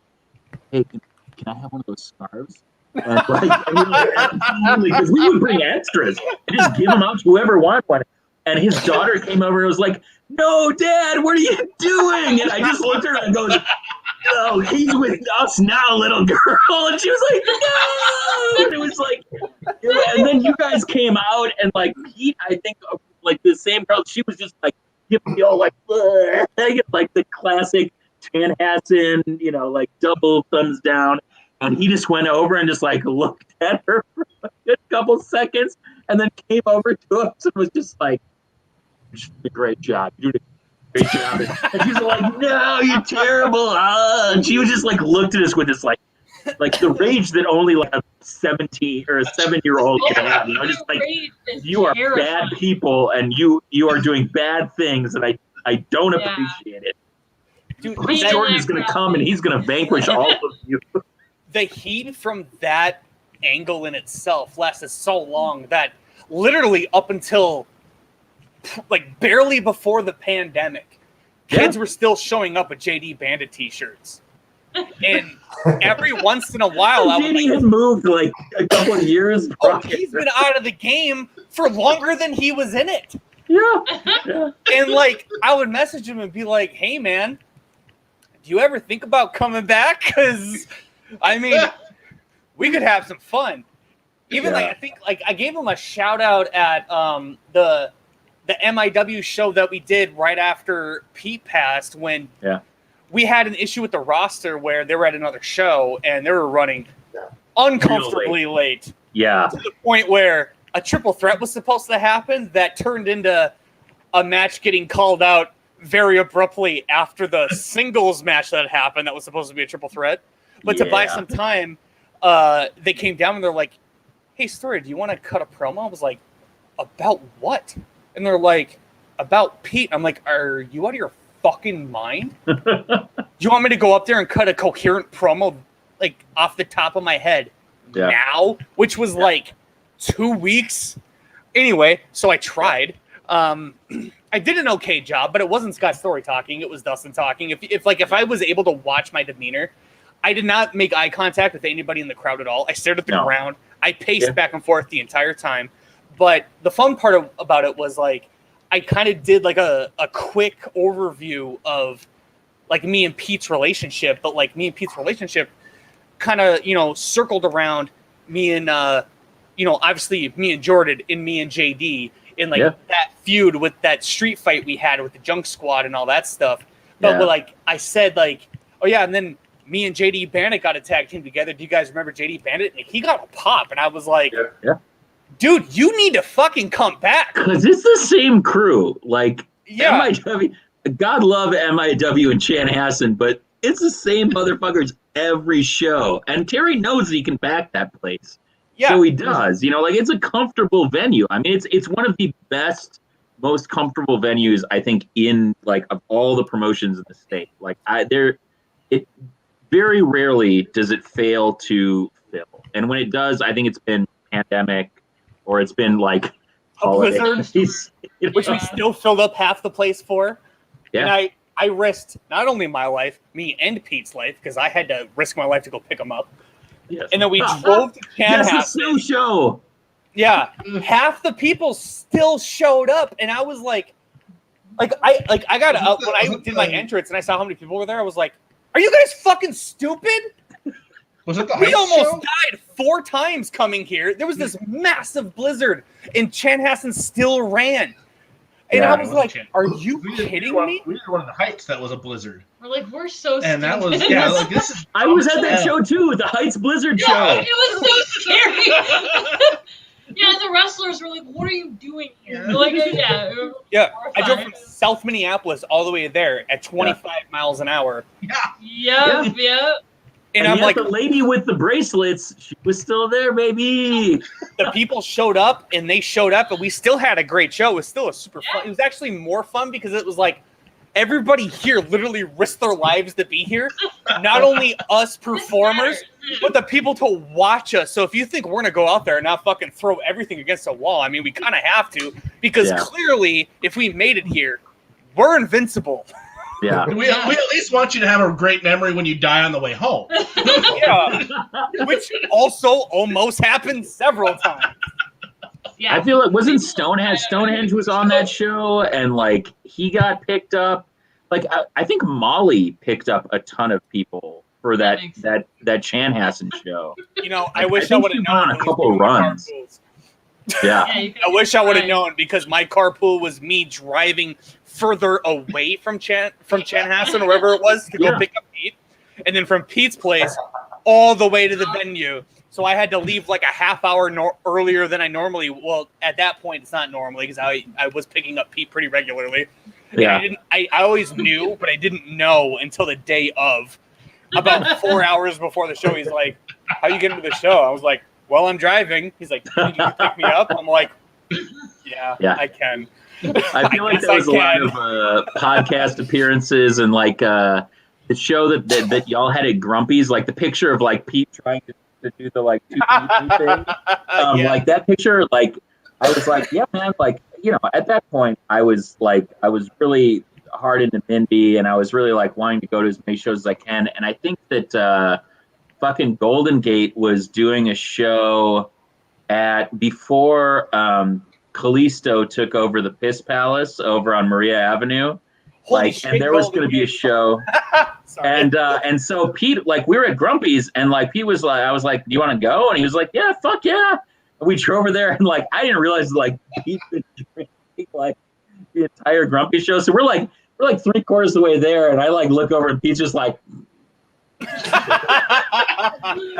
hey, can I have one of those scarves? And absolutely, because we would bring extras and just give them out to whoever wanted one. And his daughter came over and was like, no, Dad, what are you doing? And I just looked at her and goes, no, he's with us now, little girl. And she was like, no. And it was like, and then you guys came out, and like Pete, I think, like the same girl, she was just like giving me all like the classic Chanhassen, like double thumbs down. And he just went over and just like looked at her for a good couple seconds, and then came over to us and was just like, "You did a great job. You did a great job." And she's like, "No, you're terrible." And she was just like looked at us with this like the rage that only like a 17 or a 7-year-old can have. Just like, you are bad people and you are doing bad things, and I don't appreciate it. Dude, Bruce Jordan is going to come and he's going to vanquish all of you. the heat from that angle in itself lasted so long that literally up until like barely before the pandemic, kids were still showing up with JD Bandit t-shirts. And every once in a while, JD had moved like a couple of years. He's been out of the game for longer than he was in it. Yeah. And like, I would message him and be like, "Hey, man, do you ever think about coming back? Because, I mean, we could have some fun." Even like, I think like I gave him a shout out at the MIW show that we did right after Pete passed, when we had an issue with the roster where they were at another show and they were running uncomfortably late. Yeah. To the point where a triple threat was supposed to happen that turned into a match getting called out very abruptly after the singles match that happened that was supposed to be a triple threat. But to buy some time, they came down and they're like, "Hey, Story, do you want to cut a promo?" I was like, "About what?" And they're like, "About Pete." I'm like, "Are you out of your fucking mind? Do you want me to go up there and cut a coherent promo like off the top of my head now?" Which was like 2 weeks. Anyway, so I tried. I did an okay job, but it wasn't Scott Story talking. It was Dustin talking. If I was able to watch my demeanor, I did not make eye contact with anybody in the crowd at all. I stared at the ground. I paced back and forth the entire time. But the fun part about it was like I kind of did like a quick overview of like me and Pete's relationship, but like me and Pete's relationship kind of, circled around me and, obviously me and Jordan and me and JD in like that feud with that street fight we had with the Junk Squad and all that stuff. But like I said, like, oh yeah, and then me and JD Bandit got a tag team together. Do you guys remember JD Bandit? And he got a pop, and I was like, dude, you need to fucking come back. Because it's the same crew. Like, MIW, God love MIW and Chanhassen, but it's the same motherfuckers every show. And Terry knows he can back that place. Yeah. So he does. Like, it's a comfortable venue. I mean, it's one of the best, most comfortable venues, I think, in, like, of all the promotions in the state. Like, it very rarely does it fail to fill. And when it does, I think it's been pandemic, or it's been like a blizzard, which we still filled up half the place for. Yeah. And I risked not only my life, me and Pete's life, because I had to risk my life to go pick him up. Yes. And then we drove to Chanhassen. Yes, the snow show. Yeah. Half the people still showed up, and I was like I got up when I did my entrance and I saw how many people were there. I was like, "Are you guys fucking stupid?" Was it the We almost died 4 times coming here. There was this massive blizzard, and Chanhassen still ran. And I was like, "Are you kidding me?" We did one of the Heights that was a blizzard. We're like, we're so stupid. And that was like this is. I was at that show too, the Heights Blizzard show. It was so scary. Yeah, the wrestlers were like, "What are you doing here?" Like, I drove from South Minneapolis all the way there at 25 miles an hour. Yeah. And I'm like, the lady with the bracelets, she was still there, baby. The people showed up, and they showed up, and we still had a great show. It was still a super fun. It was actually more fun because it was like everybody here literally risked their lives to be here. Not only us performers, but the people to watch us. So if you think we're going to go out there and not fucking throw everything against a wall, I mean, we kind of have to, because clearly if we made it here, we're invincible. Yeah. We at least want you to have a great memory when you die on the way home. Which also almost happened several times. Yeah. I feel like wasn't Stonehenge was on that show, and like he got picked up. Like I think Molly picked up a ton of people for that Chanhassen show. I wish I would have known a couple of runs. Yeah. I wish I would have known, because my carpool was me driving further away from Chanhassen or wherever it was to go pick up Pete, and then from Pete's place all the way to the venue. So I had to leave like a half hour earlier than I normally. Well, at that point, it's not normally, because I was picking up Pete pretty regularly. Yeah. I always knew, but I didn't know until the day of. About 4 hours before the show, he's like, "How you getting to the show?" I was like, "Well, I'm driving." He's like, "Did you pick me up?" I'm like, Yeah. I can. I feel like there was a lot of podcast appearances and like the show that y'all had at Grumpy's, like the picture of like Pete trying to do the like 2 thing. Like that picture, like I was like, yeah, man, like, you know, at that point I was really hard into Mindy and I was really like wanting to go to as many shows as I can. And I think that fucking Golden Gate was doing a show before Callisto took over the Piss Palace over on Maria Avenue. Holy shit, and there was Golden going to be a show. And so Pete, like, we were at Grumpy's and like Pete was like, I was like, do you want to go? And he was like, yeah, fuck yeah. And we drove over there and like I didn't realize like Pete's been drinking like the entire Grumpy show. So we're like 3/4 of the way there, and I like look over and Pete's just like and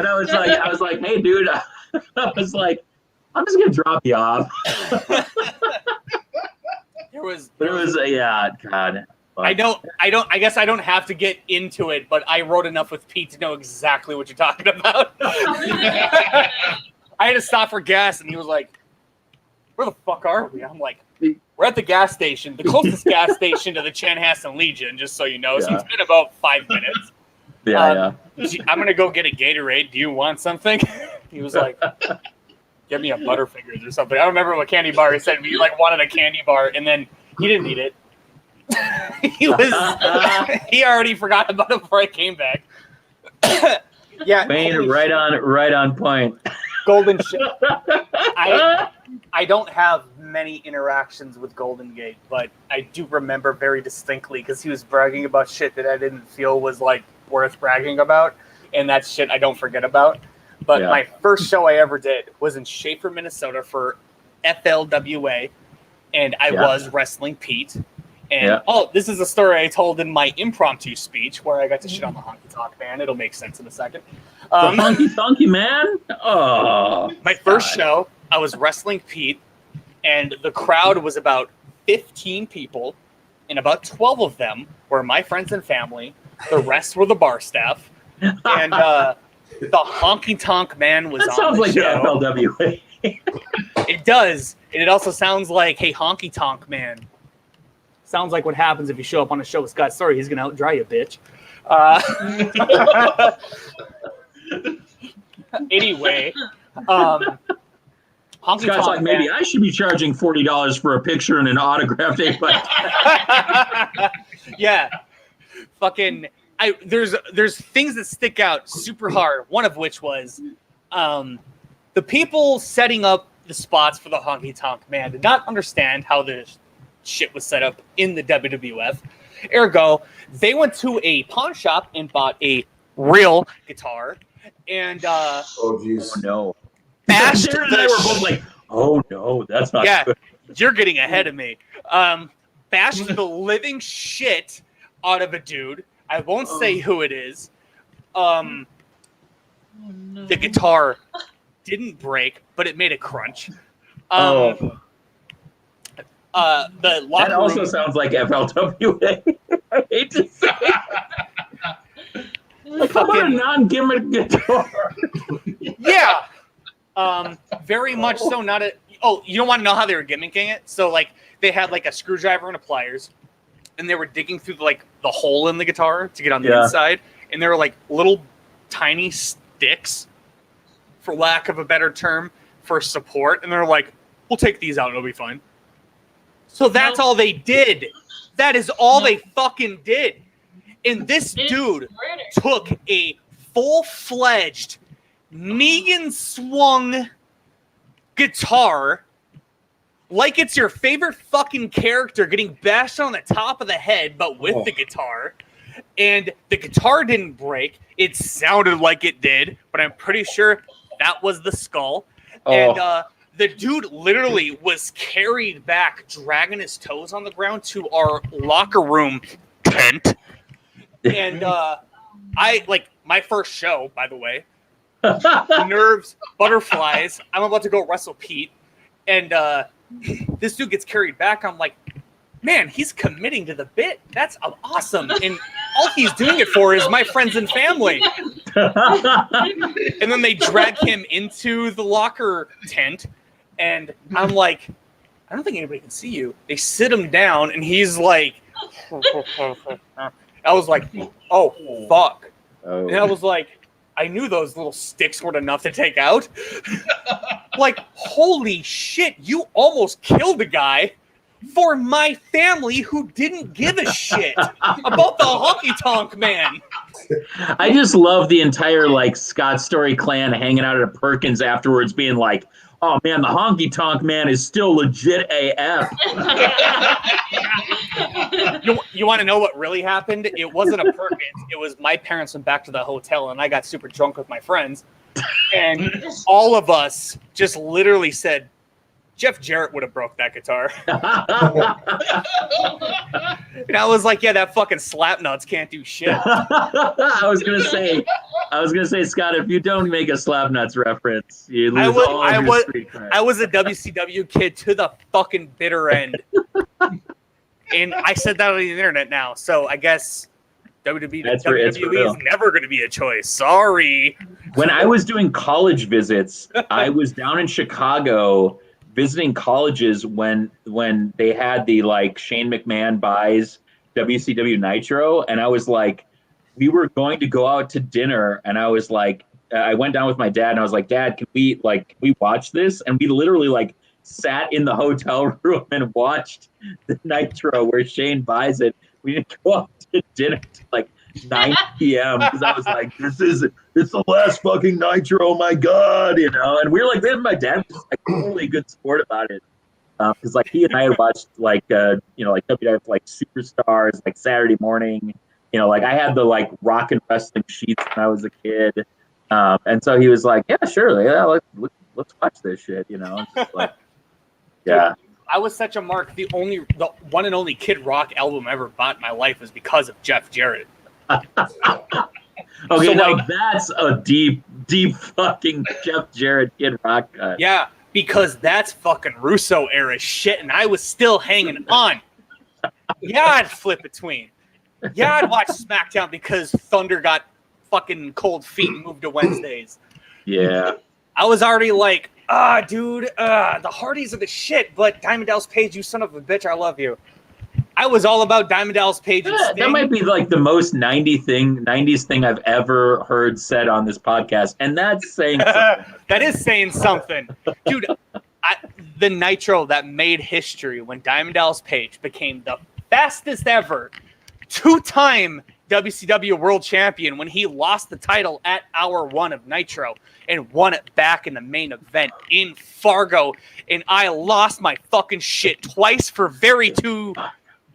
I was like, hey dude, I was like, I'm just gonna drop you off. God. I guess I don't have to get into it, but I wrote enough with Pete to know exactly what you're talking about. I had to stop for gas and he was like, where the fuck are we? I'm like, we're at the gas station, the closest gas station to the Chanhassen Legion, just so you know. So it's been about 5 minutes. I'm gonna go get a Gatorade. Do you want something? He was like, give me a Butterfingers or something. I don't remember what candy bar he said. He like wanted a candy bar, and then he didn't eat it. He already forgot about it before I came back. Yeah, Wayne, right on point. Golden shit. I don't have many interactions with Golden Gate, but I do remember very distinctly because he was bragging about shit that I didn't feel was like worth bragging about, and that's shit I don't forget about. But my first show I ever did was in Schaefer, Minnesota for FLWA, and I was wrestling Pete. And this is a story I told in my impromptu speech where I got to shit on the Honky Tonk Man. It'll make sense in a second. The Honky Tonky Man? Oh. My first show, I was wrestling Pete, and the crowd was about 15 people, and about 12 of them were my friends and family. The rest were the bar staff. And the Honky Tonk Man was that on sounds the like show. the FLWA. It does. And it also sounds like, hey, Honky Tonk Man. Sounds like what happens if you show up on a show with Scott Story. He's going to out-dry you, bitch. Anyway. Honky Scott's Tonk like, maybe Man. I should be charging $40 for a picture and an autographed Yeah. Fucking... There's things that stick out super hard. One of which was the people setting up the spots for the Honky Tonk Man did not understand how the shit was set up in the WWF. Ergo, they went to a pawn shop and bought a real guitar and Oh no. bashed Jared and I were both like, oh no, that's not good. You're getting ahead of me. Bashed the living shit out of a dude. I won't say who it is. The guitar didn't break, but it made a crunch. The that also sounds like FLWA. I hate to say it. Come on, a non-gimmick guitar. Yeah. Very much so. Not a. Oh, you don't want to know how they were gimmicking it? So like they had like a screwdriver and a pliers, and they were digging through the hole in the guitar to get on the inside, and there were like little tiny sticks, for lack of a better term, for support, and they're like, "We'll take these out; it'll be fine." So that's all they did. That is all they fucking did. And this dude took a full-fledged Negan swung guitar like it's your favorite fucking character getting bashed on the top of the head, but with the guitar. And the guitar didn't break. It sounded like it did, but I'm pretty sure that was the skull. And the dude literally was carried back, dragging his toes on the ground to our locker room tent. And I, like, my first show, by the way, nerves, butterflies. I'm about to go wrestle Pete. And this dude gets carried back. I'm like, man, he's committing to the bit. That's awesome. And all he's doing it for is my friends and family. And then they drag him into the locker tent. And I'm like, I don't think anybody can see you. They sit him down, and he's like, I was like, oh, fuck. Oh. And I was like, I knew those little sticks weren't enough to take out. Like, holy shit, you almost killed a guy for my family who didn't give a shit about the honky tonk man. I just love the entire like Scott Story clan hanging out at Perkins afterwards, being like, "Oh man, the honky tonk man is still legit AF." You want to know what really happened? It wasn't a Perkins. It was my parents went back to the hotel, and I got super drunk with my friends, and all of us just literally said, Jeff Jarrett would have broke that guitar. And I was like, yeah, that fucking Slapnuts can't do shit. I was gonna say, Scott, if you don't make a Slapnuts reference, you lose all of your street cred. I was a WCW kid to the fucking bitter end. And I said that on the internet now, so I guess WWE is never going to be a choice. Sorry. When I was doing college visits, I was down in Chicago visiting colleges when they had the like Shane McMahon buys WCW Nitro, and I was like, we were going to go out to dinner, and I was like, I went down with my dad, and I was like, Dad, can we watch this? And we literally like sat in the hotel room and watched the Nitro where Shane buys it. We didn't go out to dinner till like 9 p.m. because I was like, it's the last fucking Nitro, oh my god, you know. And we were like, my dad was like totally good sport about it, because like he and I had watched like like WWF like Superstars like Saturday morning, you know, like I had the like rock and wrestling sheets when I was a kid, and so he was like, yeah, sure, yeah, let's watch this shit, you know. It's just like, yeah. Dude, I was such a mark. The one and only Kid Rock album I ever bought in my life was because of Jeff Jarrett. Okay, so now that's a deep fucking Jeff Jarrett Kid Rock cut. Yeah, because that's fucking Russo era shit, and I was still hanging on. Yeah, I'd flip between. Yeah, I'd watch SmackDown because Thunder got fucking cold feet and moved to Wednesdays. Yeah. I was already like, dude, the Hardys are the shit, but Diamond Dallas Page, you son of a bitch, I love you. I was all about Diamond Dallas Page. That might be like the most 90s thing I've ever heard said on this podcast, and that's saying something. That is saying something. Dude, the Nitro that made history when Diamond Dallas Page became the fastest ever two-time WCW World Champion when he lost the title at Hour 1 of Nitro and won it back in the main event in Fargo, and I lost my fucking shit twice for two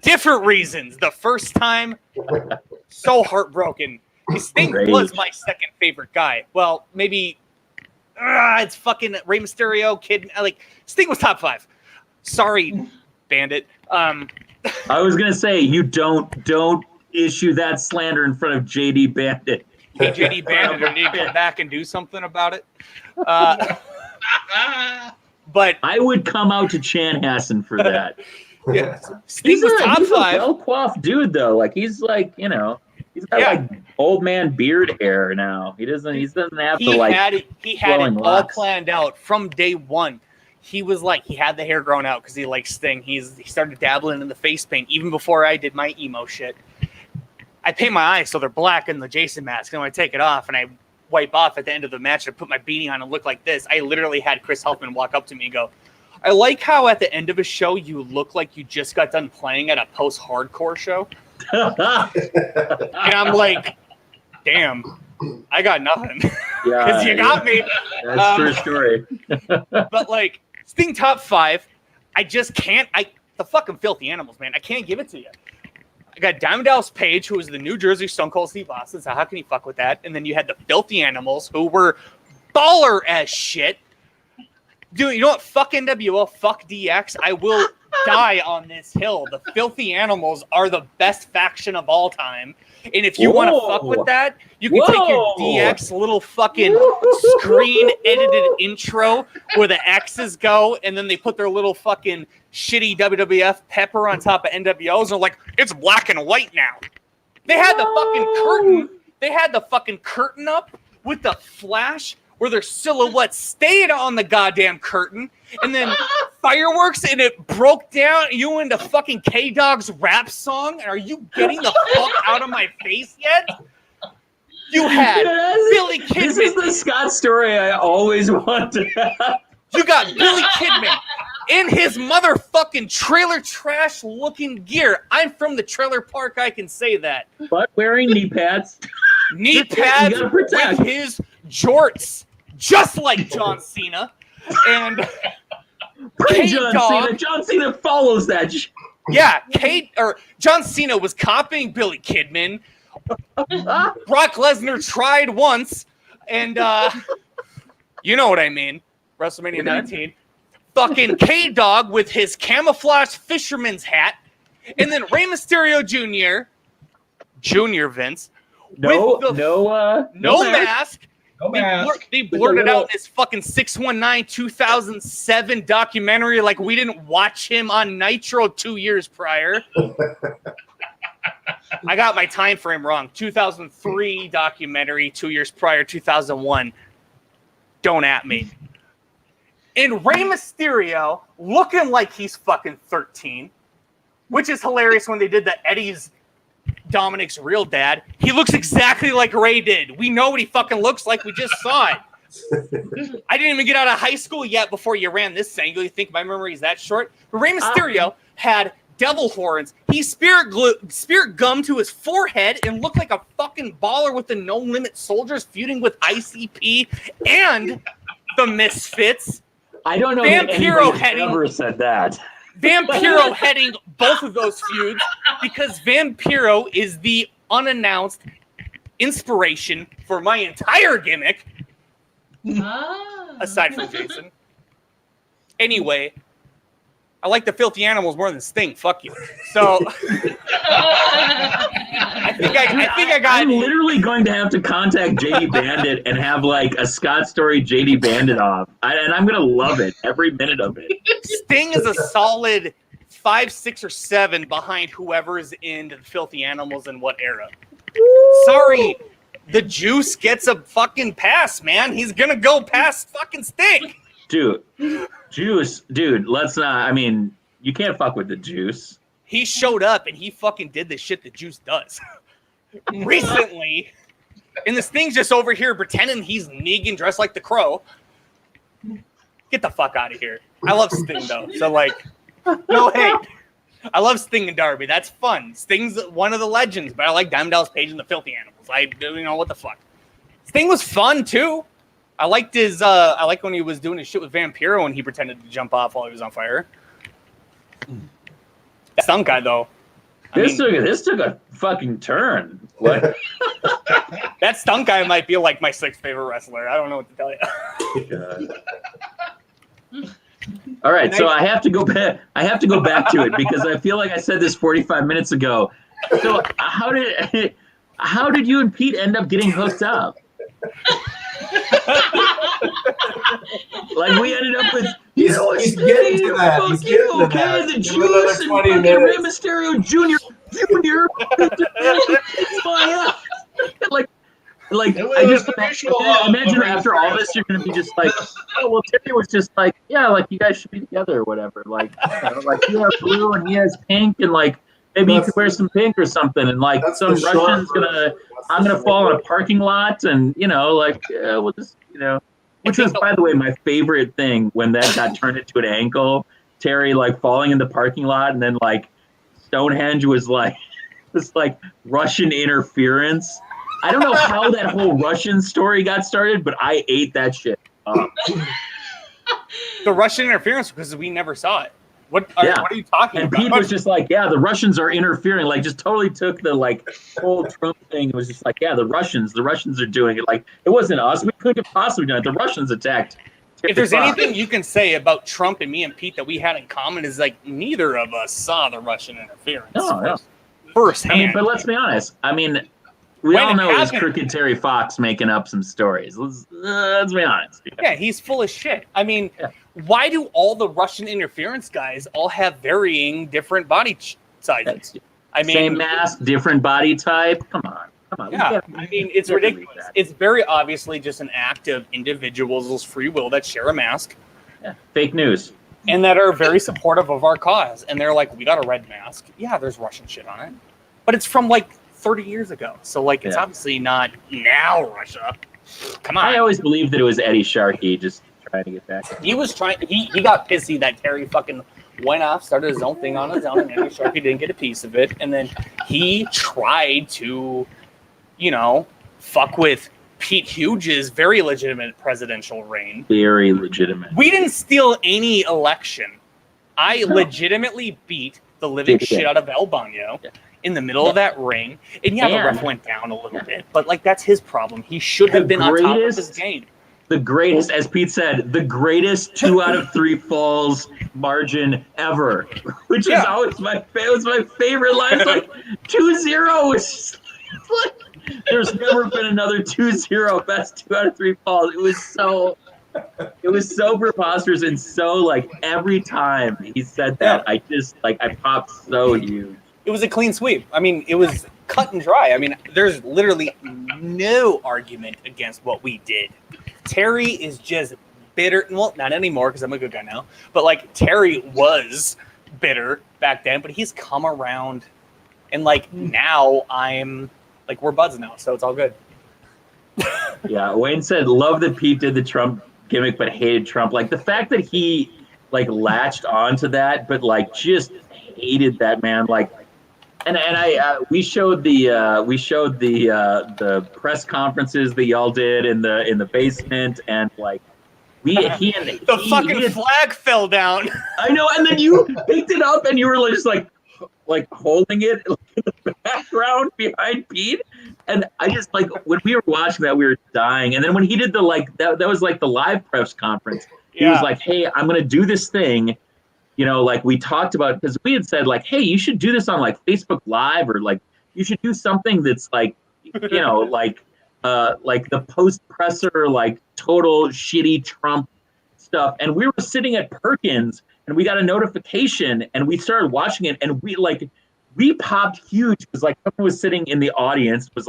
different reasons. The first time, so heartbroken. Sting was my second favorite guy. Well, maybe it's fucking Rey Mysterio, Kid. Like, Sting was top 5. Sorry, Bandit. I was gonna say, you don't issue that slander in front of JD Bandit. Hey, JD Bandit, need to come back and do something about it. But I would come out to Chanhassen for that. Yeah, Sting was top 5. A well-coiffed dude, though. Like he's like, you know, he's got like old man beard hair now. He doesn't have he had it all planned out from day one. He was like, he had the hair grown out because he likes Sting. He started dabbling in the face paint even before I did my emo shit. I paint my eyes so they're black in the Jason mask, and when I take it off and I wipe off at the end of the match, I put my beanie on and look like this. I literally had Chris Huffman walk up to me and go, I like how at the end of a show you look like you just got done playing at a post-hardcore show. And I'm like, damn, I got nothing. Yeah, because you got me. That's true story. But like, Sting top 5, I just can't. The fucking Filthy Animals, man. I can't give it to you. I got Diamond Dallas Page, who was the New Jersey Stone Cold Steve Austin, so how can you fuck with that? And then you had the Filthy Animals, who were baller as shit. Dude, you know what? Fuck NWO, fuck DX. I will die on this hill. The Filthy Animals are the best faction of all time. And if you want to fuck with that, you can take your DX little fucking screen edited intro where the X's go, and then they put their little fucking shitty WWF pepper on top of NWOs, and they're like, it's black and white now. They had the fucking curtain. They had the fucking curtain up with the flash where their silhouette stayed on the goddamn curtain, and then fireworks and it broke down you into fucking K-Dog's rap song? Are you getting the fuck out of my face yet? You had Billy Kidman. This is the Scott story I always wanted to have. You got Billy Kidman in his motherfucking trailer trash looking gear. I'm from the trailer park, I can say that. But wearing knee pads. Knee pads with his jorts, just like John Cena. And John Cena follows that. Yeah, John Cena was copying Billy Kidman. Brock Lesnar tried once, and you know what I mean. WrestleMania 19. Fucking K-Dog with his camouflage fisherman's hat, and then Rey Mysterio Jr. Vince. No mask. No mask. They blurted out in his fucking 619 2007 documentary like we didn't watch him on Nitro 2 years prior. I got my time frame wrong. 2003 documentary, 2 years prior, 2001. Don't at me. And Rey Mysterio looking like he's fucking 13, which is hilarious when they did the Eddie's Dominic's real dad. He looks exactly like Ray did. We know what he fucking looks like. We just saw it. I didn't even get out of high school yet before you ran this angle. You think my memory is that short? But Rey Mysterio had devil horns. He spirit gum to his forehead and looked like a fucking baller with the No Limit Soldiers feuding with ICP and the Misfits. I don't know if anybody ever said that. Vampiro heading both of those feuds because Vampiro is the unannounced inspiration for my entire gimmick, aside from Jason. Anyway, I like the Filthy Animals more than Sting. Fuck you. So I think I got. I'm literally going to have to contact JD Bandit and have like a Scott Story JD Bandit off, and I'm gonna love it every minute of it. Sting is a solid 5, 6, or 7 behind whoever's in the Filthy Animals in what era. Sorry, the Juice gets a fucking pass, man. He's gonna go past fucking Sting. Dude, let's not. I mean, you can't fuck with the Juice. He showed up and he fucking did the shit that Juice does recently. And this thing's just over here pretending he's Negan dressed like the Crow. Get the fuck out of here. I love Sting though. So like, no hate. I love Sting and Darby. That's fun. Sting's one of the legends, but I like Diamond Dallas Page and the Filthy Animals. What the fuck. Sting was fun too. I liked his. I like when he was doing his shit with Vampiro and he pretended to jump off while he was on fire. That stunt guy though. This took a fucking turn. What? That stunt guy might be like my 6th favorite wrestler. I don't know what to tell you. All right, so I have to go back. I have to go back to it because I feel like I said this 45 minutes ago. So how did you and Pete end up getting hooked up? Like we ended up with he's getting to that. Fuck you, okay? The Juice and fucking Rey Mysterio Jr. Like I just imagine after all this, you're gonna be just like, oh well, Terry was just like, yeah, like you guys should be together or whatever. Like, like you have blue and he has pink, and like maybe you could wear some pink or something, and like some Russian's I'm gonna fall in a parking lot, and like we'll just which was, by the way, my favorite thing when that got turned into an ankle. Terry like falling in the parking lot, and then like Stonehenge was like this like Russian interference. I don't know how that whole Russian story got started, but I ate that shit up. The Russian interference because we never saw it. What are you talking and about? Pete was just like, yeah, the Russians are interfering. Like, just totally took the like whole Trump thing. It was just like, yeah, the Russians are doing it. Like, it wasn't us. We couldn't have possibly done it. The Russians attacked. If there's anything you can say about Trump and me and Pete that we had in common is like neither of us saw the Russian interference. No. Firsthand. I mean, but let's be honest. I mean, we all know it's Crooked Terry Fox making up some stories. Let's be honest. Yeah, he's full of shit. I mean, why do all the Russian interference guys all have varying different body sizes? I mean, same mask, different body type. Come on. Yeah, I mean, it's ridiculous. It's very obviously just an act of individuals' free will that share a mask. Yeah. Fake news. and that are very supportive of our cause. And they're like, we got a red mask. Yeah, there's Russian shit on it, but it's from like 30 years ago. So like, it's obviously not now Russia. Come on. I always believed that it was Eddie Sharkey just trying to get back. He was trying. He got pissy that Terry fucking went off, started his own thing on his own, and Eddie Sharkey didn't get a piece of it. And then he tried to, fuck with Pete Hughes' very legitimate presidential reign. Very legitimate. We didn't steal any election. I legitimately beat the living shit out of El Bano in the middle of that ring. And the ref went down a little bit. But, that's his problem. He should have been on top of his game. The greatest, as Pete said, the greatest 2 out of 3 falls margin ever, which is always my favorite line. It's like 2-0. There's never been another 2-0 best 2 out of 3 falls. It was so preposterous, and so every time he said that, I popped so huge. It was a clean sweep. I mean, it was cut and dry. I mean, there's literally no argument against what we did. Terry is just bitter. Well, not anymore because I'm a good guy now. But Terry was bitter back then, but he's come around, and now I'm we're buds now, so it's all good. Yeah, Wayne said, "Love that Pete did the Trump gimmick, but hated Trump." The fact that he latched onto that, but just hated that man. And we showed the press conferences that y'all did in the basement, and the fucking flag fell down. I know, and then you picked it up and you were just holding it in the background behind Pete, and I just when we were watching that, we were dying. And then when he did the that was the live press conference. He was like, "Hey, I'm gonna do this thing." We talked about, because we had said hey, you should do this on Facebook Live, or you should do something that's the post presser, total shitty Trump stuff. And we were sitting at Perkins, and we got a notification, and we started watching it, and we popped huge because someone was sitting in the audience, was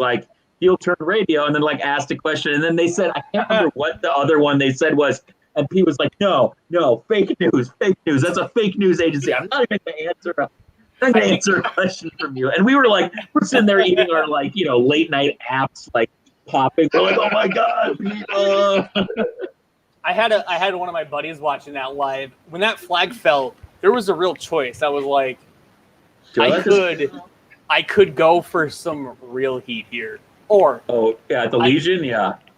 heel turn radio, and then asked a question, and then they said, I can't remember what the other one they said was. And Pete was like, no, fake news. That's a fake news agency. I'm not even going to answer a question from you. And we were we're sitting there eating our late night apps, popping. We're oh my God, Pete. I had one of my buddies watching that live. When that flag fell, there was a real choice. I was like, I could go for some real heat here, or the Legion,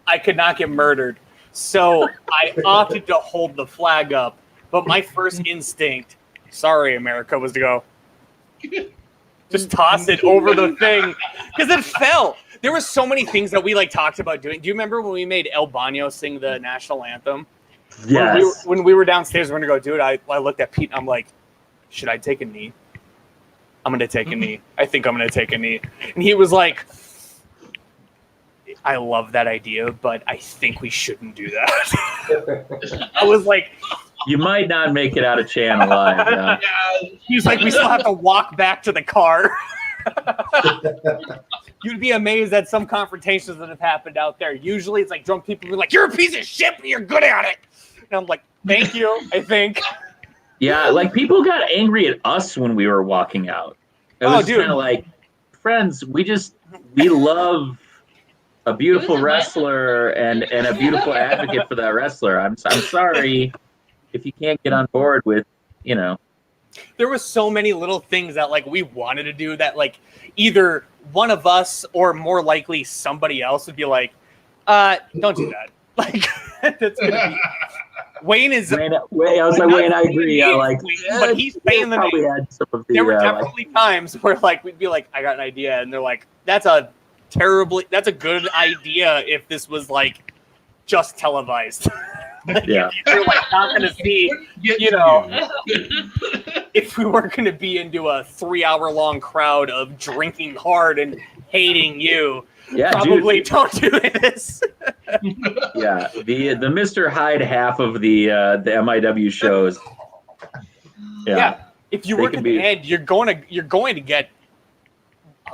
I could not get murdered. So I opted to hold the flag up, but my first instinct, sorry, America, was to go, just toss it over the thing, because it fell. There were so many things that we talked about doing. Do you remember when we made El Bano sing the national anthem? Yes. When we were downstairs, we're going to go do it. I looked at Pete, and I'm like, should I take a knee? I'm going to take a knee. I think I'm going to take a knee. And he was like, I love that idea, but I think we shouldn't do that. I was like, you might not make it out of Channel Live. Yeah. He's like, we still have to walk back to the car. You'd be amazed at some confrontations that have happened out there. Usually it's drunk people be like, you're a piece of shit, but you're good at it. And I'm like, thank you, I think. Yeah, people got angry at us when we were walking out. It was kind of friends, we love a beautiful wrestler and a beautiful advocate for that wrestler. I'm sorry if you can't get on board with, There was so many little things that we wanted to do that either one of us or more likely somebody else would be like, don't do that. That's gonna be Wayne is. Wayne, I was like, Wayne, I agree. But he's paying the name. There were definitely times where we'd be like, I got an idea, and they're like, that's a good idea if this was just televised. Yeah. You're not going to see, if we weren't going to be into a 3-hour-long crowd of drinking hard and hating you, probably don't do this. Yeah, the Mr. Hyde half of the MIW shows. Yeah. If you work at the end, you're going to get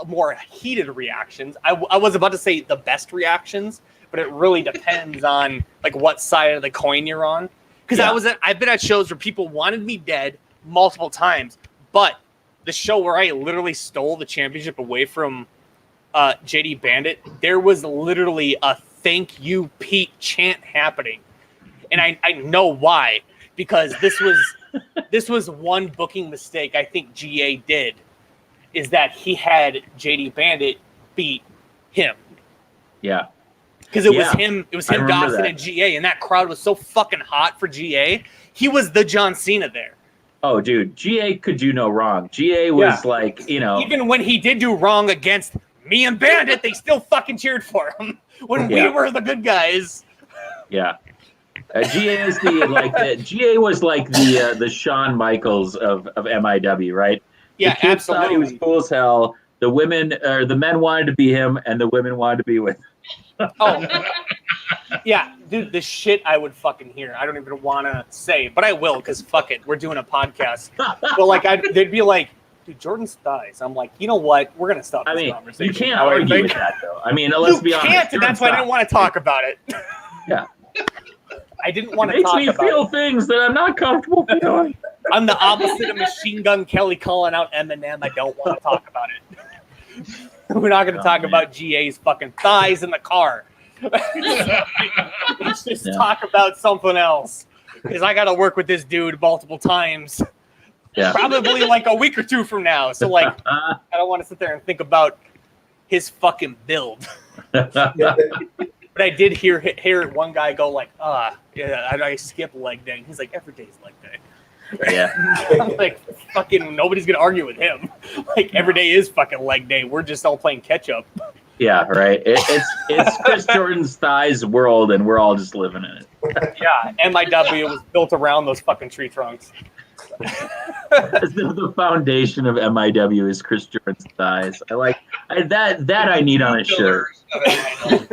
more heated reactions. I was about to say the best reactions, but it really depends on what side of the coin you're on. Because I've been at shows where people wanted me dead multiple times, but the show where I literally stole the championship away from JD Bandit, there was literally a "Thank you, Pete" chant happening, and I know why, because this was one booking mistake I think GA did, is that he had JD Bandit beat him. Yeah. Because it was him, Dawson, that. and GA, and that crowd was so fucking hot for GA. He was the John Cena there. Oh, dude, GA could do no wrong. GA was like, even when he did do wrong against me and Bandit, they still fucking cheered for him when we were the good guys. Yeah. GA is GA was like the Shawn Michaels of MIW, right? Yeah, the kids absolutely. Thought he was cool as hell. The men wanted to be him, and the women wanted to be with him. Oh, yeah, dude, the shit I would fucking hear. I don't even want to say, but I will, because fuck it, we're doing a podcast. But they'd be like, dude, Jordan's thighs. I'm like, you know what? We're gonna stop this conversation. You can't argue with that, though. I mean, let's be honest. You can't, and that's why I didn't want to talk about it. Yeah. I didn't want to talk about it. Makes me feel things that I'm not comfortable feeling. I'm the opposite of Machine Gun Kelly calling out Eminem. I don't want to talk about it. We're not going to talk about GA's fucking thighs in the car. Let's just talk about something else. Because I got to work with this dude multiple times. Yeah. Probably like a week or two from now. So, like, I don't want to sit there and think about his fucking build. But I did hear one guy go like, I skip leg day. He's like, every day's leg day. Yeah. I'm like, fucking nobody's gonna argue with him. Like, every day is fucking leg day. We're just all playing catch up. Yeah, right. It's Chris Jordan's thighs world, and we're all just living in it. Yeah, MIW was built around those fucking tree trunks. The foundation of MIW is Chris Jordan's thighs. That I need on a shirt. I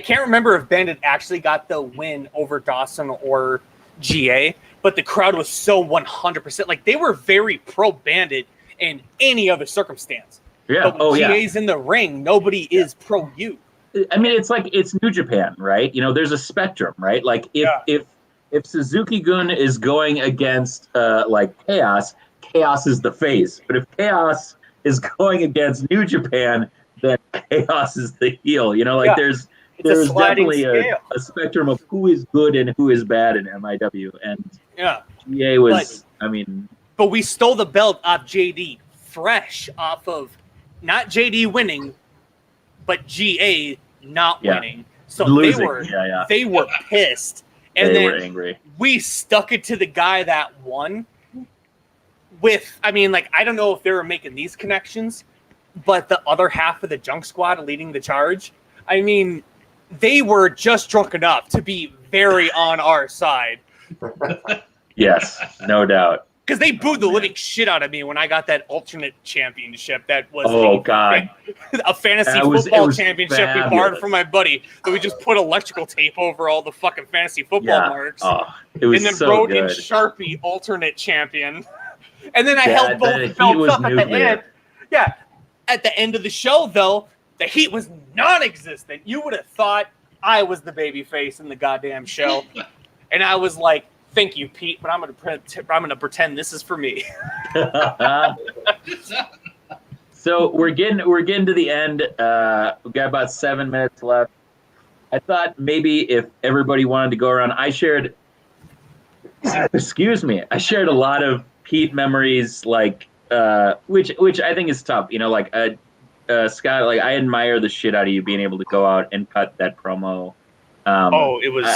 can't remember if Bandit actually got the win over Dawson or GA, but the crowd was so 100%. Like, they were very pro Bandit in any other circumstance. Yeah. But when GA's in the ring, nobody is pro you. I mean, it's New Japan, right? There's a spectrum, right? Like, if Suzuki-gun is going against Chaos, Chaos is the face. But if Chaos is going against New Japan, then Chaos is the heel. There's definitely a spectrum of who is good and who is bad in MIW. And GA was, But we stole the belt off JD fresh off of not JD winning, but GA not winning. So losing. They were pissed. And they were angry. We stuck it to the guy that won with, I don't know if they were making these connections, but the other half of the Junk Squad leading the charge, they were just drunk enough to be very on our side. Yes, no doubt. Because they booed the living shit out of me when I got that alternate championship. That was a fantasy football championship we borrowed from my buddy. That we just put electrical tape over all the fucking fantasy football marks. Oh, it was and then so wrote good. in Sharpie alternate champion. And then I held both belts up at the end. Yeah. At the end of the show, though, the heat was non-existent. You would have thought I was the baby face in the goddamn show. And I was like, thank you, Pete, but I'm gonna pretend this is for me. So we're getting to the end. We've got about 7 minutes left. I thought maybe if everybody wanted to go around, I shared a lot of Pete memories, which I think is tough. Scott, I admire the shit out of you being able to go out and cut that promo. It was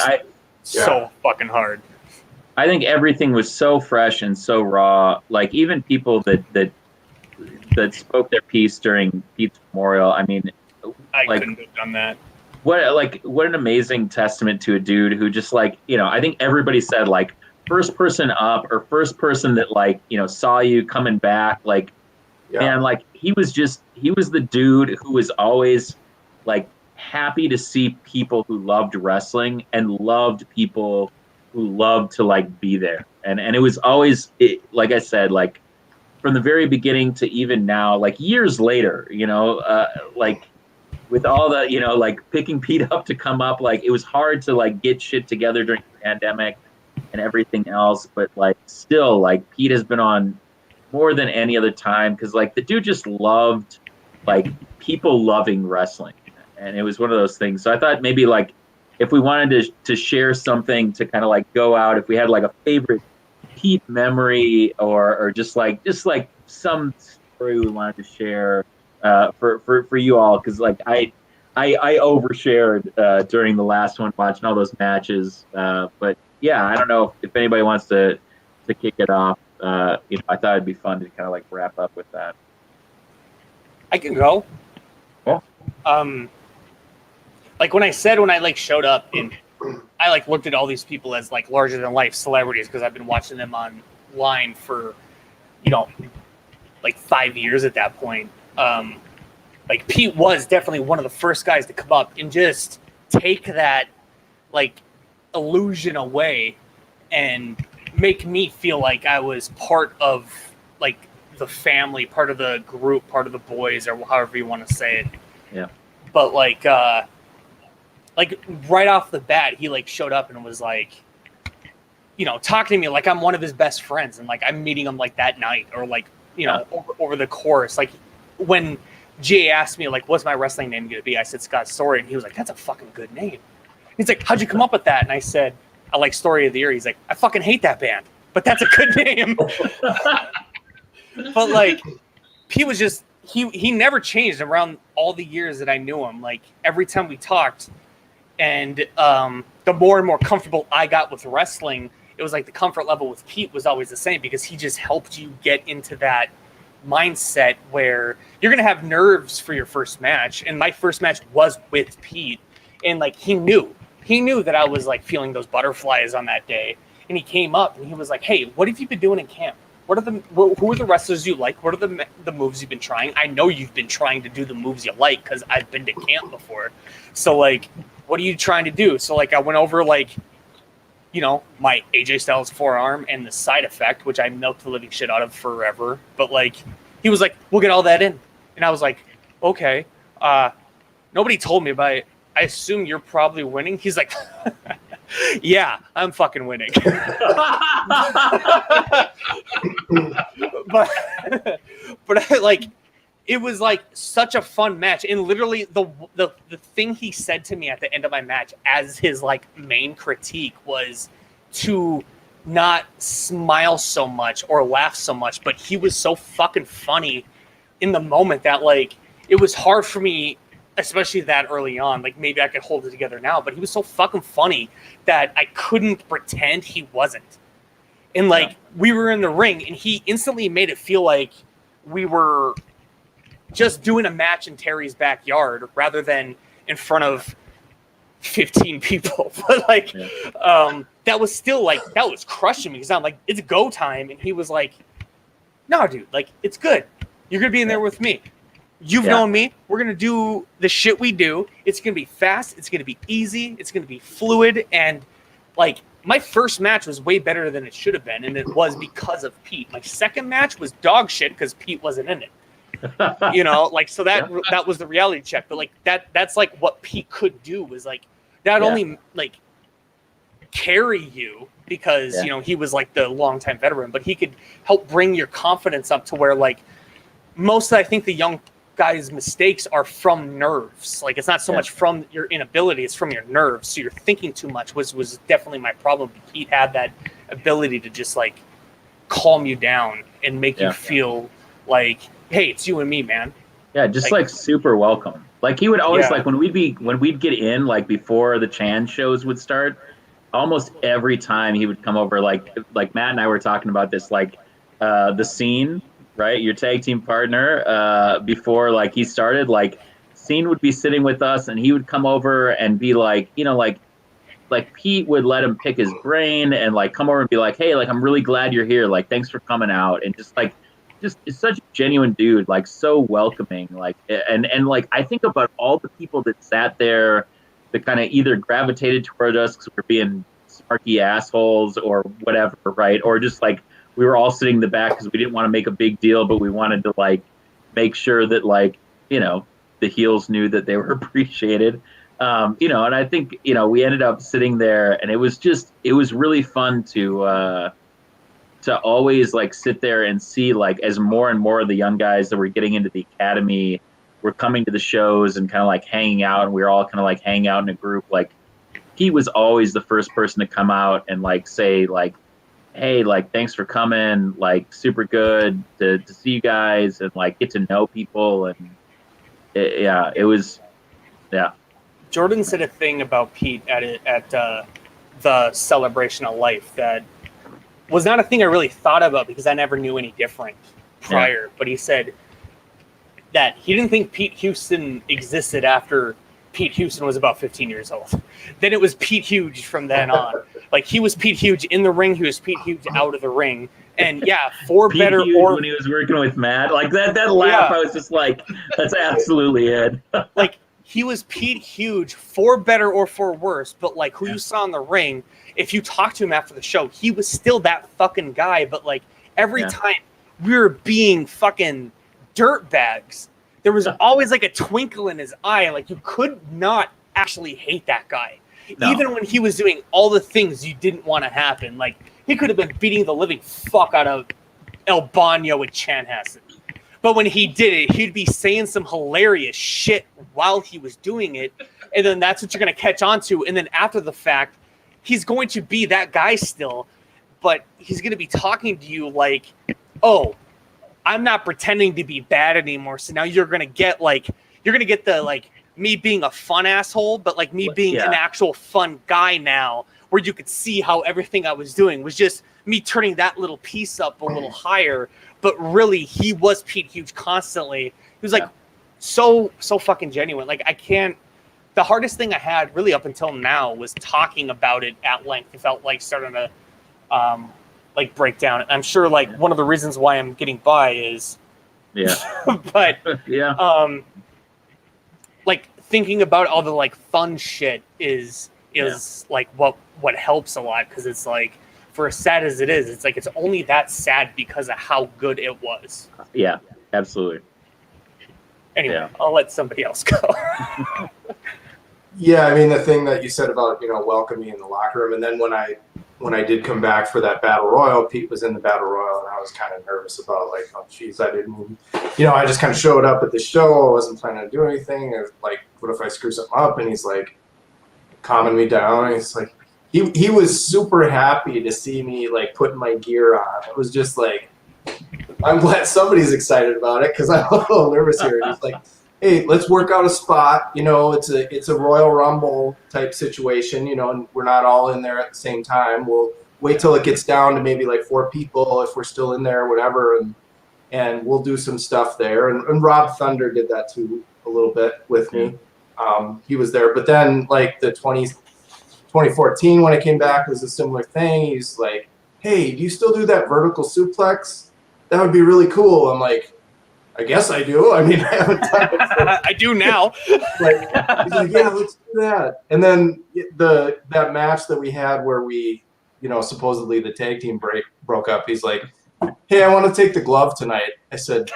so fucking hard. I think everything was so fresh and so raw. Like, even people that spoke their piece during Pete's memorial. I couldn't have done that. What an amazing testament to a dude who just I think everybody said first person up or first person that saw you coming back. And he was the dude who was always happy to see people who loved wrestling and loved people who loved to be there. And it was always, like I said, from the very beginning to even now, years later, with all the, picking Pete up to come up, it was hard to get shit together during the pandemic and everything else, but like still, like Pete has been on more than any other time because like the dude just loved like people loving wrestling, and it was one of those things. So I thought maybe like if we wanted to share something to kind of like go out, if we had like a favorite Pete memory or just like some story we wanted to share for you all, because like I overshared during the last one watching all those matches, but yeah, I don't know if anybody wants to kick it off. I thought it'd be fun to kind of like wrap up with that. I can go. Yeah. Like when I like showed up and I like looked at all these people as like larger than life celebrities because I've been watching them online for, like 5 years at that point. Like Pete was definitely one of the first guys to come up and just take that like illusion away and make me feel like I was part of like the family, part of the group, part of the boys, or however you want to say it. Yeah. But like right off the bat, he like showed up and was like, talking to me like I'm one of his best friends, and like I'm meeting him like that night, or like over the course. Like when Jay asked me like, "What's my wrestling name going to be?" I said Scott Story, and he was like, "That's a fucking good name." He's like, "How'd you come up with that?" And I said, "I like Story of the Year." He's like, "I fucking hate that band, but that's a good name." But like, he was just he never changed around all the years that I knew him. Like every time we talked, and the more and more comfortable I got with wrestling, it was like the comfort level with Pete was always the same, because he just helped you get into that mindset where you're going to have nerves for your first match. And my first match was with Pete. And like, he knew that I was like feeling those butterflies on that day. And he came up and he was like, "Hey, what have you been doing in camp? Who are the wrestlers you like? What are the moves you've been trying? I know you've been trying to do the moves you like, because I've been to camp before. So like, what are you trying to do?" So like, I went over like, my AJ Styles forearm and the side effect, which I milked the living shit out of forever. But like, he was like, "We'll get all that in." And I was like, "Okay." Nobody told me about it. I assume you're probably winning. He's like, "Yeah, I'm fucking winning." but like, it was like such a fun match. And literally the thing he said to me at the end of my match as his like main critique was to not smile so much or laugh so much, but he was so fucking funny in the moment that like it was hard for me, especially that early on. Like maybe I could hold it together now, but he was so fucking funny that I couldn't pretend he wasn't. And like, we were in the ring and he instantly made it feel like we were just doing a match in Terry's backyard rather than in front of 15 people. But like, that was still like, that was crushing me, because I'm like, "It's go time." And he was like, "No, dude, like, it's good. You're going to be in there with me. You've known me. We're going to do the shit we do. It's going to be fast. It's going to be easy. It's going to be fluid." And like, my first match was way better than it should have been. And it was because of Pete. My second match was dog shit because Pete wasn't in it. Like, so that was the reality check. But like, that's like what Pete could do, was like not only like carry you because he was like the longtime veteran, but he could help bring your confidence up to where like most, I think, the young guys' mistakes are from nerves. Like, it's not so much from your inability, it's from your nerves. So you're thinking too much was definitely my problem. Pete had that ability to just like calm you down and make you feel like, "Hey, it's you and me, man." Yeah, just like super welcome. Like he would always like when we'd get in, like before the Chan shows would start, almost every time he would come over, like Matt and I were talking about this, like the Scene, right? Your tag team partner, before like he started, like Scene would be sitting with us and he would come over and be like, like Pete would let him pick his brain and like come over and be like, "Hey, like I'm really glad you're here. Like thanks for coming out." And just is such a genuine dude, like so welcoming. Like and like I think about all the people that sat there that kind of either gravitated toward us because we were being snarky assholes or whatever, right? Or just like we were all sitting in the back because we didn't want to make a big deal, but we wanted to like make sure that like the heels knew that they were appreciated. And I think, we ended up sitting there, and it was really fun to always like sit there and see like as more and more of the young guys that were getting into the academy were coming to the shows and kind of like hanging out, and we were all kind of like hanging out in a group. Like he was always the first person to come out and like say like, hey, like thanks for coming, like super good to see you guys and like get to know people. And it was. Jordan said a thing about Pete at the Celebration of Life that was not a thing I really thought about because I never knew any different prior. But he said that he didn't think Pete Houston existed after Pete Houston was about 15 years old. Then it was Pete Huge from then on. Like he was Pete Huge in the ring, he was Pete Huge out of the ring. And for Pete better Hughes, or when he was working with Matt, like that laugh, I was just like, that's absolutely it. Like he was Pete Huge for better or for worse, but like who you saw in the ring, if you talked to him after the show, he was still that fucking guy. But like every time we were being fucking dirt bags, there was always like a twinkle in his eye. Like you could not actually hate that guy. No. Even when he was doing all the things you didn't want to happen. Like he could have been beating the living fuck out of El Bano and Chanhassen. But when he did it, he'd be saying some hilarious shit while he was doing it. And then that's what you're going to catch on to. And then after the fact, he's going to be that guy still. But he's going to be talking to you like, oh, I'm not pretending to be bad anymore. So now you're going to get the like me being a fun asshole, but like me being an actual fun guy now, where you could see how everything I was doing was just me turning that little piece up a little higher. But really, he was Pete Huge constantly. He was like so fucking genuine. Like the hardest thing I had really up until now was talking about it at length. It felt like starting to like break down. And I'm sure like one of the reasons why I'm getting by is but like thinking about all the like fun shit is like what helps a lot, because it's like, for as sad as it is, it's like it's only that sad because of how good it was. Yeah, absolutely. Anyway, I'll let somebody else go. Yeah, I mean the thing that you said about welcoming in the locker room, and then when I did come back for that battle royal, Pete was in the battle royal, and I was kind of nervous about like, oh geez, I didn't, I just kind of showed up at the show. I wasn't planning to do anything. I was like, what if I screw something up? And he's like calming me down. And he's like, he was super happy to see me like putting my gear on. It was just like, I'm glad somebody's excited about it because I'm a little nervous here. And he's like, hey, let's work out a spot. It's a Royal Rumble type situation, and we're not all in there at the same time. We'll wait till it gets down to maybe like 4 people if we're still in there or whatever, and we'll do some stuff there. And Rob Thunder did that too a little bit with me. He was there. But then like the 2014 when I came back, it was a similar thing. He's like, hey, do you still do that vertical suplex? That would be really cool. I'm like, I guess I do. I mean, I haven't done it. I do now. He's like, yeah, let's do that. And then that match that we had where we, supposedly the tag team broke up. He's like, hey, I want to take the glove tonight. I said,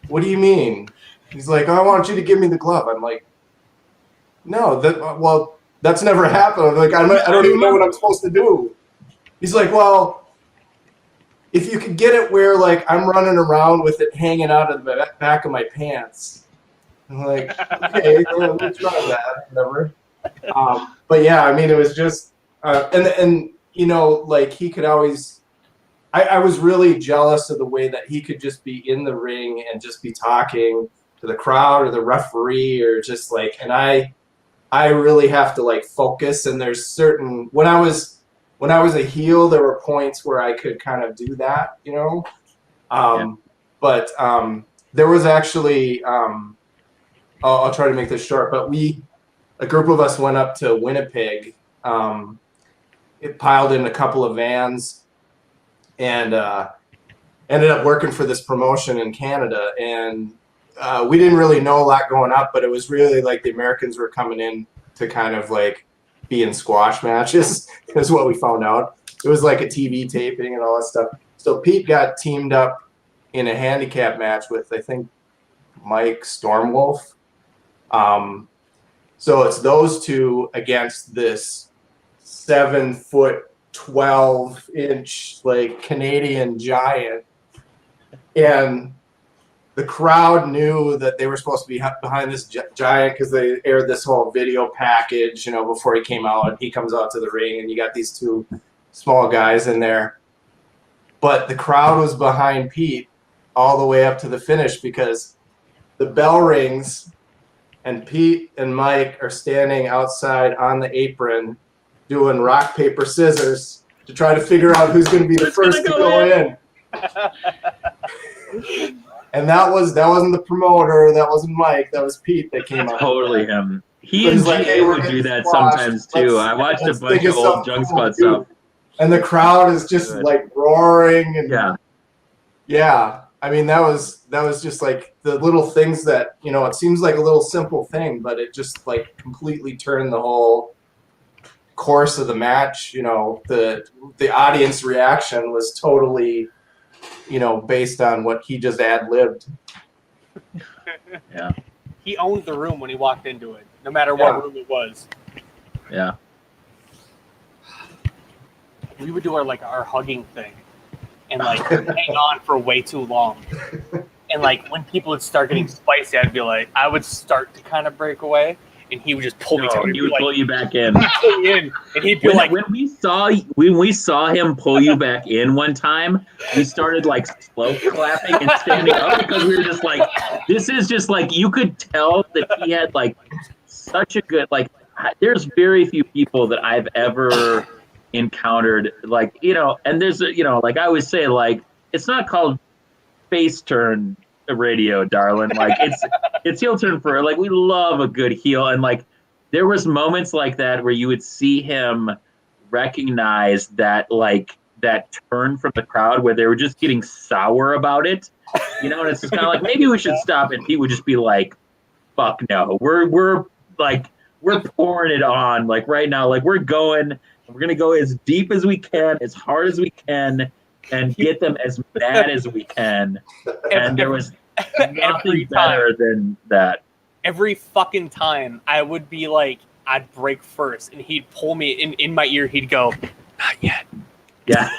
what do you mean? He's like, I want you to give me the glove. I'm like, no, that's never happened. I'm like, I don't even know what I'm supposed to do. He's like, well, if you could get it where like I'm running around with it hanging out of the back of my pants. I'm like, okay, we'll try that, whatever. But yeah, I mean, it was just, and like he could always, I was really jealous of the way that he could just be in the ring and just be talking to the crowd or the referee or just like, and I really have to like focus. And there's certain, when I was a heel, there were points where I could kind of do that, But there was actually, I'll try to make this short, but a group of us went up to Winnipeg. It piled in a couple of vans and ended up working for this promotion in Canada. And we didn't really know a lot going up, but it was really like the Americans were coming in to kind of like be in squash matches is what we found out. It was like a TV taping and all that stuff. So Pete got teamed up in a handicap match with, I think, Mike Stormwolf. So it's those two against this 7'12" like Canadian giant. And the crowd knew that they were supposed to be behind this giant because they aired this whole video package, before he came out. He comes out to the ring and you got these two small guys in there. But the crowd was behind Pete all the way up to the finish because the bell rings and Pete and Mike are standing outside on the apron doing rock, paper, scissors to try to figure out who's going to be the first to go in. And that wasn't the promoter, that wasn't Mike, that was Pete that came up. Totally him. He and GA would do that sometimes too. I watched a bunch of old Junk Squad stuff. And the crowd is just like roaring and yeah. I mean, that was just like the little things that, it seems like a little simple thing, but it just like completely turned the whole course of the match. The audience reaction was totally, based on what he just ad-libbed. Yeah. He owned the room when he walked into it, no matter what room it was. Yeah. We would do our hugging thing and hang on for way too long. And when people would start getting spicy, I would start to kind of break away, and he would just pull me down. He would pull you back in. Pull me in, and he'd be when we saw him pull you back in one time, we started slow clapping and standing up because we were just this is just you could tell that he had such a good there's very few people that I've ever encountered and there's I always say it's not called face turn radio, darling. It's heel turn for we love a good heel, and there was moments like that where you would see him recognize that that turn from the crowd where they were just getting sour about it, and it's just kind of maybe we should stop, and he would just be fuck no, we're pouring it on right now, we're going to go as deep as we can, as hard as we can, and get them as mad as we can. And there was nothing better than that. Every fucking time I would be I'd break first, and he'd pull me in my ear. He'd go, "Not yet." Yeah.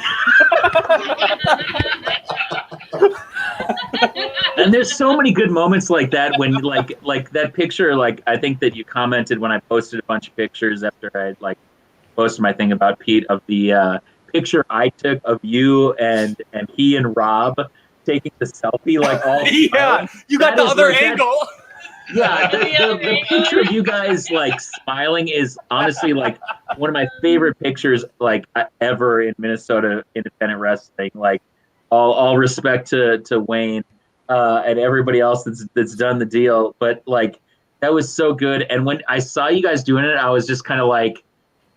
And there's so many good moments like that when like that picture, I think that you commented when I posted a bunch of pictures after I posted my thing about Pete, of the picture I took of you and he and Rob taking the selfie all yeah, you got the other angle. The picture of you guys smiling is honestly one of my favorite pictures ever in Minnesota independent wrestling. All respect to Wayne and everybody else that's done the deal, but that was so good. And when I saw you guys doing it, I was just kind of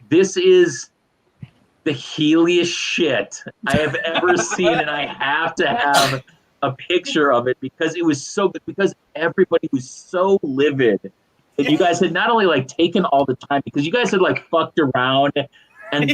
this is the heeliest shit I have ever seen, and I have to have a picture of it because it was so good, because everybody was so livid that you guys had not only taken all the time, because you guys had fucked around and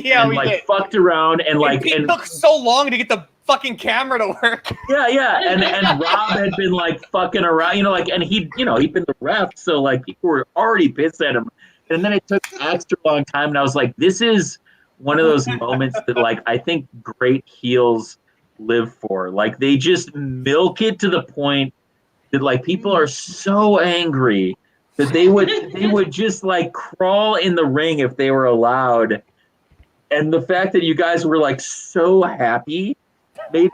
fucked around and it took so long to get the fucking camera to work. And Rob had been fucking around, and he'd been the ref, so people were already pissed at him. And then it took extra long time, and I was this is one of those moments that I think great heels live for. They just milk it to the point that people are so angry that they would just crawl in the ring if they were allowed. And the fact that you guys were so happy made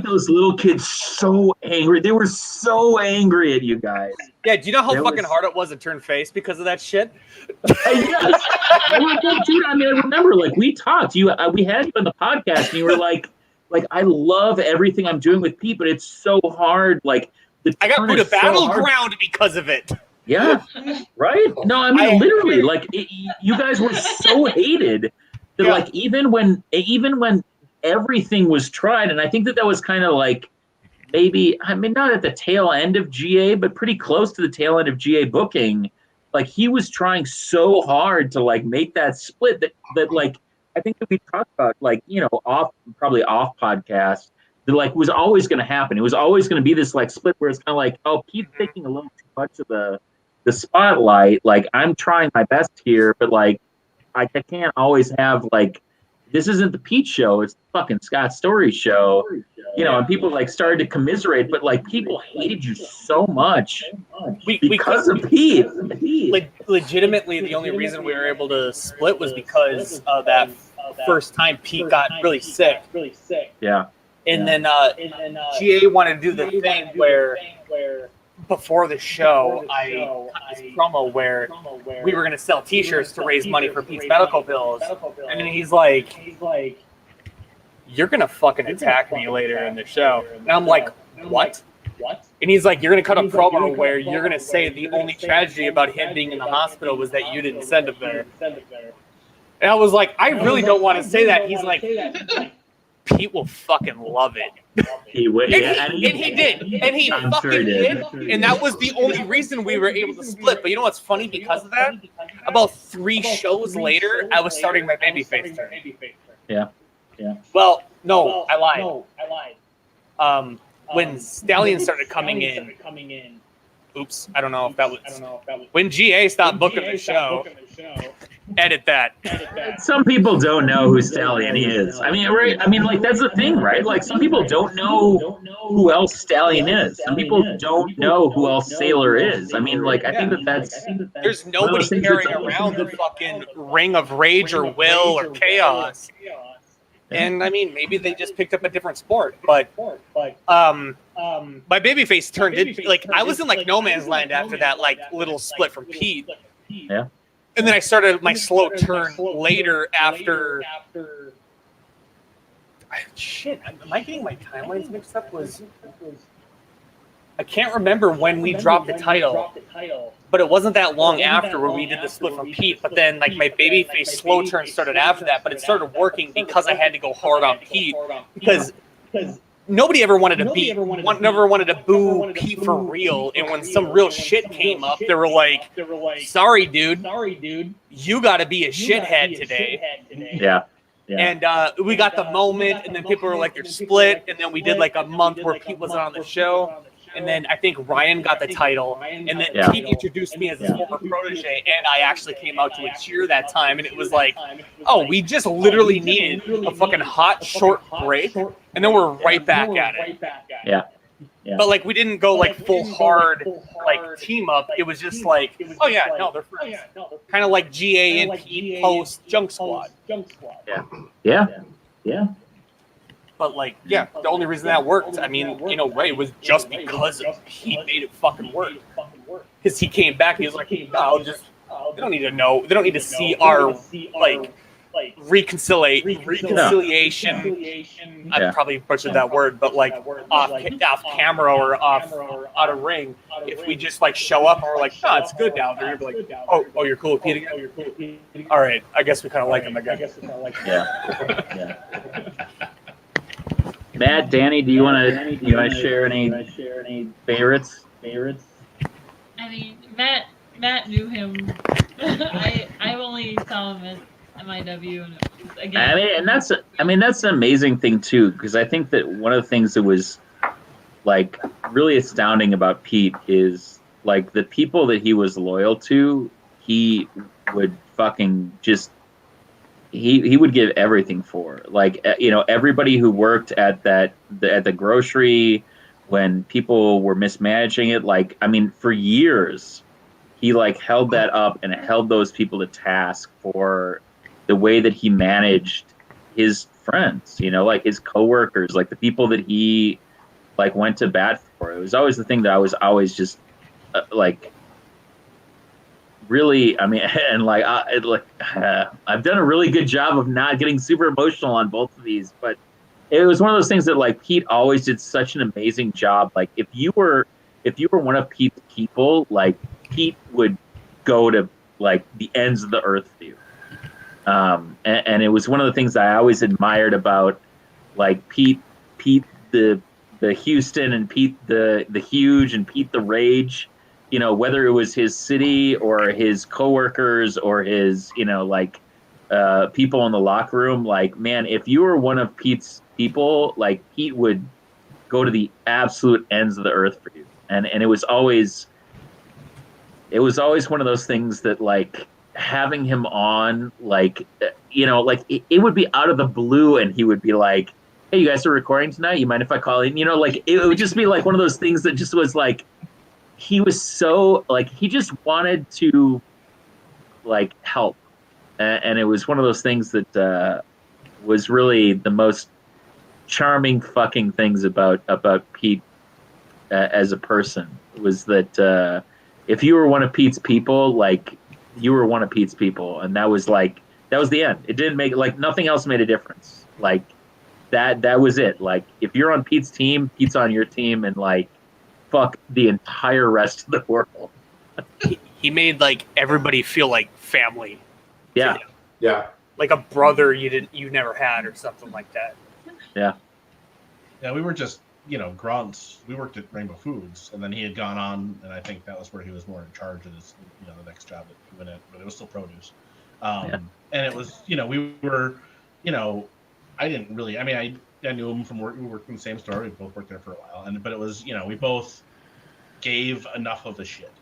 those little kids so angry. They were so angry at you guys. Yeah, do you know how fucking hard it was to turn face because of that shit? Yes. Dude, I remember we talked. We had you on the podcast, and you were I love everything I'm doing with Pete, but it's so hard. I got put a battleground because of it. Yeah, right? No, literally, you guys were so hated that even when everything was tried, and I think that was kind of maybe, not at the tail end of GA, but pretty close to the tail end of GA booking. He was trying so hard to make that split that I think that we talked about off podcast that was always going to happen. It was always going to be this split where it's kind of oh, Pete's taking a little too much of the the spotlight. Like, I'm trying my best here, but like I can't always have like this isn't the Pete show, it's the fucking Scott Story show. And people like started to commiserate, but like people hated you so much because of Pete. Legitimately, the only reason we were able to split was because of that first time Pete got really sick. Yeah. And then GA wanted to do the thing where before the show, I cut this promo where we were going to sell T-shirts to raise money for Pete's medical bills. And then he's like, you're going to fucking attack me later in the show. And I'm like, what? And he's like, you're going to cut a promo where you're going to say the only tragedy about him being in the hospital was that you didn't send him there. And I was like, I really don't want to say that. He's like, Pete will fucking love it. He would, and he did. And he fucking did. And that was the only reason we were able to split. But you know what's funny because of that? About 3 shows later, I was starting my babyface turn. Yeah. Well, no, I lied. When Stallion started coming in, oops, I don't know if that was when GA stopped booking the show. Edit that. Some people don't know who Stallion is. I mean, right? I mean, like that's the thing, right? Like some people don't know who else Stallion is. Some people don't know who else Sailor is. I mean, like I think that's there's nobody carrying around the fucking Ring of Rage or Will or Chaos. And I mean, maybe they just picked up a different sport, but my babyface turned it like I was in like no man's land after that like little split from Pete. Yeah. And then I started my slow turn later after. Shit, am I getting my timelines mixed up? I can't remember when we dropped the title, but it wasn't that long after where we did the split from Pete. But then, like, my babyface slow turn started after that, but it started working because I had to go hard on Pete because nobody ever wanted to never wanted to boo Pete for real. And when some real shit came up, they were like, sorry, dude, you got to be a shithead today. Yeah. And we got the moment, and then people were like, they're split. And then we did like a month where Pete wasn't on the show. And then I think Ryan got the title. And then Pete introduced me as his former protege. And I actually came out to a cheer that time. And it was like, oh, we just literally needed a fucking hot, short break. And then we're right back at it. Yeah. But like we didn't go like full hard like team up. It was just like, oh yeah, no, they're friends. Kind of like GA and Pete post Junk Squad. Yeah. But like, yeah, the only reason that worked, I mean, in a way, was just because Pete made it fucking work. Because he came back, he was like, I'll just, they don't need to know, they don't need to see our like reconciliation. I probably butchered that word, but like off camera or out of ring. If we just like show up and we're like, no, it's good now, they're gonna be like, oh, you're cool with Pete again? All right, I guess we kind of like him again. Yeah. Matt, Danny, do you want to share any favorites? I mean, Matt knew him. I only saw him at MIW, and it was, again. That's an amazing thing too, because I think that one of the things that was like really astounding about Pete is like the people that he was loyal to, he would fucking just. He would give everything for, like, everybody who worked at the grocery when people were mismanaging it. Like, I mean, for years, he like held that up and held those people to task for the way that he managed his friends, like his coworkers, like the people that he like went to bat for. It was always the thing that I was always just like. Really, I mean, and like, I've done a really good job of not getting super emotional on both of these, but it was one of those things that like Pete always did such an amazing job. Like if you were one of Pete's people, like Pete would go to like the ends of the earth for you. And it was one of the things I always admired about like Pete the Houston and Pete the Huge and Pete the Rage. Whether it was his city or his coworkers or his, people in the locker room, like, man, if you were one of Pete's people, like Pete would go to the absolute ends of the earth for you. And it was always, it was always one of those things that like having him on, like you know, like it would be out of the blue, and he would be like, "Hey, you guys are recording tonight. You mind if I call in?" You know, like it would just be like one of those things that just was like he was so like he just wanted to like help, and it was one of those things that was really the most charming fucking things about Pete as a person was that if you were one of Pete's people, like you were one of Pete's people, and that was the end. It didn't make like nothing else made a difference. Like that was it. Like if you're on Pete's team, Pete's on your team, and like fuck the entire rest of the world. He made like everybody feel like family. Yeah. Yeah. Like a brother you never had or something like that. Yeah. Yeah, we were just, grunts. We worked at Rainbow Foods, and then he had gone on, and I think that was where he was more in charge of his, the next job that he went at, but it was still produce. And it was, we were, I didn't really, I mean, I knew him from work. We worked in the same store. We both worked there for a while, but it was, we both gave enough of a shit.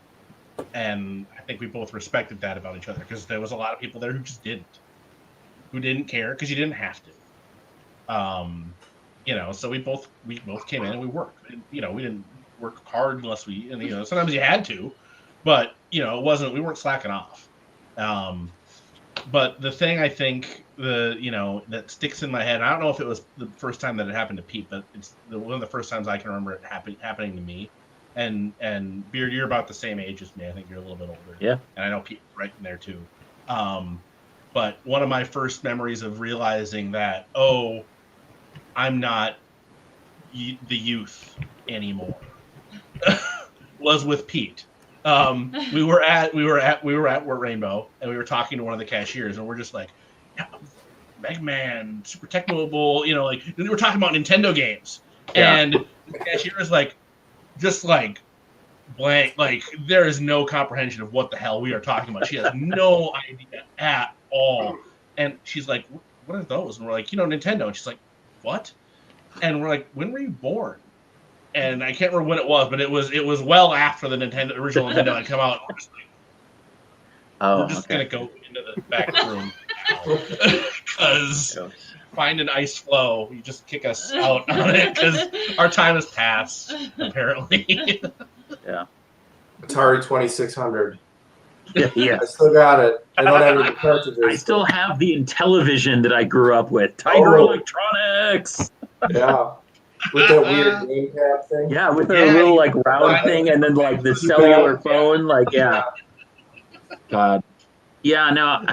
And I think we both respected that about each other, because there was a lot of people there who just didn't care, because you didn't have to. So we both came in and we worked. And, we didn't work hard unless we, and sometimes you had to, but we weren't slacking off. But the thing I think that sticks in my head, I don't know if it was the first time that it happened to Pete, but it's one of the first times I can remember it happening to me. And Beard, you're about the same age as me. I think you're a little bit older. Yeah. And I know Pete's right in there too. But one of my first memories of realizing that, I'm not the youth anymore, was with Pete. We were at Rainbow, and we were talking to one of the cashiers, and we're just like, Mega Man, Super Tecmo Bowl, we were talking about Nintendo games, and the cashier is like, just like blank, like there is no comprehension of what the hell we are talking about. She has no idea at all, and she's like, "What are those?" And we're like, Nintendo. And she's like, "What?" And we're like, "When were you born?" And I can't remember when it was, but it was well after the original Nintendo had come out. We're just gonna go into the back room because find an ice flow. You just kick us out on it because our time has passed, apparently. Yeah. Atari 2600. Yeah. I still got it. I don't have any cartridges. I still have the Intellivision that I grew up with. Tiger Electronics. Yeah. With that weird game pad thing. Yeah, with the little like round thing, and then like the cellular phone. Like, yeah. God. Yeah, no,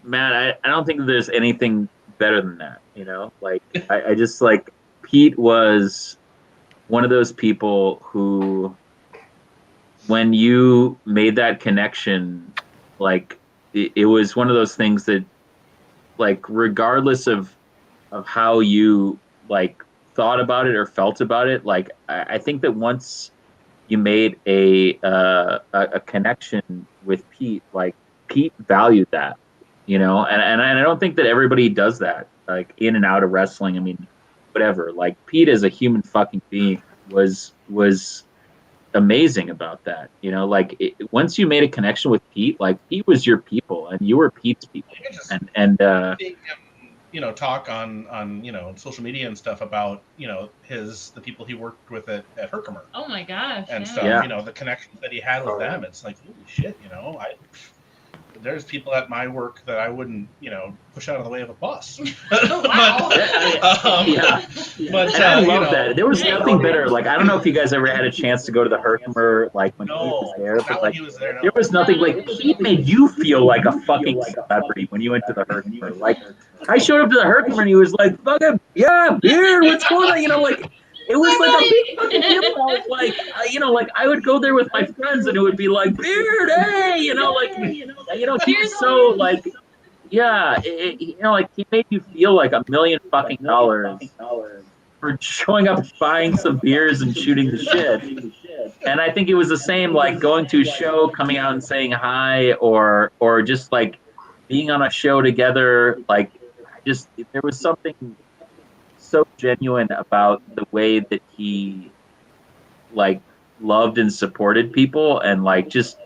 Matt, I don't think there's anything better than that. Like I just like Pete was one of those people who, when you made that connection, like it was one of those things that, like, regardless of how you like thought about it or felt about it, like I think that once you made a connection with Pete, like Pete valued that, and I don't think that everybody does that, like in and out of wrestling. I mean, whatever. Like Pete as a human fucking being was amazing about that. Like once you made a connection with Pete, like Pete was your people and you were Pete's people. And seeing him, talk on social media and stuff about the people he worked with at Herkimer. Oh my gosh. And stuff. The connections that he had with them. It's like, holy shit, there's people at my work that I wouldn't, push out of the way of a bus. Wow. But I love that. There was nothing better. Like, I don't know if you guys ever had a chance to go to the Herkimer, like when he was there, but like, there was nothing like Pete made you feel like a fucking celebrity when you went to the Herkimer. Like, I showed up to the Herkimer and he was like, "Fucking yeah, Beard, what's going on?" Like. It was like a big fucking deal. Like, like I would go there with my friends, and it would be like, "Beard, hey," like, he's so like, yeah, like he made you feel like $1 million fucking dollars for showing up, buying some beers, and shooting the shit. And I think it was the same, like going to a show, coming out and saying hi, or just like being on a show together. Like, there was something so genuine about the way that he like loved and supported people, and like just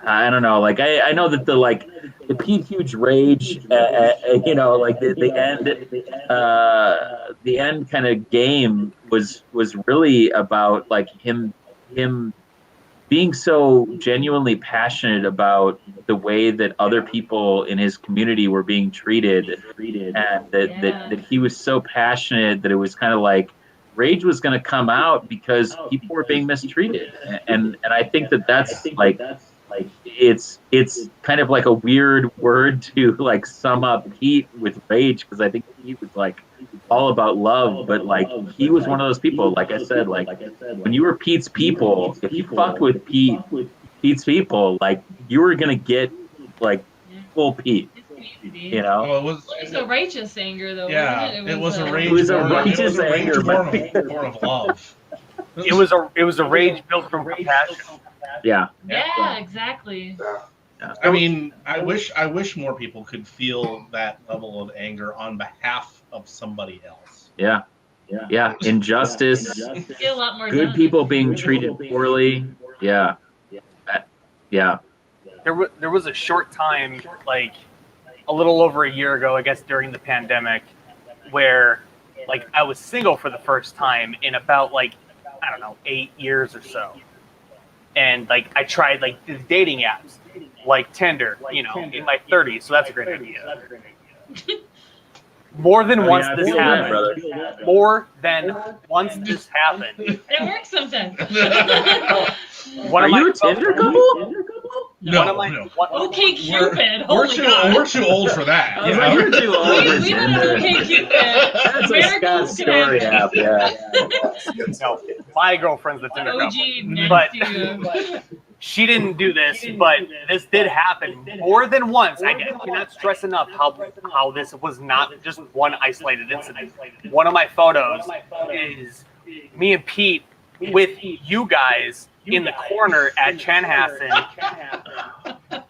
I don't know. Like I know that the Pete Huge rage, like the end kind of game was really about like him being so genuinely passionate about the way that other people in his community were being treated, and that he was so passionate that it was kind of like rage was going to come out because people were being mistreated, and I think that's like it's kind of like a weird word to like sum up Pete with rage, because I think Pete was like all about love, but like he was one of those people, like I said, like when you were Pete's people, if you fucked with Pete's people, like you were gonna get like full Pete. You know, Well, it was a righteous anger, though. Yeah, wasn't it was a rage. It was a righteous anger, born of love. It was a rage built from compassion. Yeah. Yeah, exactly. I mean, I wish more people could feel that level of anger on behalf of somebody else. Yeah. Injustice. Get a lot more Good done. people being treated poorly. Yeah. Yeah. There was a short time, like a little over a year ago, I guess, during the pandemic, where like I was single for the first time in about like, I don't know, 8 years or so. And like I tried like the dating apps like Tinder, in my 30s, so that's a great idea. More than once this happened. More than once this happened. It works sometimes. Are you a Tinder couple? No. Okay, Cupid. Holy God. We're too old for that. I was like, you're too old for We had Tinder. an Okay Cupid. That's a Scott story app, yeah. No, my girlfriend's the Tinder OG couple. But she didn't do this, but this did happen more than once. I cannot stress enough how this was not just one isolated incident. One of my photos is me and Pete with you guys in the corner at Chanhassen.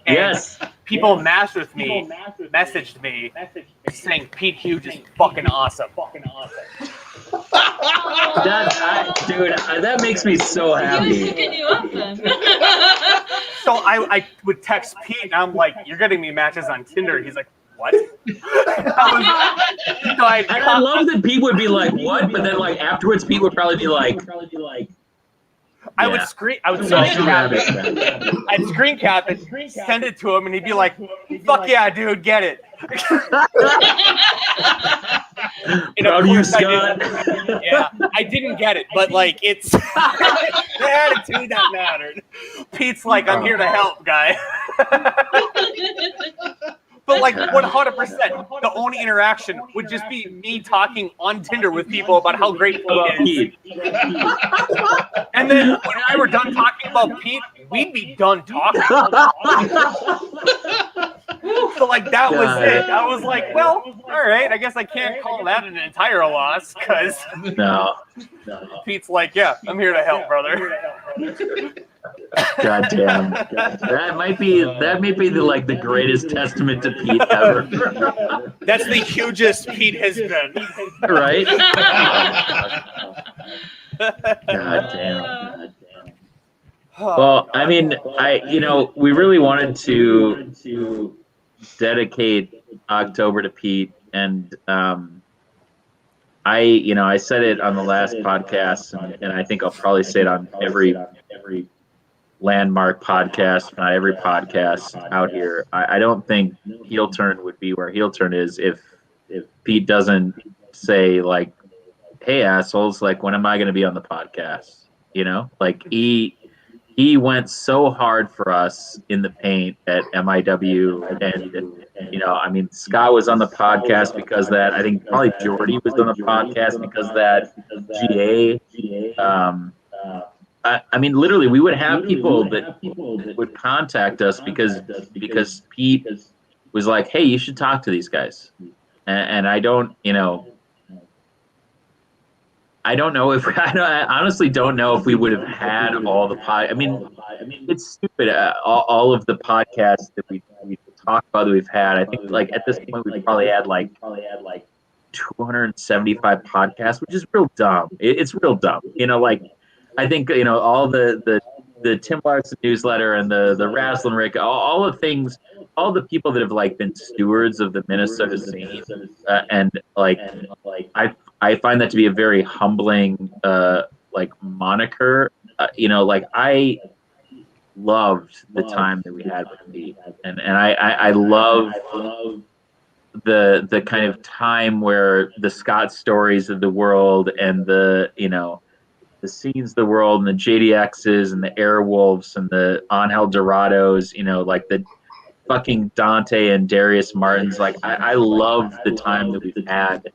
Yes. People messaged me saying Pete Hughes is fucking awesome. That makes me so He was happy. hooking you up then. So I would text Pete and I'm like, you're getting me matches on Tinder. He's like, what? I love that Pete would be like, what? But then like afterwards, Pete would probably be like, I would screen cap it. I'd screen cap it, send it to him, and he'd be like, fuck yeah, dude, get it. proud of you, Scott. Yeah, I didn't get it, but like it's the attitude that mattered. Pete's like, I'm here to help, guy. But like 100%, the only interaction would just be me talking on Tinder with people about how great Pete is. And then when we were done talking about Pete, we'd be done talking. So like that was it. I was like, well, all right, I guess I can't call that an entire loss, because No. Pete's like, yeah, I'm here to help, brother. God damn. That might be the greatest testament to Pete ever. That's the hugest Pete has been. Right? God damn. Well, I mean, we really wanted to dedicate October to Pete, and I said it on the last podcast, and I think I'll probably say it on every landmark podcast, not every podcast out here. I don't think heel turn would be where heel turn is if Pete doesn't say like, hey assholes, like when am I going to be on the podcast? Like he went so hard for us in the paint at MIW, and Scott was on the podcast because of that. I think probably Jordy was on the podcast because of that. GA. Literally, we would have people that would contact us because Pete was like, hey, you should talk to these guys. And I don't know if I honestly don't know if we would have had all the it's stupid. All of the podcasts that we talked about that we've had. I think like at this point we've probably had like 275 podcasts, which is real dumb. It's real dumb. I think all the the Tim Larson newsletter and the Raslin Rick, all the things, all the people that have like been stewards of the Minnesota scene, and like I find that to be a very humbling like moniker. Like I loved the time that we had with Pete, and I love the kind of time where the Scott stories of the world and the scenes of the world and the JDXs and the Airwolves and the Angel Dorados, like the fucking Dante and Darius Martins. Like I love the time that we've had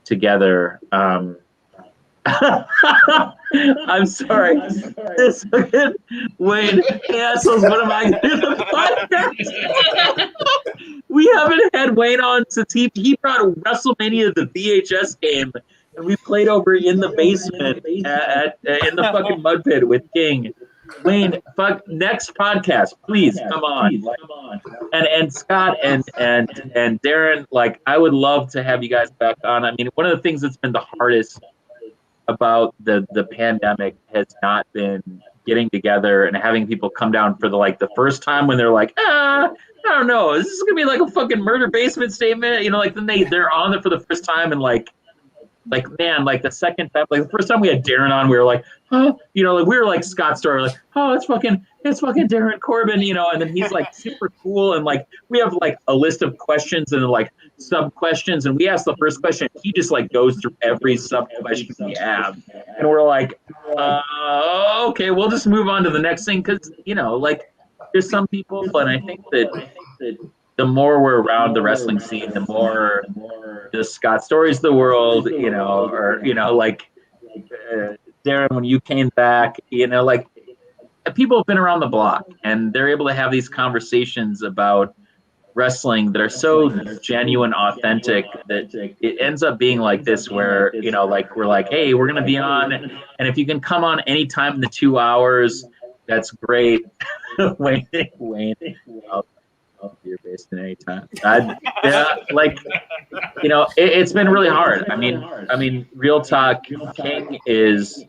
together. I'm sorry. This fucking Wayne, hey assholes, what am I doing the podcast? We haven't had Wayne on since he brought WrestleMania the VHS game, and we played over in the basement in the fucking mud pit with King. Wayne, fuck, next podcast, please come on. And Scott and Darren, like I would love to have you guys back on. I mean, one of the things that's been the hardest about the pandemic has not been getting together and having people come down for the first time when they're like, I don't know, is this gonna be like a fucking murder basement statement? Like then they're on there for the first time and like man, like the second time, like the first time we had Darren on, we were like, oh, like we were like Scott's story, like, oh, it's fucking Darren Corbin, and then he's like super cool, and like we have like a list of questions and like sub questions, and we ask the first question, he just like goes through every sub question we have, and we're like, okay, we'll just move on to the next thing, because like there's some people, but I think that the more we're around the wrestling scene, the more the Scott stories of the world, like Darren, when you came back, like people have been around the block and they're able to have these conversations about wrestling that are so genuine, authentic, that it ends up being like this, where, like we're like, hey, we're going to be on, and if you can come on anytime in the 2 hours, that's great. Wayne, I'll be your basement anytime. It's been really hard. I mean, real talk. King is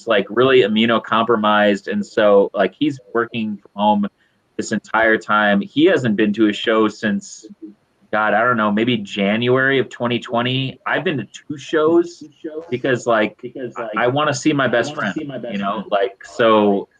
like really immunocompromised, and so like he's working from home this entire time. He hasn't been to a show since, God, I don't know, maybe January of 2020. I've been to 2 shows because I want to see my best friend.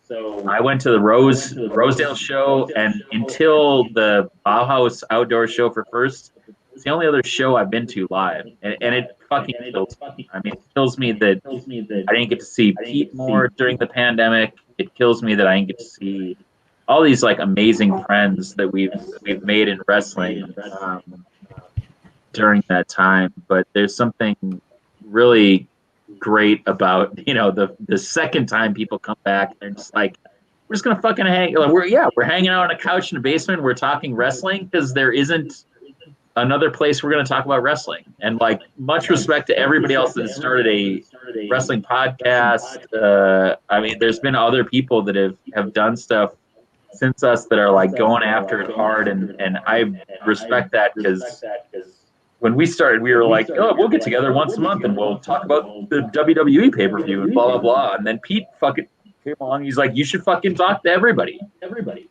So I went to the Rosedale show, and until the Bauhaus outdoor show for First, it's the only other show I've been to live, and it fucking kills me. I mean, it kills me that I didn't get to see Pete more during the pandemic. It kills me that I didn't get to see all these like amazing friends that we've made in wrestling during that time. But there's something really great about the second time people come back, they're just like, we're just gonna fucking hang. Like, we're hanging out on a couch in the basement. We're talking wrestling because there isn't another place we're gonna talk about wrestling. And like, much respect to everybody else that started a wrestling podcast. I mean, there's been other people that have done stuff since us that are like going after it hard, and I respect that, because when we started, we were like, oh, we'll get together once a month and we'll talk about the WWE pay-per-view and blah, blah, blah. And then Pete fucking came along. He's like, you should fucking talk to everybody.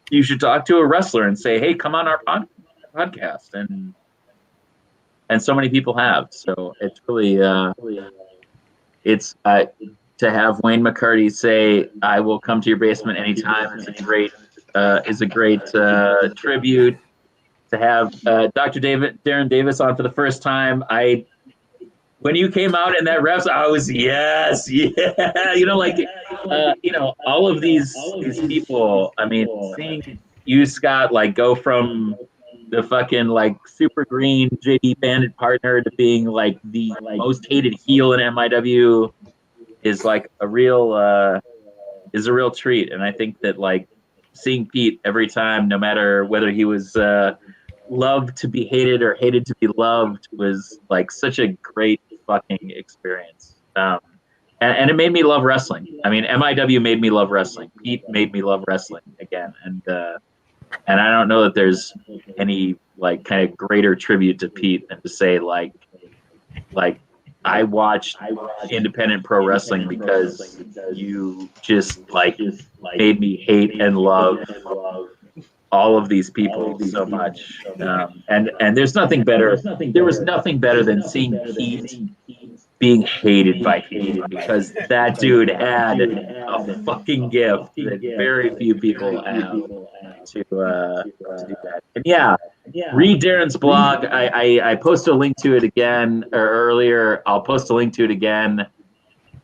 You should talk to a wrestler and say, hey, come on our podcast. And so many people have. So it's really, it's to have Wayne McCarty say, I will come to your basement anytime is a great tribute. To have Dr. Darren Davis on for the first time, when you came out in that refs, I was yes, all of these people. I mean, seeing you, Scott, like go from the fucking like super green JD Bandit partner to being like the most hated heel in MIW is like a real treat. And I think that like seeing Pete every time, no matter whether he was loved to be hated or hated to be loved, was like such a great fucking experience. And it made me love wrestling. I mean, MIW made me love wrestling. Pete made me love wrestling again. And I don't know that there's any like kind of greater tribute to Pete than to say like I watched independent pro wrestling because you just like made me hate and love all of these people so much. And there's nothing better. There was nothing better than seeing Pete being hated by people because that dude had a fucking gift that very few people have to do that. And yeah, read Darren's blog. I posted a link to it again or earlier. I'll post a link to it again.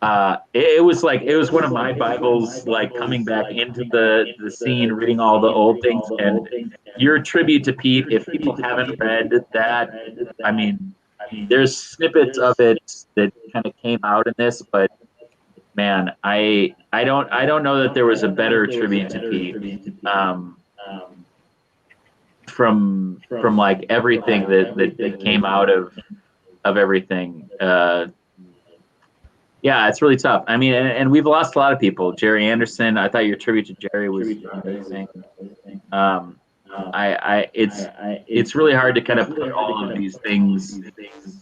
It was one of my Bibles, like coming back into the scene, reading all the old things, and your tribute to Pete. If people haven't read that, I mean, there's snippets of it that kind of came out in this, but man, I don't know that there was a better tribute to Pete. From like everything that came out of everything. Yeah, it's really tough. I mean, and we've lost a lot of people. Jerry Anderson, I thought your tribute to Jerry was amazing. It's really hard to kind of put all of these things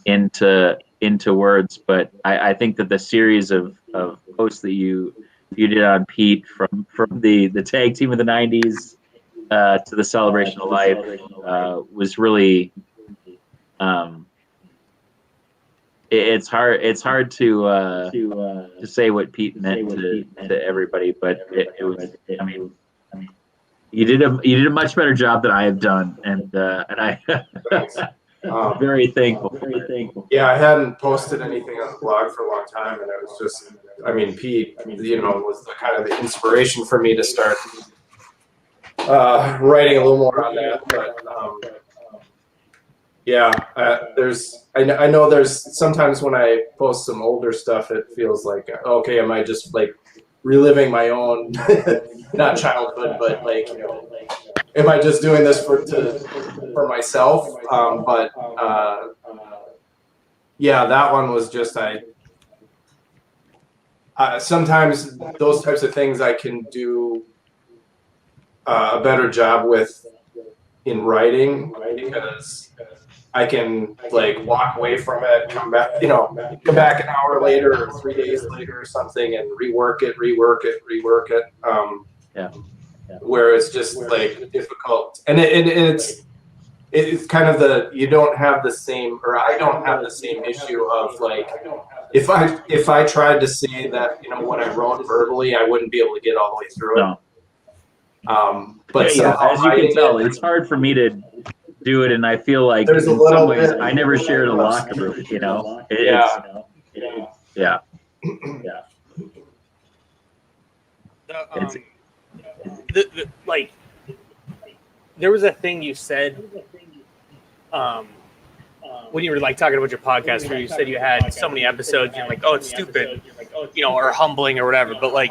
into words, but I think that the series of posts that you did on Pete from the tag team of the '90s to the Celebration of Life was really. It's hard to say what Pete meant to everybody, but it was. I mean, you did a much better job than I have done, and I very thankful. Yeah, I hadn't posted anything on the blog for a long time, and it was just, I mean, Pete, was the kind of the inspiration for me to start writing a little more on that. But yeah, I know there's sometimes when I post some older stuff, it feels like, okay, am I just like reliving my own, not childhood, but like, am I just doing this for myself? But yeah, that one was just, sometimes those types of things I can do a better job with in writing, because I can like walk away from it, come back an hour later or 3 days later or something and rework it. Where it's just like difficult, and it's kind of you don't have the same, or I don't have the same issue of like, if I tried to say that, what I wrote verbally, I wouldn't be able to get all the way through it. But yeah, as you can tell, it's hard for me to do it, and I feel like there's in some ways I never shared a locker room. Yeah. Like, there was a thing you said when you were like talking about your podcast, where you said you had so many episodes, and you're like, oh, it's stupid, or humbling or whatever. But like,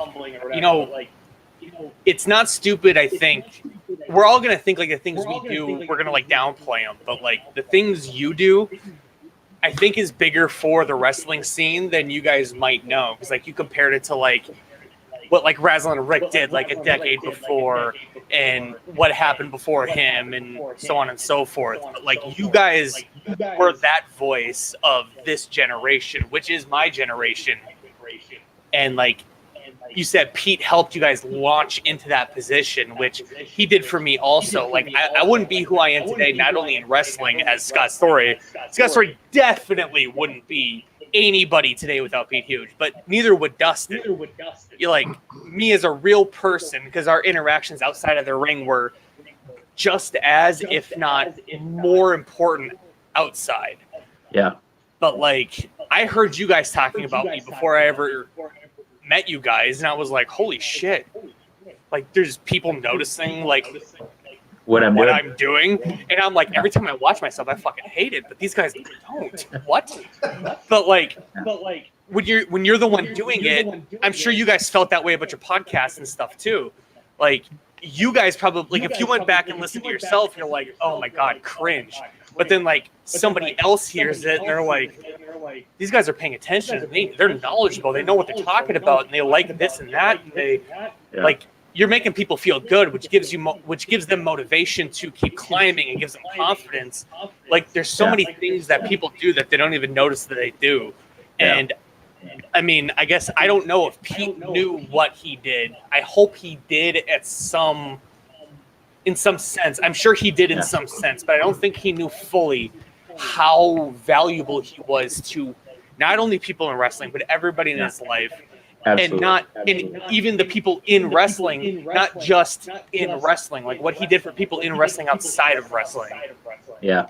it's not stupid. I think we're all gonna think like the things we do, we're gonna like downplay them, but like the things you do, I think is bigger for the wrestling scene than you guys might know. Because like you compared it to like what like Razzle and Rick did like a decade before, and what happened before him, and so on and so forth. But like you guys were that voice of this generation, which is my generation, and like you said, Pete helped you guys launch into that position, which he did for me also. Like, I wouldn't be who I am today, not only in wrestling as Scott Story. Scott Story definitely wouldn't be anybody today without Pete Huge, but neither would Dustin. You're like, me as a real person, because our interactions outside of the ring were just as, if not more important outside. Yeah. But, like, I heard you guys talking about me before I ever met you guys, and I was like, holy shit, like there's people noticing like what I'm doing, and I'm like, every time I watch myself I fucking hate it, but these guys don't. What? But like when you're the one doing it, I'm sure you guys felt that way about your podcast and stuff too. Like you guys probably, like if you went back and listened to yourself, you're like, oh my god, cringe. But then like somebody else hears it and they're like, these guys are paying attention to me. They're knowledgeable. They know what they're talking about, and they like this and that. And they like, you're making people feel good, which gives them motivation to keep climbing and gives them confidence. Like there's so many things that people do that they don't even notice that they do. And I mean, I guess I don't know if Pete knew what he did. I hope he did in some sense. I'm sure he did in some sense, but I don't think he knew fully how valuable he was to not only people in wrestling, but everybody in his life. Absolutely. And even the people in wrestling, not just in wrestling, like what he did for people in wrestling outside of wrestling. Yeah.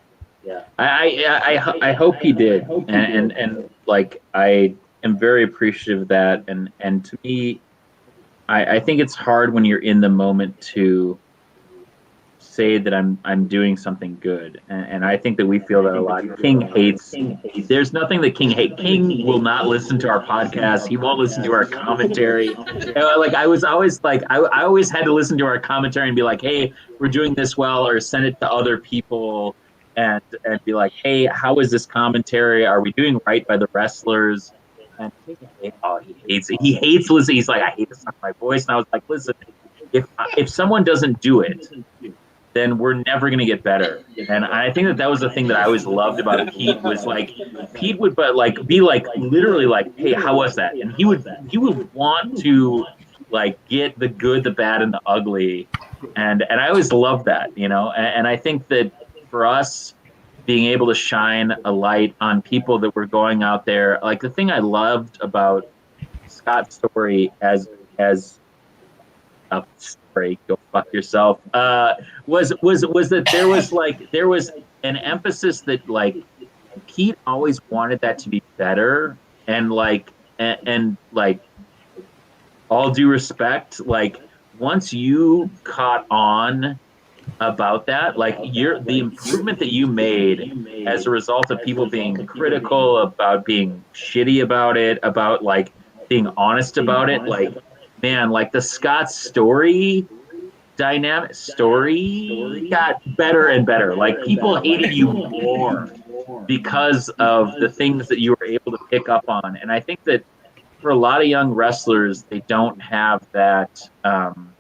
I hope he did. And like, I am very appreciative of that. And to me, I think it's hard when you're in the moment to say that I'm doing something good, and I think that we feel that a lot. King hates. There's nothing that King hates. King will not listen to our podcast. He won't listen to our commentary. Like I was always like I always had to listen to our commentary and be like, hey, we're doing this well, or send it to other people and be like, hey, how is this commentary? Are we doing right by the wrestlers? And he hates it. He hates listening. He's like, I hate the sound of my voice. And I was like, listen, if someone doesn't do it, then we're never going to get better. And I think that was the thing that I always loved about Pete was like, Pete would be like literally like, hey, how was that? And he would want to like get the good, the bad, and the ugly. And I always loved that, you know? And I think that for us being able to shine a light on people that were going out there, like the thing I loved about Scott's story as a story, go fuck yourself, was that there was an emphasis that like Pete always wanted that to be better, and like all due respect, like once you caught on about that, like the improvement that you made as a result of people being critical, about being shitty about it, about like being honest about it, like man, like the Scott story got better and better. Like people hated you more because of the things that you were able to pick up on. And I think that for a lot of young wrestlers, they don't have that kind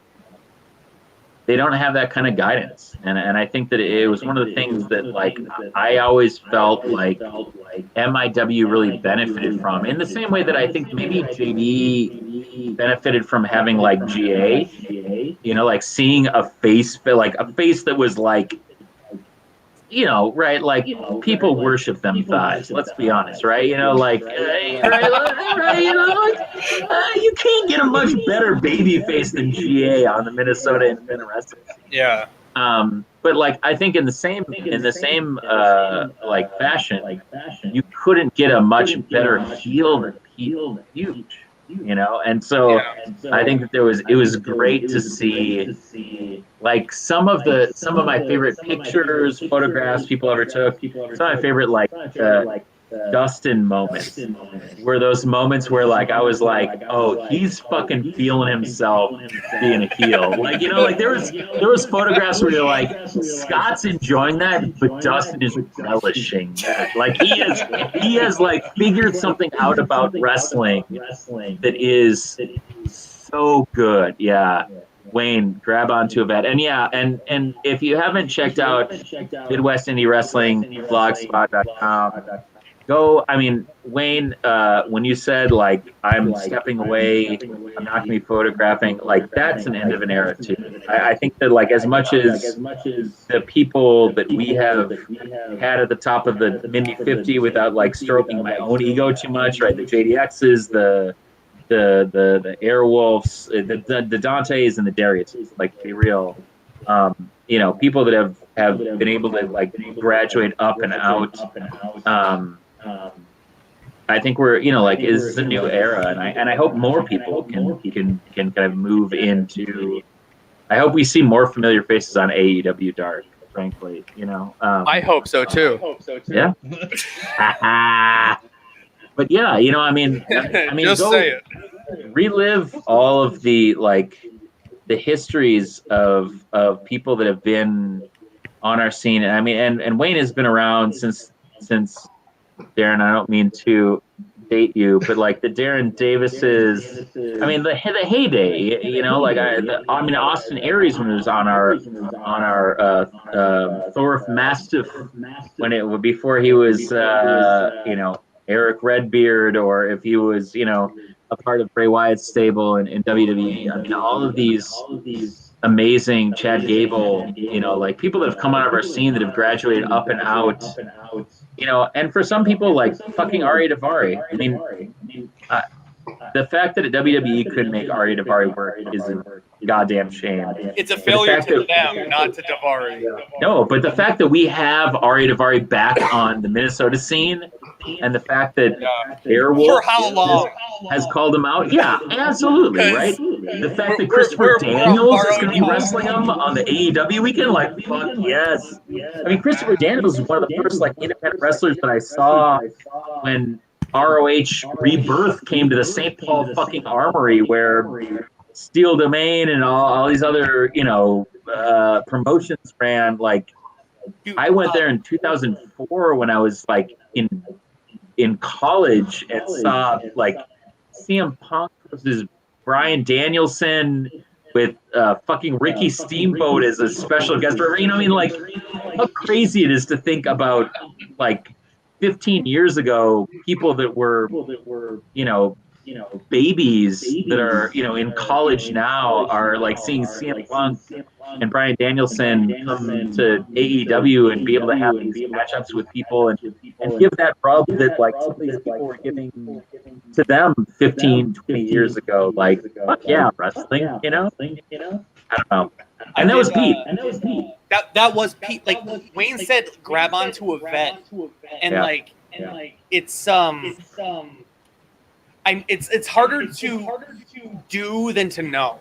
of guidance. And I think that it was one of the things that like I always felt like MIW really benefited from, in the same way that I think maybe JD benefited from having like GA, you know, like seeing a face that was like, you know, right? Like people worship them thighs. Let's be honest, right? You know, like, right, you know, you can't get a much better baby face than GA on the Minnesota Independent Wrestling. Yeah. But like, I think in the same like fashion, you couldn't get a much better heel than huge. You know, and so I think that it was great to see like some of my favorite pictures, photographs people ever took. Some of my favorite like Dustin moments were those moments where like I was like, oh, he's fucking feeling himself being a heel. Like, you know, like there was photographs where you're like, Scott's enjoying that, but Dustin is relishing that. Like he has like figured something out about wrestling that is so good. Yeah. Wayne, grab onto that. And yeah, and if you haven't checked out Midwest Indie Wrestling, blogspot.com, go. I mean, Wayne, when you said like I'm stepping away, I'm not going to be photographing, like that's an end of an era too. I think that like as much as the people that we have had at the top of the Mindy 50 without like stroking my own ego too much, right? The JDXs, the Airwolves, the Dantes and the Darius, like to be real, you know, people that have been able to like graduate up and out. I think we're, you know, like is a new era, and I hope more people can kind of move into. I hope we see more familiar faces on AEW Dark. Frankly, you know. I hope so too. Yeah. But yeah, you know, I mean, just say it. Relive all of the like the histories of people that have been on our scene. And I mean, and Wayne has been around since Darren. I don't mean to date you, but like the Darren Davises. I mean, the heyday. You know, like I mean, Austin Aries when it was on our Thorf Mastiff before he was you know. Eric Redbeard, or if he was, a part of Bray Wyatt's stable in WWE. I mean, all of these amazing Chad Gable, like people that have come out of our scene that have graduated up and out, and for some people, like fucking Ari Daivari. I mean, the fact that WWE couldn't make Ari Daivari work is a goddamn shame. It's a failure to them, not to Daivari. No, but the fact that we have Ari Daivari back on the Minnesota scene, and the fact that Airwolf For how long? has called him out, yeah, absolutely, right? The fact that Christopher Daniels is going to be wrestling him on the AEW weekend, like, fuck yes. I mean, Christopher Daniels is one of the first like independent wrestlers that I saw when ROH Rebirth came to the St. Paul fucking Armory, where Steel Domain and all these other, promotions ran. Like, I went there in 2004 when I was like in college and saw like CM Punk versus Bryan Danielson with fucking Ricky Steamboat as a special guest. I mean, like, how crazy it is to think about, like, 15 years ago, people that were, babies that are, in college now are like seeing CM Punk and Bryan Danielson come to AEW and be able to have these matchups with people and give that rub that like some of these people were giving to them 15, 20 years ago. Like, fuck yeah, wrestling, I don't know. And that was Pete. That was Pete. Like Wayne said, grab onto a vet, and it's it's harder to do than to know,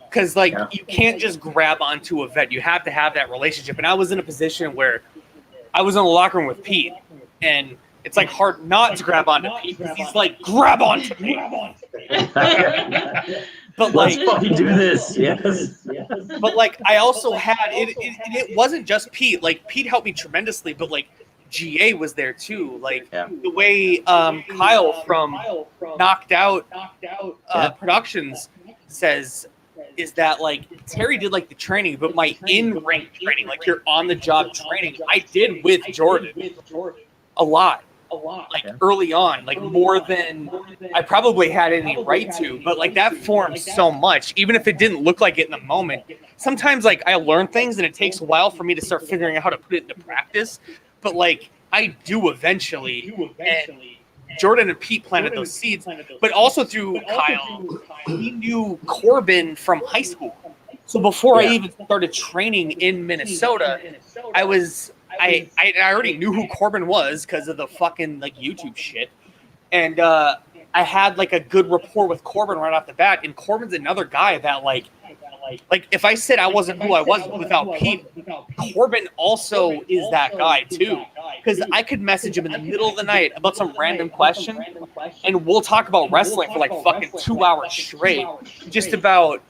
because you can't just grab onto a vet. You have to have that relationship. And I was in a position where I was in the locker room with Pete, and it's like hard not to grab onto Pete because he's like, grab onto me. But let's fucking do this. Yes. But I also had it wasn't just Pete. Like, Pete helped me tremendously, but GA was there too. The way Kyle from Knocked Out Productions says is that Terry did the training, but my in-ring training, your on-the-job training, I did with Jordan a lot. Early on, more than I probably had any right to, but that forms so much, even if it didn't look like it in the moment. Sometimes I learn things and it takes a while for me to start figuring out how to put it into practice, but I do eventually. And Jordan and Pete planted those seeds, but also through Kyle, he knew Corbin from high school. So before I even started training in Minnesota, I already knew who Corbin was because of the fucking YouTube shit, and I had a good rapport with Corbin right off the bat. And Corbin's another guy that if I said I wasn't who I was without Pete, Corbin also is that guy too, because I could message him in the middle of the night about some random question, and we'll talk about wrestling for fucking 2 hours straight, just about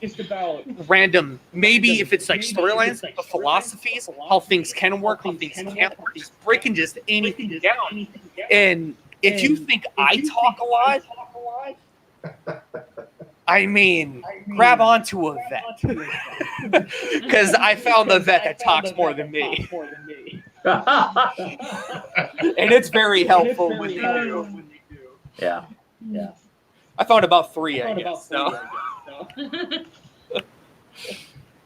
random, maybe if it's storylines, the philosophies, how things can work, how things can't work, just breaking just anything down. And if you think I talk a lot, I mean, grab onto a vet, because I found the vet that talks more than me, and it's very helpful when you do. Yeah. I found about 3, I guess. So.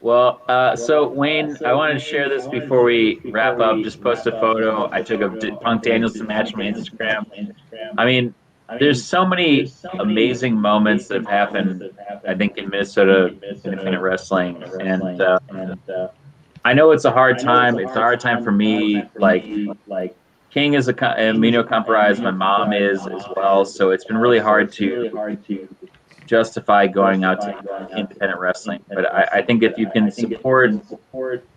Well, so Wayne, I wanted to share this before we wrap up. Just post a photo. I took a Punk Danielson match on my Instagram. I mean, there's so many amazing moments that have happened, I think, in Minnesota independent wrestling, and I know it's a hard time. It's a hard time for me. King is immunocompromised. My mom is as well, so it's been really hard to justify going out to independent wrestling. But I think if you can support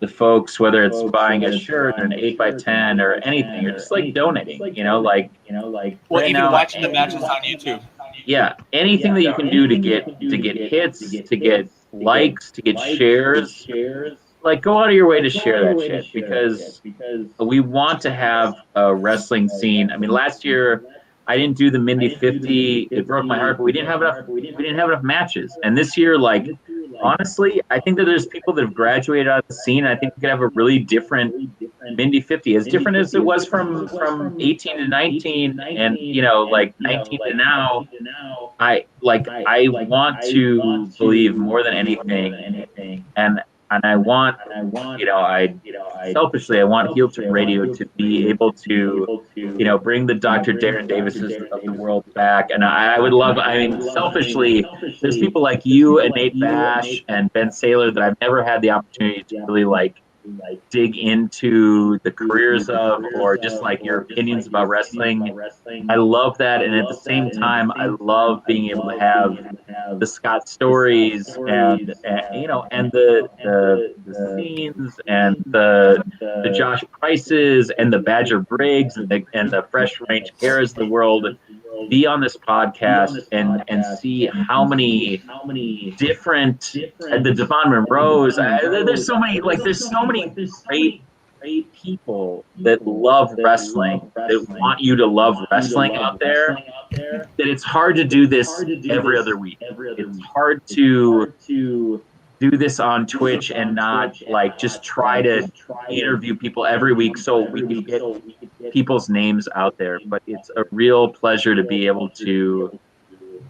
the folks, whether it's buying a shirt or an 8x10 or anything, or just donating, well, right even now, watching the matches on YouTube. Yeah, anything that you can do to get hits, to get likes, to get shares, go out of your way to share that shit, because we want to have a wrestling scene. I mean, last year I didn't do the Mindy 50. It broke my heart, but we didn't have enough matches. And this year, honestly, I think that there's people that have graduated out of the scene. I think we could have a really different Mindy 50, as different as it was from 18 to 19, and like 19 to now. I want to believe more than anything, and I want, I selfishly, I want Heel Turn Radio to be able to, bring the Dr. Darren Davises of the world back. And I would love, I mean, selfishly, there's people like you and Nate Bash and Ben Saylor that I've never had the opportunity to really dig into the careers of, or just like your opinions about wrestling. I love that, and at the same time, I love being able to have the Scott stories and the scenes and the Josh Prices and the Badger Briggs and the Fresh Range Caras of the world be on this podcast and see how many different the Devon Monroes. There's so many great people that love wrestling, that want you to love wrestling out there, that it's hard to do this every other week. It's hard to do this on Twitch and not just try to interview people every week so we can get people's names out there. But it's a real pleasure to be able to,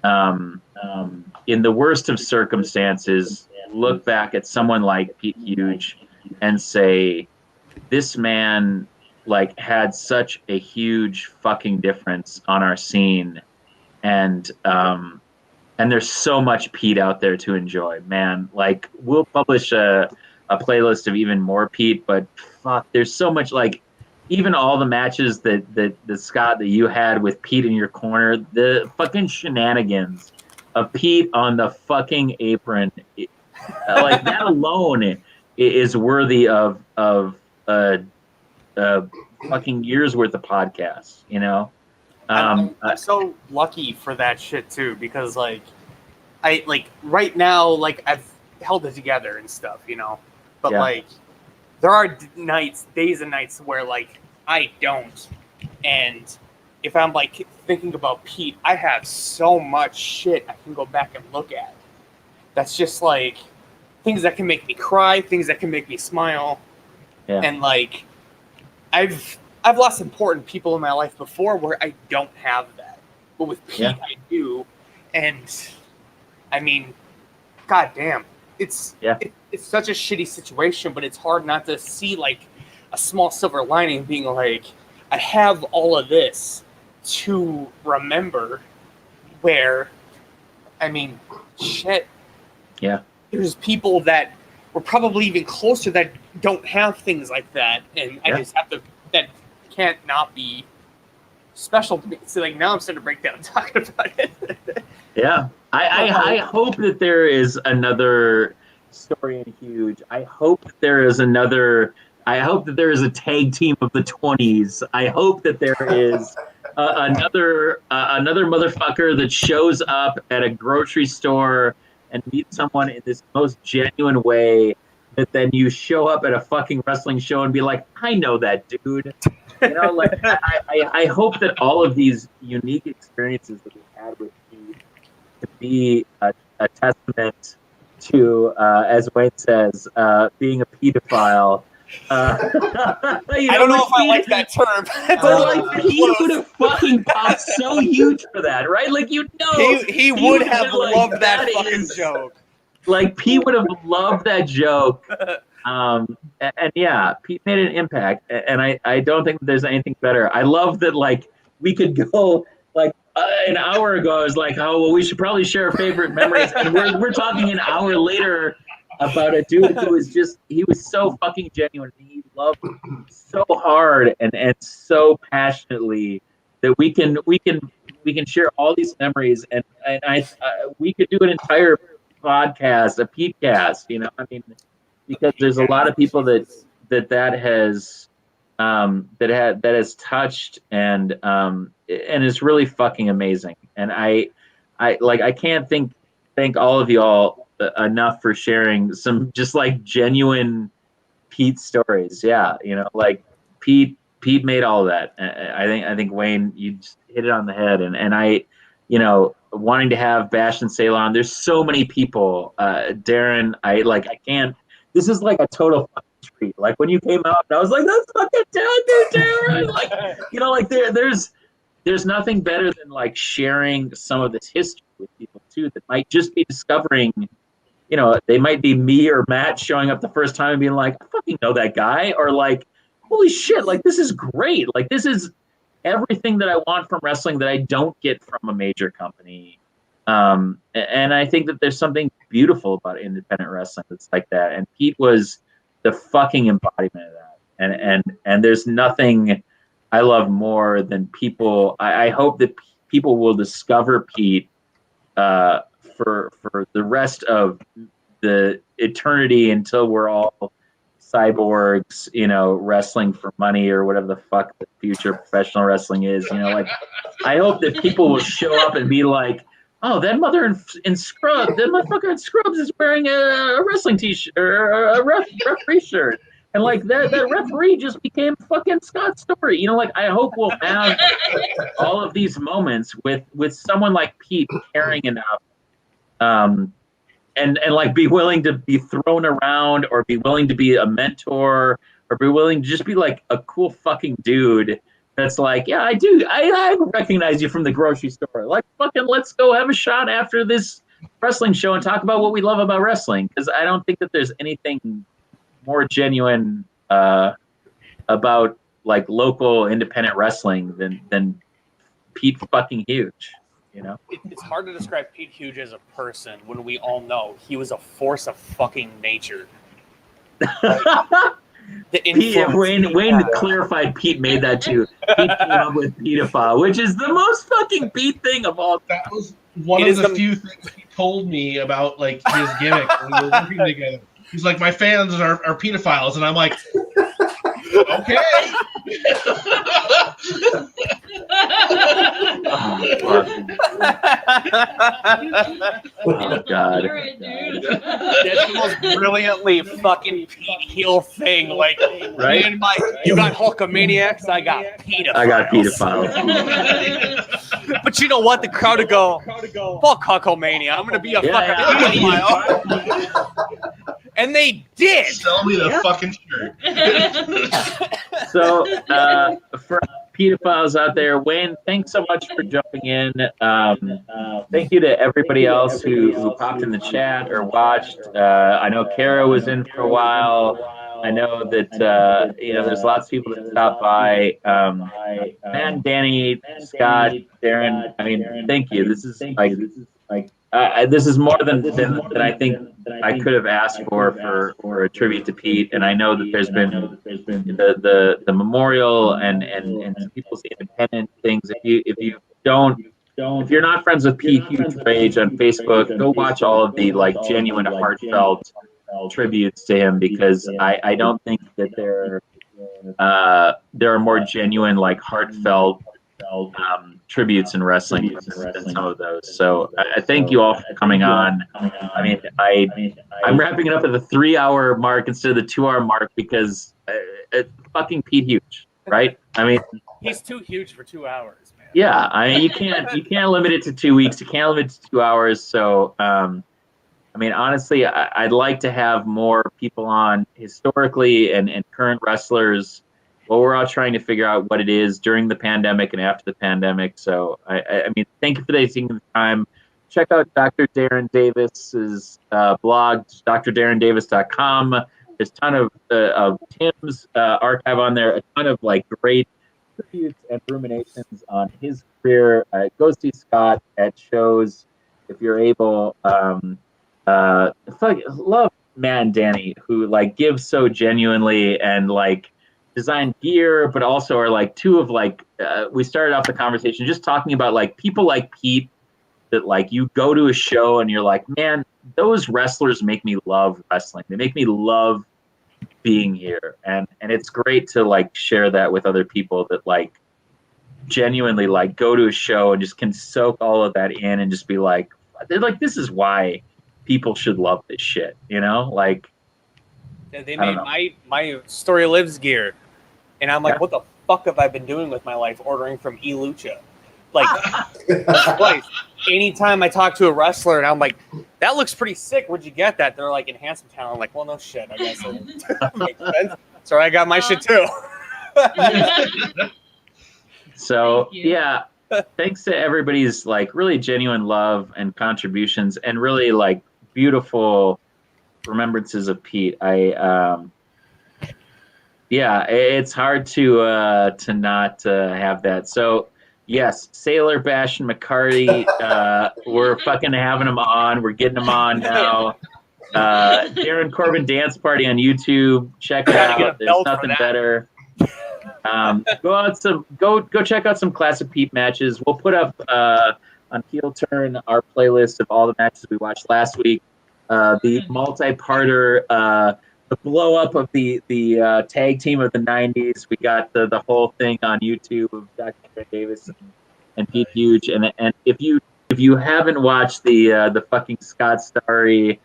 in the worst of circumstances, look back at someone like Pete Huge and say, this man had such a huge fucking difference on our scene, and there's so much Pete out there to enjoy, man. We'll publish a playlist of even more Pete, but fuck, there's so much, even all the matches that Scott, that you had with Pete in your corner, the fucking shenanigans of Pete on the fucking apron, that alone is worthy of fucking years worth of podcasts, I'm so lucky for that shit too, because I right now I've held it together and stuff, but Yeah. there are days and nights where I don't, and if I'm thinking about Pete, I have so much shit I can go back and look at. That's just things that can make me cry, things that can make me smile. Yeah. And I've lost important people in my life before where I don't have that, but with Pete I do. And I mean, goddamn, it's such a shitty situation, but it's hard not to see a small silver lining, being I have all of this to remember. Where, I mean, shit. Yeah. There's people that were probably even closer that don't have things like that, and I just have to, that can't not be special to me. So now I'm starting to break down talking about it. Yeah. I hope that there is another story in Huge. I hope that there is a tag team of the 20s. I hope that there is another motherfucker that shows up at a grocery store and meet someone in this most genuine way, that then you show up at a fucking wrestling show and be like, I know that dude. I hope that all of these unique experiences that we had with Pete to be a testament to, as Wayne says, being a pedophile. I don't know if I like that term. But he would have fucking popped so huge for that, right? He would have loved that fucking joke. Pete would have loved that joke. And yeah, Pete made an impact, and I don't think there's anything better. I love that we could go an hour ago I was oh well, we should probably share favorite memories, and we're talking an hour later about a dude who was he was so fucking genuine. He loved so hard and so passionately that we can share all these memories, and we could do an entire podcast, a Petecast, I mean, because there's a lot of people that has that has touched and is really fucking amazing. And I can't thank all of y'all enough for sharing some just genuine Pete stories. Yeah, Pete made all of that. I think Wayne, you just hit it on the head, and I, wanting to have Bash and Ceylon. There's so many people. Darren, I can't. This is a total treat. Like when you came out, I was like, "That's fucking Darren." Like, you know, like there's nothing better than like sharing some of this history with people too that might just be discovering. You know, they might be me or Matt showing up the first time and being like, "I fucking know that guy," or like, "Holy shit! Like this is great. Like this is everything that I want from wrestling that I don't get from a major company." And I think that there's something beautiful about independent wrestling that's like that. And Pete was the fucking embodiment of that. And there's nothing I love more than people. I hope that people will discover Pete for the rest of the eternity until we're all cyborgs, you know, wrestling for money or whatever the fuck the future professional wrestling is. You know, like I hope that people will show up and be like, "Oh, that mother in scrubs, that motherfucker in scrubs is wearing a wrestling t-shirt or a referee shirt." And like that referee just became fucking Scott Story. You know, like I hope we'll have all of these moments with someone like Pete caring enough, and like be willing to be thrown around or be willing to be a mentor or be willing to just be like a cool fucking dude that's like, "Yeah, I recognize you from the grocery store. Like fucking let's go have a shot after this wrestling show and talk about what we love about wrestling." Because I don't think that there's anything more genuine about like local independent wrestling than Pete fucking Huge. You know, It's hard to describe Pete Huge as a person when we all know he was a force of fucking nature. The Pete, Wayne clarified Pete made that too. Pete came up with pedophile, which is the most fucking Pete thing of all. That was one of the few things he told me about like his gimmick when we were working together. He's like, "My fans are pedophiles," and I'm like, "Okay." Oh God! That's the most brilliantly fucking Pete heel thing. Like, right? Man, you got Hulkamaniacs, I got pedophiles. I got pedophiles. But you know what? The crowd would go, "Fuck Hulkamania! I'm gonna be a fucking pedophile." And they did. Sell me the fucking shirt. So, for pedophiles out there, Wayne, thanks so much for jumping in. Thank you to everybody else who popped in the chat or watched. I know Kara was in for a while. I know that you know there's lots of people that stopped by. Man, Danny, Scott, Darren. I mean, thank you. This is like this is more than I think I could have asked for a tribute to Pete. And I know that there's been the memorial and some people's independent things. If you're not friends with Pete Huge Rage on Facebook, go watch all of the like genuine heartfelt tributes to him, because I don't think that there are more genuine like heartfelt tributes in wrestling than some of those. So I thank you all for coming on. I mean, I'm wrapping it up at the 3-hour mark instead of the 2-hour mark because it's fucking Pete Huge, right? I mean, he's too huge for 2 hours, man. Yeah, I mean, you can't limit it to 2 weeks. You can't limit it to 2 hours. So, I mean, honestly, I'd like to have more people on historically and current wrestlers. Well, we're all trying to figure out what it is during the pandemic and after the pandemic. So, I mean, thank you for taking the time. Check out Dr. Darren Davis's blog, drdarrendavis.com. There's a ton of Tim's archive on there, a ton of like great tributes and ruminations on his career. Go see Scott at shows if you're able. Love Matt and Danny, who like give so genuinely and like design gear, but also are like two of like we started off the conversation just talking about like people like Pete that like you go to a show and you're like, man, those wrestlers make me love wrestling. They make me love being here, and it's great to like share that with other people that like genuinely like go to a show and just can soak all of that in and just be like, they're like, this is why people should love this shit, you know? Like they made my Story Lives gear, and I'm like, what the fuck have I been doing with my life ordering from eLucha? Like, twice. Anytime I talk to a wrestler and I'm like, that looks pretty sick. Where'd you get that? They're like, enhanced talent. I'm like, well, no shit. I guess it makes sense. So I got my shit too. So yeah, thanks to everybody's like really genuine love and contributions and really like beautiful remembrances of Pete. Yeah, it's hard to not have that. So yes, Sailor, Bash, and McCarty, we're fucking having them on. We're getting them on now. Darren Corbin Dance Party on YouTube. Check it out. There's nothing better. Go check out some classic Pete matches. We'll put up on Heel Turn our playlist of all the matches we watched last week. The multi-parter, the blow up of the tag team of the '90s. We got the whole thing on YouTube of Dr. Trey Davis and Pete Huge. And if you haven't watched the fucking Scott Starry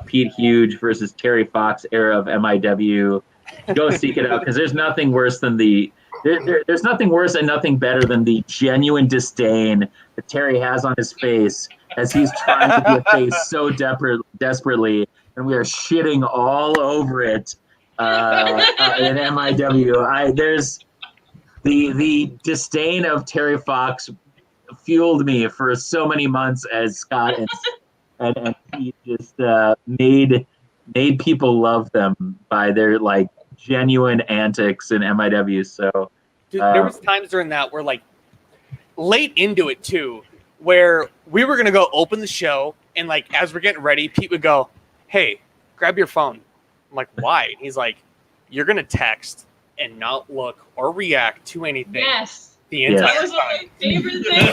Pete Huge versus Terry Fox era of MIW, go seek it out because there's nothing worse than there's nothing worse and nothing better than the genuine disdain that Terry has on his face as he's trying to be a face so desperately, and we are shitting all over it in MIW. There's the disdain of Terry Fox fueled me for so many months as Scott and he just made people love them by their like genuine antics in MIW. So dude, there was times during that where like late into it too, where we were gonna go open the show and like as we're getting ready, Pete would go, "Hey, grab your phone." I'm like, "Why?" And he's like, "You're gonna text and not look or react to anything." Yes. The entire that was my favorite thing.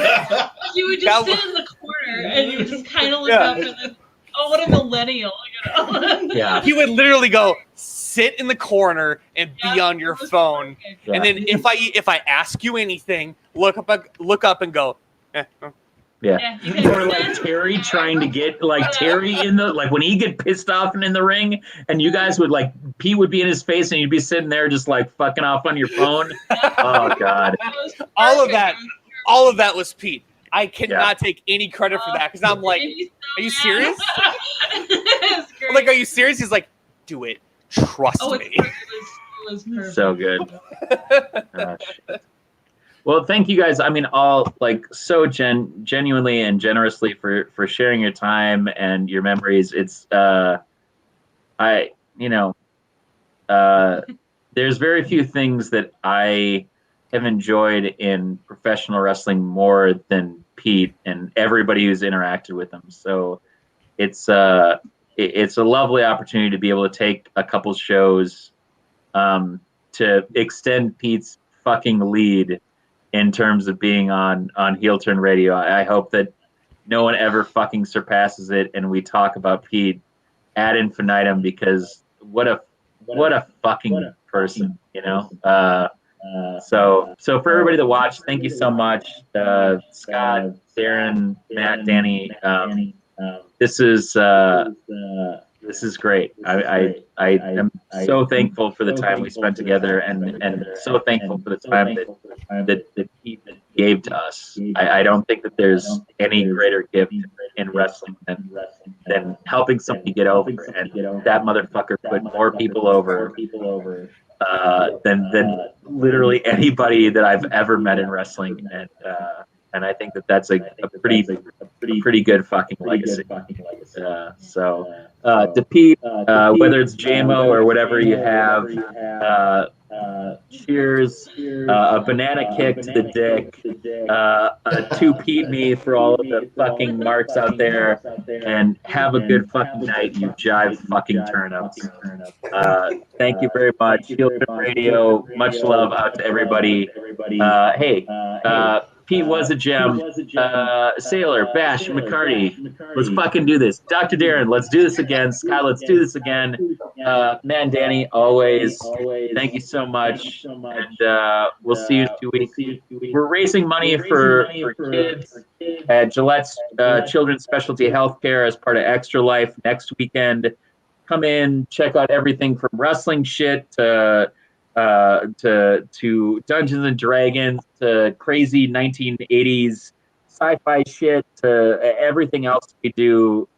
You would just sit in the corner and you would just kind of look up and then, oh, what a millennial. Yeah. He would literally go sit in the corner and be on your phone. Yeah. And then if I ask you anything, look up and go, Yeah. Or like Terry trying to get like Terry in the like when he get pissed off and in the ring and you guys would like Pete would be in his face and you'd be sitting there just like fucking off on your phone. Oh God. All of that was Pete. I cannot take any credit for that because I'm like, are you serious? I'm like, are you serious? He's like, do it. Trust me. It was perfect. So good. Well, thank you guys. I mean, all like so genuinely and generously for sharing your time and your memories. It's there's very few things that I have enjoyed in professional wrestling more than Pete and everybody who's interacted with him. So it's a lovely opportunity to be able to take a couple shows to extend Pete's fucking lead in terms of being on Heel Turn Radio. I hope that no one ever fucking surpasses it and we talk about Pete ad infinitum because what a fucking person, you know? So for everybody that watched, thank you so much. Scott, Darren, Matt, Danny. This is great. I am so thankful for the time we spent together and so thankful for the time that Pete gave to us. I don't think that there's any greater gift in wrestling than helping somebody get over. And that motherfucker put more people over than literally anybody that I've ever met in wrestling. And I think that that's a pretty good fucking legacy. To Pete, whether it's JMO or whatever you have, cheers, a banana kick to the dick, to Pete me for all of the fucking marks out there, and have a good fucking night, you jive fucking turnips. Thank you very much. Heel Turn Radio, much love out to everybody. Hey, Pete was a gem. Sailor, Bash, McCarty, let's fucking do this. Dr. Darren, let's do this again. Scott, let's do this again. Man, Danny, always. Thank you so much. And we'll see you in 2 weeks. We're raising money for kids at Gillette's Children's Specialty Healthcare as part of Extra Life next weekend. Come in, check out everything from wrestling shit to to Dungeons and Dragons to crazy 1980s sci-fi shit to everything else we do.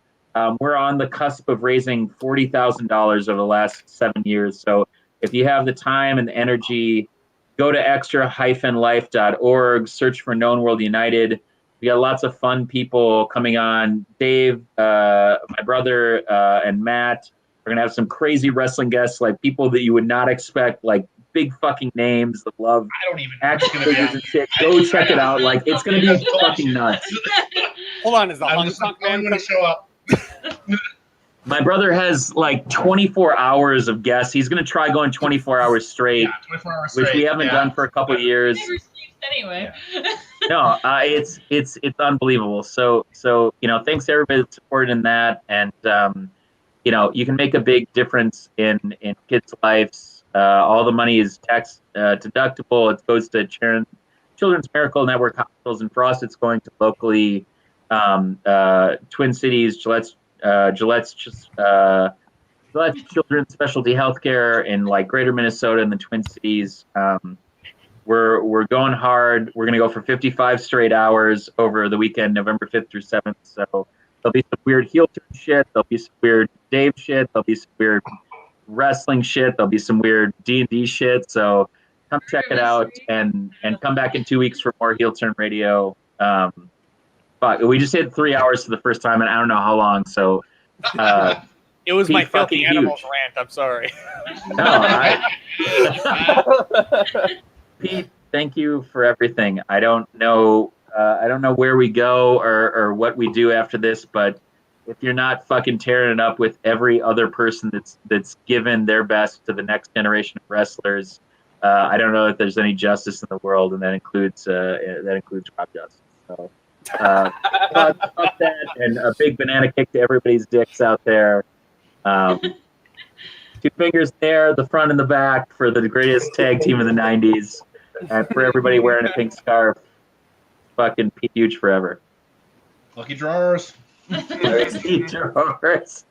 We're on the cusp of raising $40,000 over the last 7 years. So if you have the time and the energy, go to extra-life.org, search for Known World United. We got lots of fun people coming on. Dave, my brother, and Matt. We're gonna have some crazy wrestling guests, like people that you would not expect, like big fucking names that love I don't even know action what's gonna be figures on. and shit. Go check it out. Like it's gonna be fucking nuts. Hold on, is the I'm Hung just Sunk I'm Man gonna show up. My brother has like 24 hours of guests. He's gonna try going 24 hours straight, Yeah, 24 hours straight. which we haven't done for a couple of years. Never sleeps anyway. No, it's unbelievable. So thanks to everybody that supported in that, and you can make a big difference in kids' lives. All the money is tax deductible. It goes to Children's Miracle Network hospitals, and for us, it's going to locally Twin Cities, Gillette's Children's Specialty Healthcare in like Greater Minnesota and the Twin Cities. We're going hard. We're gonna go for 55 straight hours over the weekend, November 5th through 7th. So there'll be some weird heel turn shit. There'll be some weird Dave shit. There'll be some weird wrestling shit. There'll be some weird D&D shit. So come check it out and come back in 2 weeks for more Heel Turn Radio. But we just hit 3 hours for the first time, and I don't know how long. So It was Pete my filthy fucking animals huge. rant. I'm sorry. no, Pete, thank you for everything. I don't know where we go or what we do after this, but if you're not fucking tearing it up with every other person that's given their best to the next generation of wrestlers, I don't know if there's any justice in the world, and that includes Rob Justice. So, fuck that, and a big banana kick to everybody's dicks out there. 2 fingers there, the front and the back for the greatest tag team of the 90s. And for everybody wearing a pink scarf, fucking Pete Huge forever. Lucky drawers. Lucky drawers.